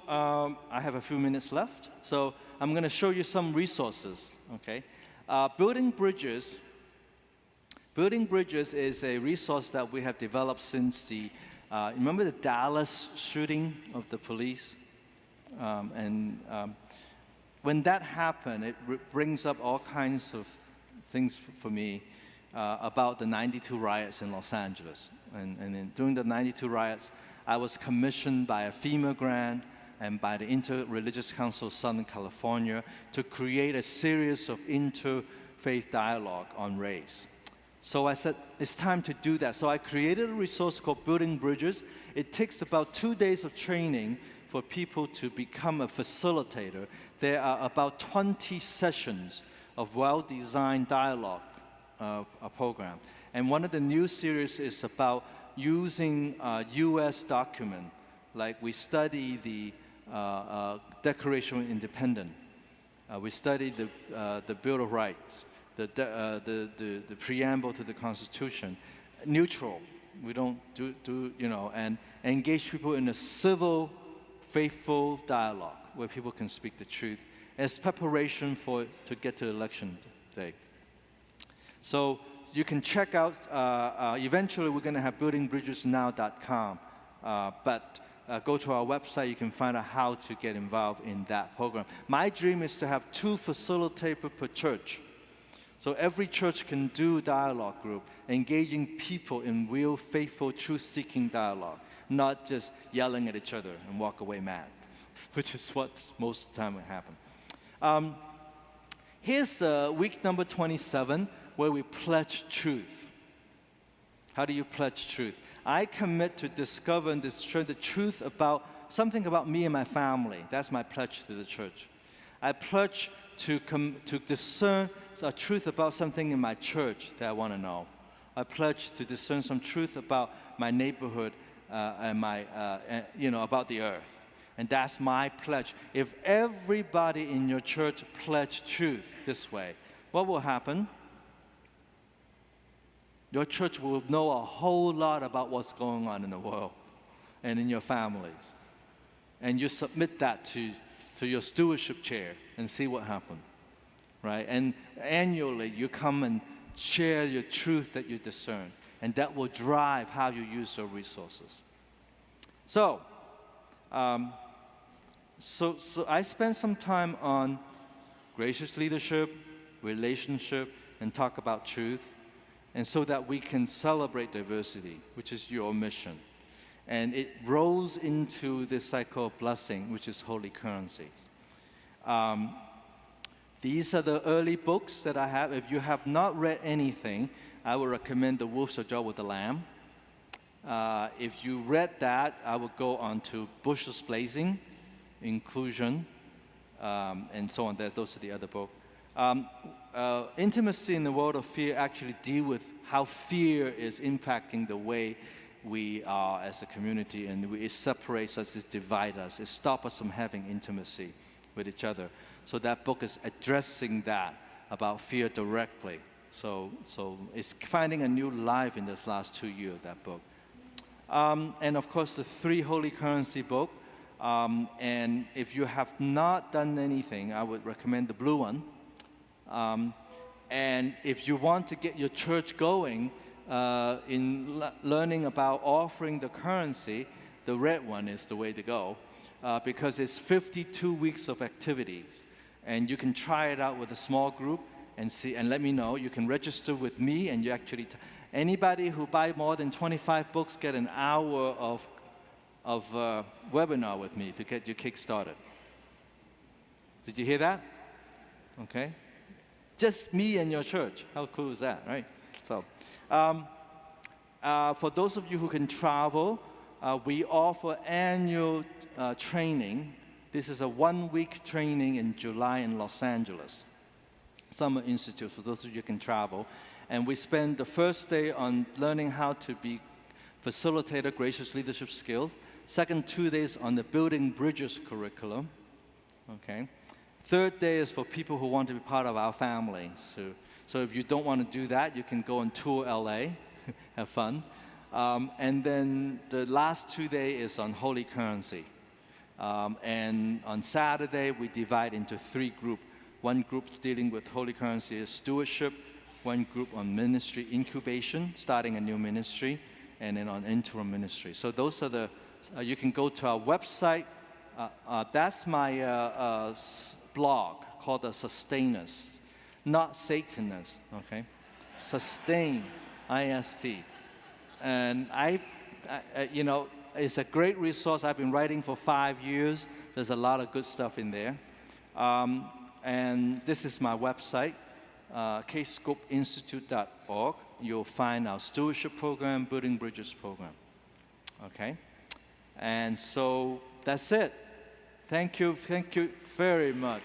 [SPEAKER 2] I have a few minutes left. So I'm going to show you some resources, okay? Building bridges Building Bridges is a resource that we have developed since the, remember the Dallas shooting of the police? When that happened, it brings up all kinds of things for me about the 92 riots in Los Angeles. And during the 92 riots, I was commissioned by a FEMA grant and by the Interreligious Council of Southern California to create a series of interfaith dialogue on race. So I said, it's time to do that. So I created a resource called Building Bridges. It takes about 2 days of training for people to become a facilitator. There are about 20 sessions of well-designed dialogue program. And one of the new series is about using U.S. document. Like we study the Declaration of Independence. We study the Bill of Rights, the preamble to the Constitution. Neutral. We don't do and engage people in a civil, faithful dialogue where people can speak the truth as preparation to get to election day. So you can check out, eventually we're going to have buildingbridgesnow.com, but go to our website, you can find out how to get involved in that program. My dream is to have 2 facilitators per church. So every church can do dialogue group, engaging people in real, faithful, truth-seeking dialogue, not just yelling at each other and walk away mad, which is what most of the time will happen. Here's week number 27, where we pledge truth. How do you pledge truth? I commit to discover and destroy the truth about something about me and my family. That's my pledge to the church. I pledge to discern a truth about something in my church that I want to know. I pledge to discern some truth about my neighborhood and about the earth. And that's my pledge. If everybody in your church pledge truth this way, what will happen? Your church will know a whole lot about what's going on in the world and in your families. And you submit that to your stewardship chair and see what happens, right? And annually, you come and share your truth that you discern, and that will drive how you use your resources. So I spent some time on gracious leadership, relationship, and talk about truth, and so that we can celebrate diversity, which is your mission. And it rolls into this cycle of blessing, which is holy currencies. These are the early books that I have. If you have not read anything, I would recommend The Wolf Shall Dwell with the Lamb. If you read that, I would go on to Bushes Blazing, Inclusion, and so on. Those are the other books. Intimacy in the World of Fear actually deal with how fear is impacting the way we are as a community, and it separates us, it divides us, it stops us from having intimacy with each other. So that book is addressing that about fear directly. So it's finding a new life in this last 2 years, that book. And of course, the 3 Holy Currency book. And if you have not done anything, I would recommend the blue one. And if you want to get your church going in learning about offering the currency, the red one is the way to go, because it's 52 weeks of activities. And you can try it out with a small group and see, and let me know. You can register with me, and you actually, anybody who buy more than 25 books get an hour of webinar with me to get you kick-started. Did you hear that? Okay. Just me and your church. How cool is that, right? So, for those of you who can travel, we offer annual training. This is a 1-week training in July in Los Angeles, Summer Institute, for those of you who can travel. And we spend the first day on learning how to be facilitator, gracious leadership skills. Second 2 days on the Building Bridges curriculum. Okay. Third day is for people who want to be part of our family. So if you don't want to do that, you can go on tour LA, have fun. And then the last 2 days is on holy currency. And on Saturday, we divide into 3 groups. One group dealing with holy currency is stewardship, one group on ministry incubation, starting a new ministry, and then on interim ministry. So those are the, you can go to our website. That's my blog called The Sustainers, not Sataners, okay? Sustain, IST. And you know, it's a great resource. I've been writing for 5 years. There's a lot of good stuff in there. And this is my website, kscopeinstitute.org. You'll find our stewardship program, Building Bridges program. Okay? And so that's it. Thank you very much.